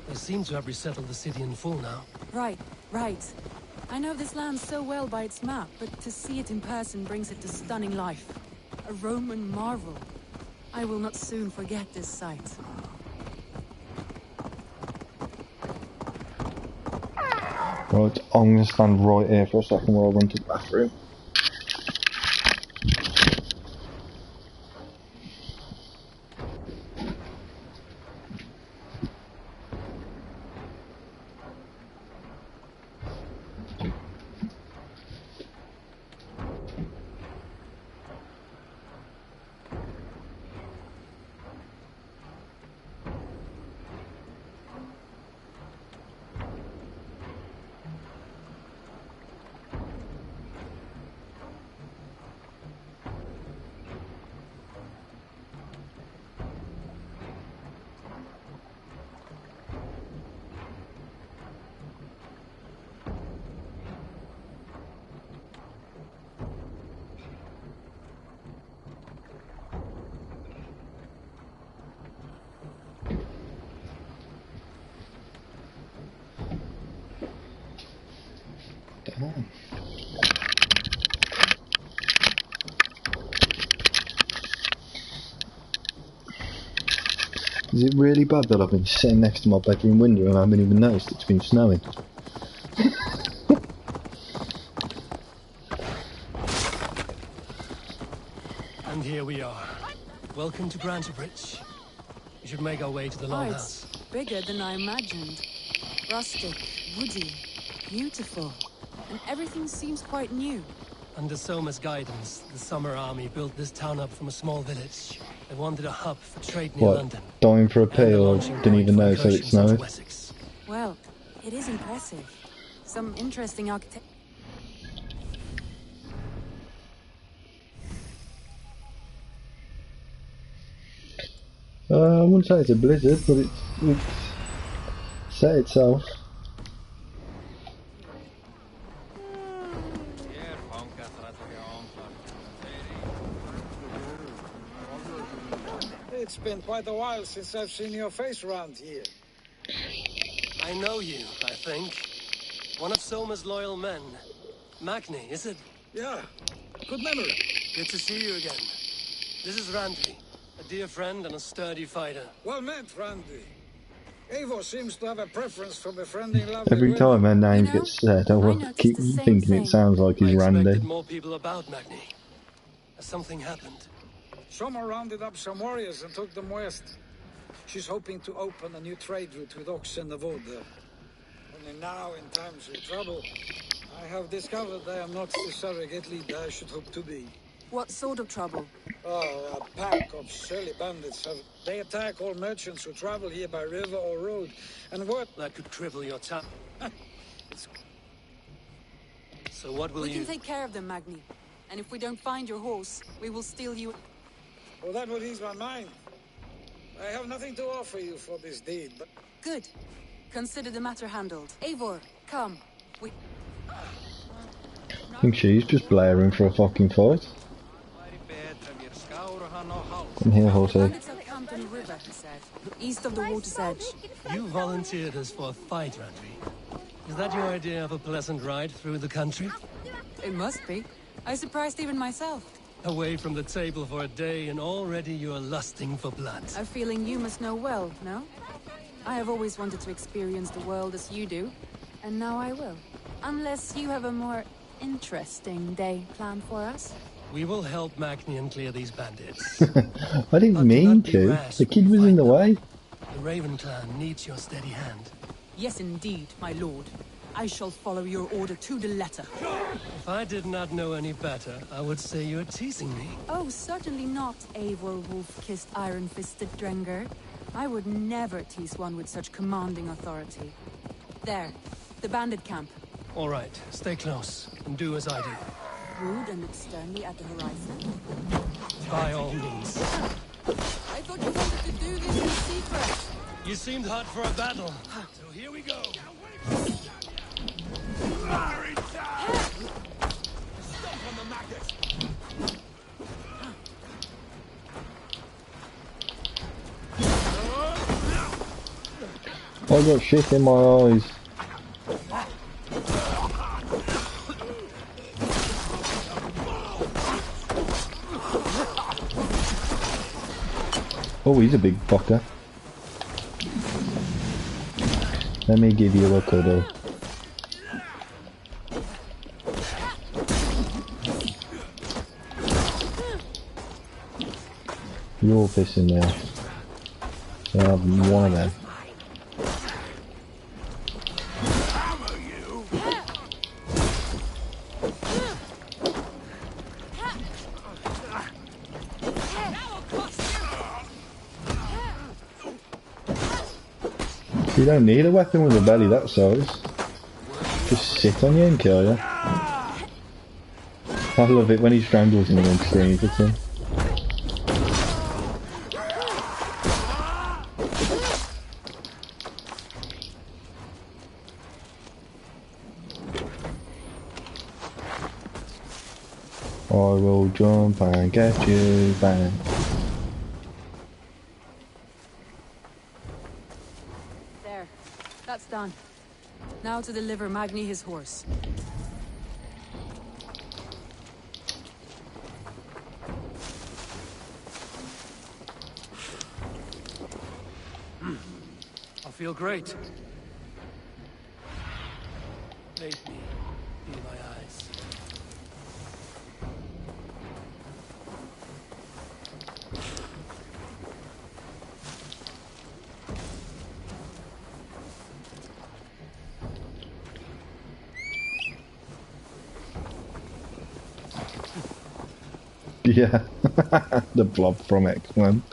They seem to have resettled the city in full now. Right, right. I know this land so well by its map, but to see it in person brings it to stunning life. A Roman marvel. I will not soon forget this sight. Right, I'm going to stand right here for a second while I run to the bathroom. Is it really bad that I've been sitting next to my bedroom window and I haven't even noticed it's been snowing? And here we are. Welcome to Grantebridge. We should make our way to the Longhouse. It's bigger than I imagined. Rustic, woody, beautiful. And everything seems quite new. Under Soma's guidance, the Summer Army built this town up from a small village. They wanted a hub for trade near What, London. dying for a pee or didn't even notice that it snowed? Well, it is impressive. Some interesting architecture. I wouldn't say it's a blizzard, but it's set itself. It's been quite a while since I've seen your face around here. I know you, I think. One of Soma's loyal men. Magni, is it? Yeah, good memory. Good to see you again. This is Randy, a dear friend and a sturdy fighter. Well met, Randy. Eivor seems to have a preference for befriending lovely Every women. time her name gets said, I will keep thinking it sounds like he's I Randy. expected more people about Magni. Has something happened? Soma rounded up some warriors and took them west. She's hoping to open a new trade route with Ox and the Void there. Only now, in times of trouble, I have discovered I am not the surrogate leader I should hope to be. What sort of trouble? Oh, a pack of surly bandits have... They attack all merchants who travel here by river or road. And what... That could cripple your town. So what will We you... can take care of them, Magni. And if we don't find your horse, we will steal you... Well, that would ease my mind. I have nothing to offer you for this deed, but... Good. Consider the matter handled. Eivor, come. We... I think she's just blaring for a fucking fight. Come here, horsey. Bandits have camped on the river, he said. East of the water's edge. You volunteered us for a fight, Randy. Is that your idea of a pleasant ride through the country? It must be. I surprised even myself. Away from the table for a day and already you are lusting for blood. A feeling you must know well, no? I have always wanted to experience the world as you do, and now I will. Unless you have a more interesting day planned for us. We will help Magnian clear these bandits. I didn't mean to. The kid was in the way. The Raven clan needs your steady hand. Yes, indeed, my lord. I shall follow your order to the letter. If I did not know any better, I would say you're teasing me. Oh, certainly not, Eivor wolf-kissed iron-fisted Drenger. I would never tease one with such commanding authority. There, the bandit camp. All right, stay close and do as I do. Rude and look sternly at the horizon. By all means. I thought you wanted to do this in secret. You seemed hot for a battle, so here we go. I got shit in my eyes. Oh, he's a big fucker. Let me give you a cuddle. You're pissing me off. So I have one of them. You don't need a weapon with a belly that size. Just sit on you and kill you. I love it when he strangles him and then screams at him. I will jump and get you back. There. That's done. Now to deliver Magni his horse. I feel great. Make me feel my eyes. Yeah, the blob from X-Men.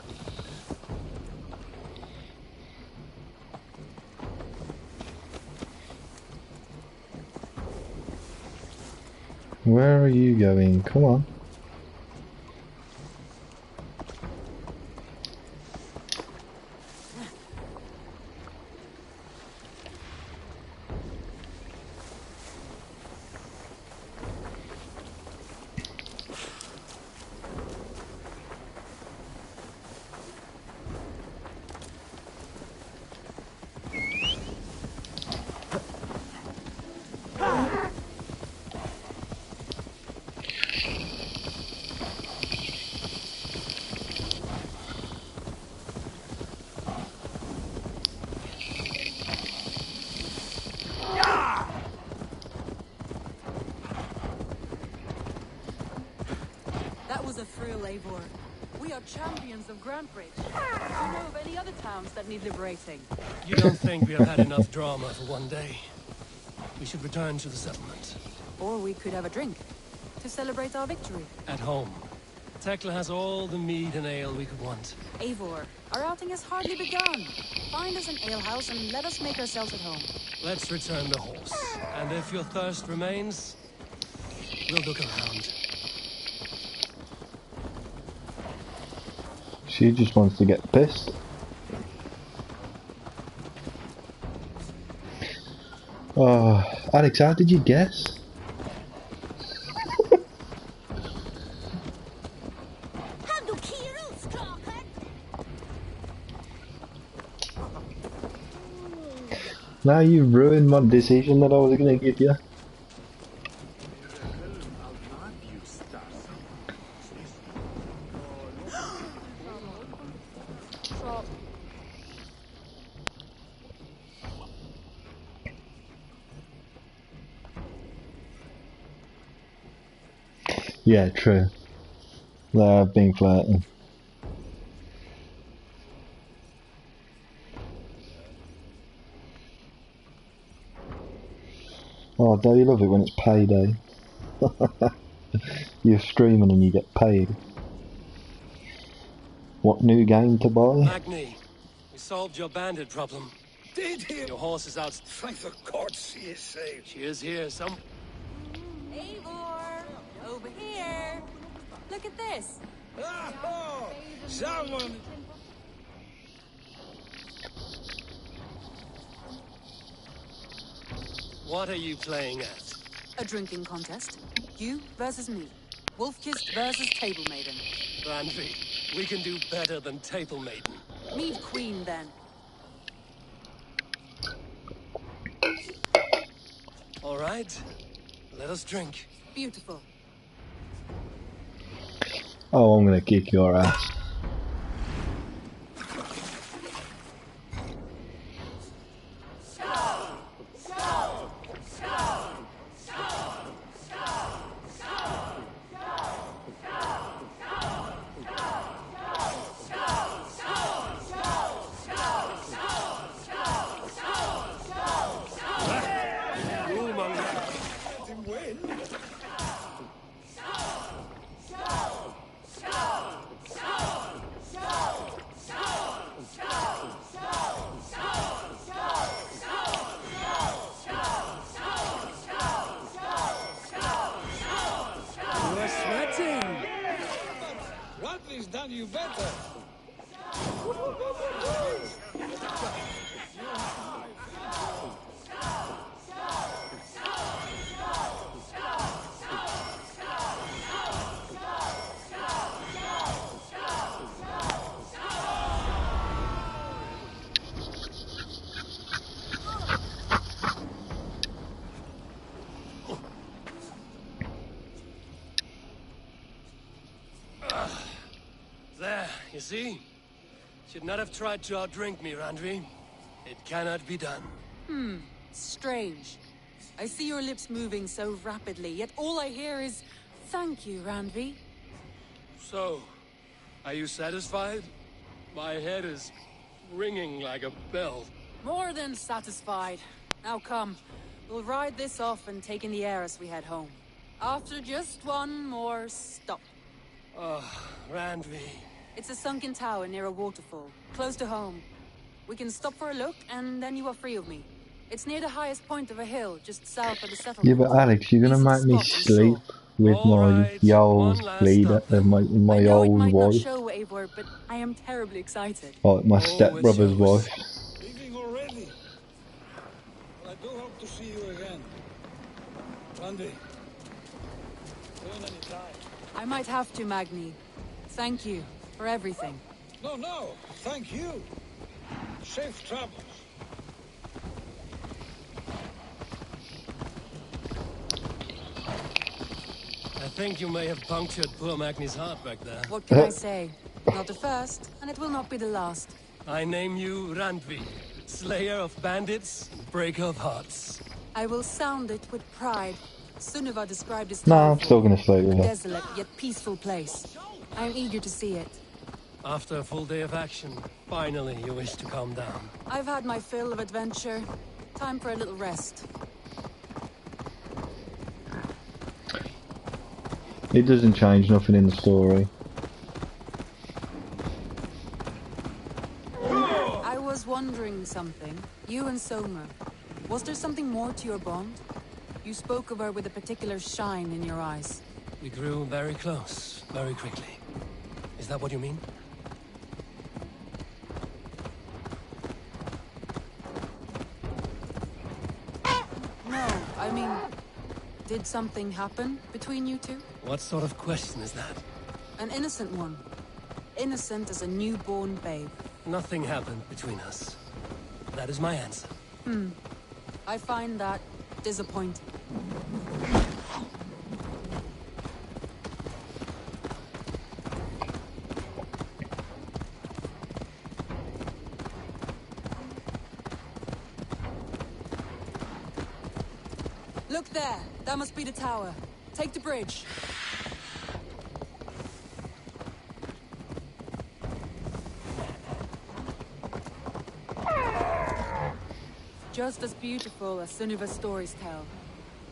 Where are you going? Come on. That was a thrill, Eivor. We are champions of Grantbridge. Do you know of any other towns that need liberating? You don't think we have had enough drama for one day? We should return to the settlement. Or we could have a drink to celebrate our victory. At home. Tekla has all the mead and ale we could want. Eivor, our outing has hardly begun. Find us an alehouse and let us make ourselves at home. Let's return the horse. And if your thirst remains, we'll look around. She just wants to get pissed. Oh, Alex, how did you guess? Now you've ruined my decision that I was going to give you. Yeah, true. They have been flirting. Oh, don't you love it when it's payday? You're streaming and you get paid. What new game to buy? Magni, we solved your bandit problem. Did he? Your horse is out. Thank the gods she is saved. She is here, some... Eivor! Over here! Look at this! Oh, someone... What are you playing at? A drinking contest. You versus me. Wolf-Kissed versus Table Maiden. Randvi, we can do better than Table Maiden. Meet Queen, then. All right, let us drink. Beautiful. Oh, I'm gonna kick your ass. Randvi's done you better. There, you see? Should not have tried to outdrink me, Randvi. It cannot be done. Strange. I see your lips moving so rapidly, yet all I hear is, "Thank you, Randvi." So, are you satisfied? My head is ringing like a bell. More than satisfied. Now come, we'll ride this off and take in the air as we head home. After just one more stop. Randvi. It's a sunken tower near a waterfall, close to home. We can stop for a look, and then you are free of me. It's near the highest point of a hill, just south of the Yeah, settlement. but Alex, you're gonna These are make the me spots we sleep saw. with All my right, yowl's one last leader, stop then. my I know it yowl's might not wife, show, Eivor, but I am terribly excited. like my Oh, it stepbrother's shows. wife. Leaving already? Well, I do hope to see you again. Randy. Turn any time. I might have to, Magni. Thank you for everything. No, thank you. Safe travels. I think you may have punctured poor Magni's heart back there. What can I say? Not the first, and it will not be the last. I name you Randvi, slayer of bandits, breaker of hearts. I will sound it with pride. Sunniva described this Nah, town I'm still for me. gonna sleep A with her. desolate yet peaceful place. I am eager to see it. After a full day of action, finally you wish to calm down. I've had my fill of adventure. Time for a little rest. It doesn't change nothing in the story. I was wondering something. You and Soma. Was there something more to your bond? You spoke of her with a particular shine in your eyes. We grew very close, very quickly. Is that what you mean? No, I mean, did something happen between you two? What sort of question is that? An innocent one. Innocent as a newborn babe. Nothing happened between us. That is my answer. I find that disappointing. Look there! That must be the tower. Take the bridge. Just as beautiful as Sunniva's stories tell.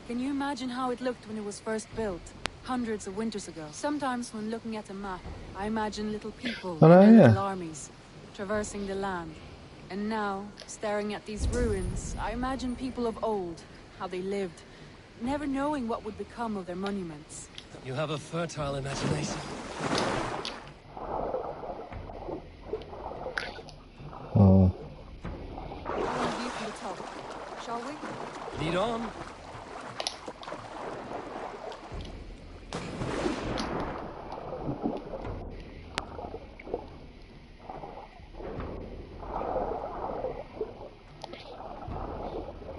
Can you imagine how it looked when it was first built? Hundreds of winters ago. Sometimes when looking at a map, I imagine little people Oh, and their yeah. little armies, traversing the land. And now, staring at these ruins, I imagine people of old, how they lived, never knowing what would become of their monuments. You have a fertile imagination. Oh. View from the top, shall we? Lead on.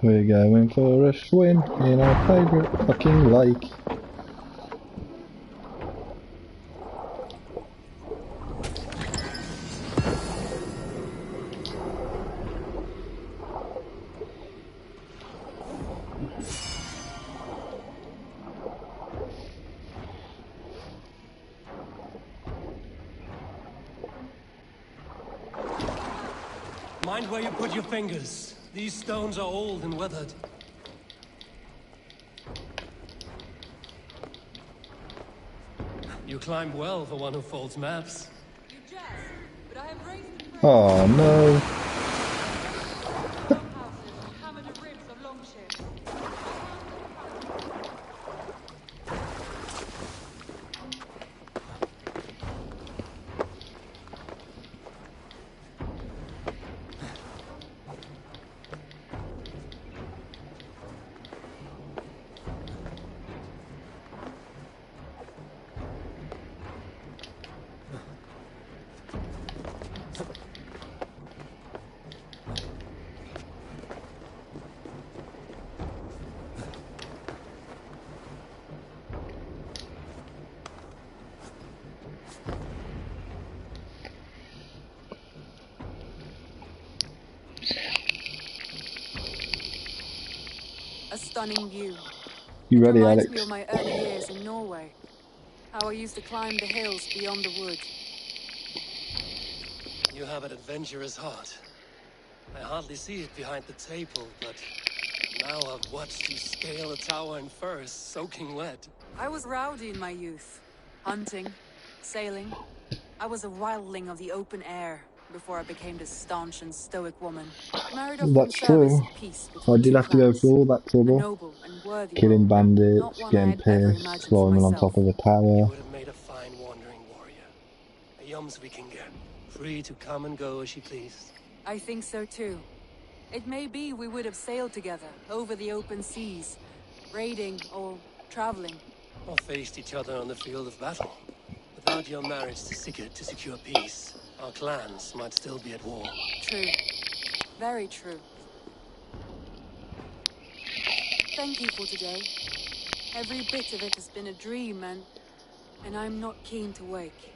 We're going for a swim in our favourite fucking lake. Mind where you put your fingers. These stones are old and weathered. You climb well for one who folds maps. You jest, but I have raised the Oh no. hammered the ribs of longships. A stunning view. You It ready, reminds Alex? me of my early years in Norway. How I used to climb the hills beyond the wood. You have an adventurous heart. I hardly see it behind the table, but now I've watched you scale a tower in furs, soaking wet. I was rowdy in my youth. Hunting, sailing. I was a wildling of the open air. before I became this staunch and stoic woman. Married off from That's service true. of peace I between did two have to go clans. through all that A trouble. noble and worthy Killing role, not bandits, one I getting had ever pissed, imagined for climbing on myself. top of a You tower. would have made a fine wandering warrior. A Jomsvikinger, free to come and go as she pleased. I think so too. It may be we would have sailed together over the open seas, raiding or traveling. Or faced each other on the field of battle. Without your marriage to Sigurd to secure peace, our clans might still be at war. True. Very true. Thank you for today. Every bit of it has been a dream, and I'm not keen to wake.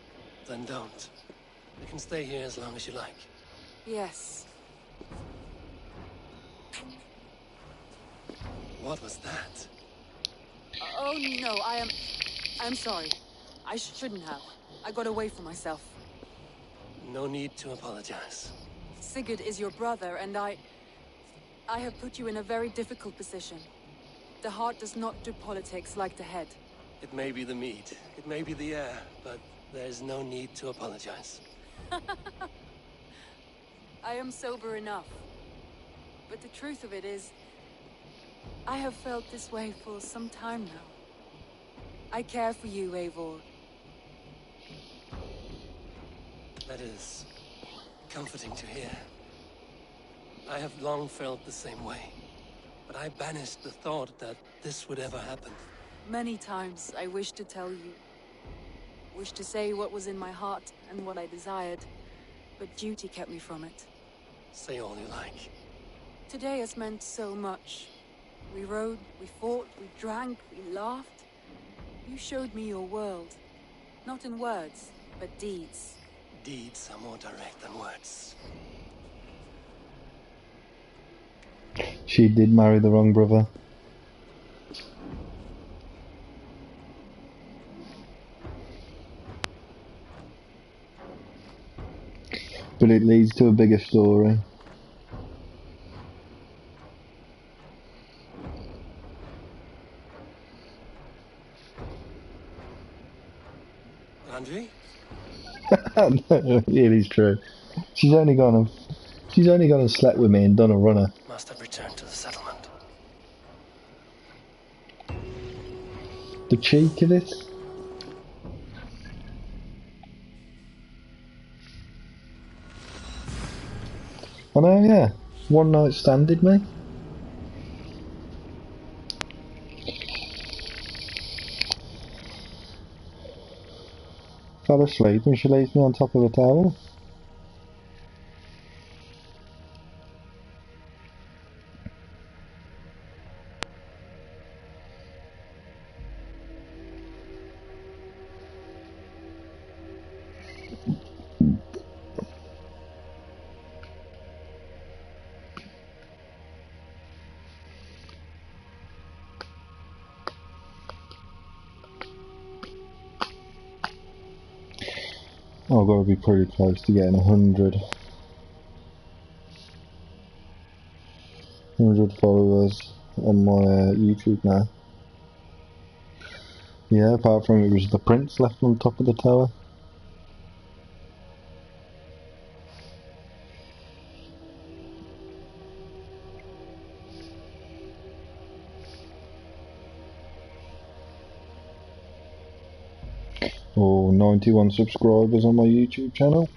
Then don't. You can stay here as long as you like. Yes. What was that? Oh no, I'm sorry. I shouldn't have. I got away from myself. No need to apologize. Sigurd is your brother, and I have put you in a very difficult position. The heart does not do politics like the head. It may be the meat, it may be the air, but there's no need to apologize. I am sober enough. But the truth of it is, I have felt this way for some time now. I care for you, Eivor. That is comforting to hear. I have long felt the same way, but I banished the thought that this would ever happen. Many times I wished to tell you. Wished to say what was in my heart and what I desired, but duty kept me from it. Say all you like. Today has meant so much. We rode, we fought, we drank, we laughed. You showed me your world. Not in words, but deeds. Deeds are more direct than words. She did marry the wrong brother. But it leads to a bigger story. Andrew? No, it is true. She's only gone and slept with me and done a runner. Must have returned to the settlement. The cheek of it. I know, yeah. One night stand did me. Fell asleep and she lays me on top of a towel. I've got to be pretty close to getting 100 followers on my YouTube now. Yeah, apart from it was the prince left on top of the tower. Or 91 subscribers on my YouTube channel.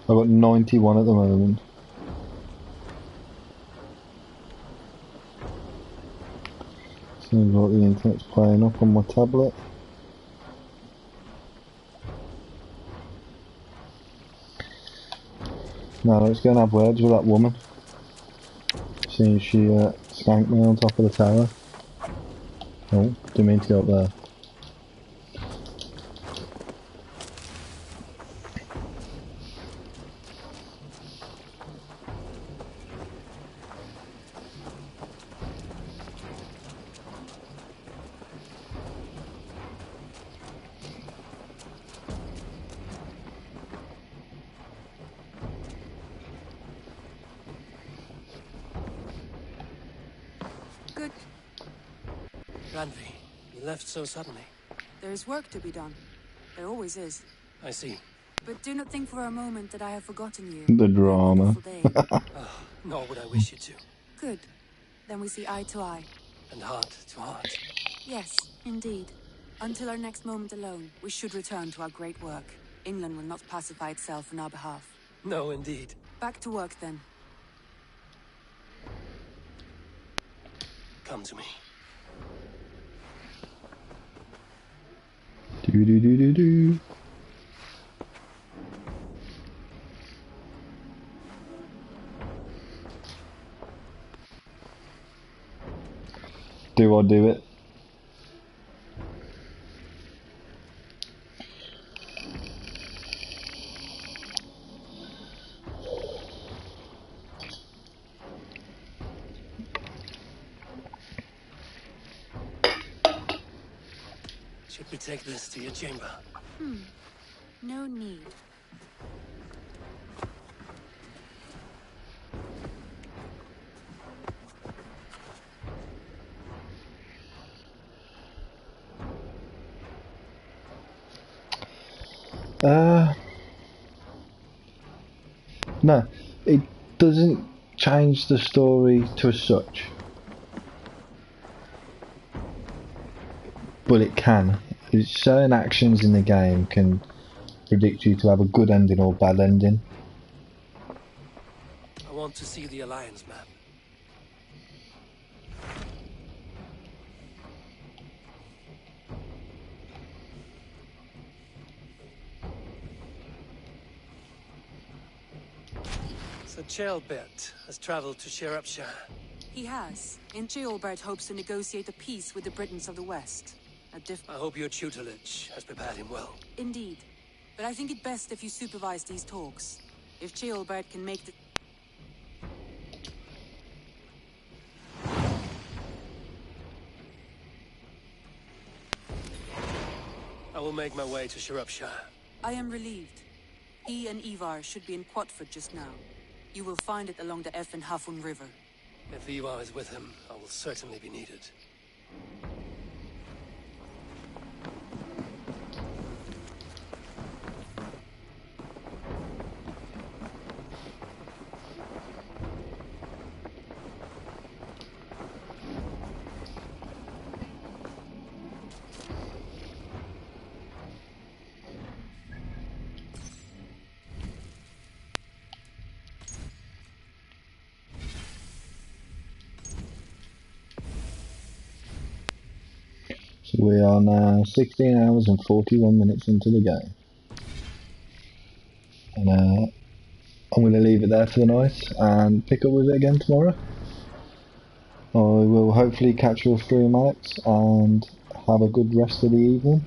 I've got 91 at the moment. Seems like the internet's playing up on my tablet. Now let's go and have words with that woman. Seeing she spanked me on top of the tower. Oh, didn't mean to go up there. Randvi, you left so suddenly. There is work to be done. There always is. I see. But do not think for a moment that I have forgotten you. The drama. Nor would I wish you to. Good. Then we see eye to eye. And heart to heart. Yes, indeed. Until our next moment alone, we should return to our great work. England will not pacify itself on our behalf. No, indeed. Back to work, then. Come to me. Do do do do do. Do I do it? Should we take this to your chamber? No need. No, it doesn't change the story to such. But it can. Certain actions in the game can predict you to have a good ending or bad ending. I want to see the Alliance map. So Ceolbert has traveled to Shropshire. He has. And Ceolbert hopes to negotiate a peace with the Britons of the West. I hope your tutelage has prepared him well. Indeed. But I think it best if you supervise these talks. If Ceolbert can make the... I will make my way to Shropshire. I am relieved. He and Ivar should be in Quatford just now. You will find it along the Eff and Hafun River. If Ivar is with him, I will certainly be needed. So we are now 16 hours and 41 minutes into the game. And I'm going to leave it there for the night and pick up with it again tomorrow. I will hopefully catch your stream, Alex, and have a good rest of the evening.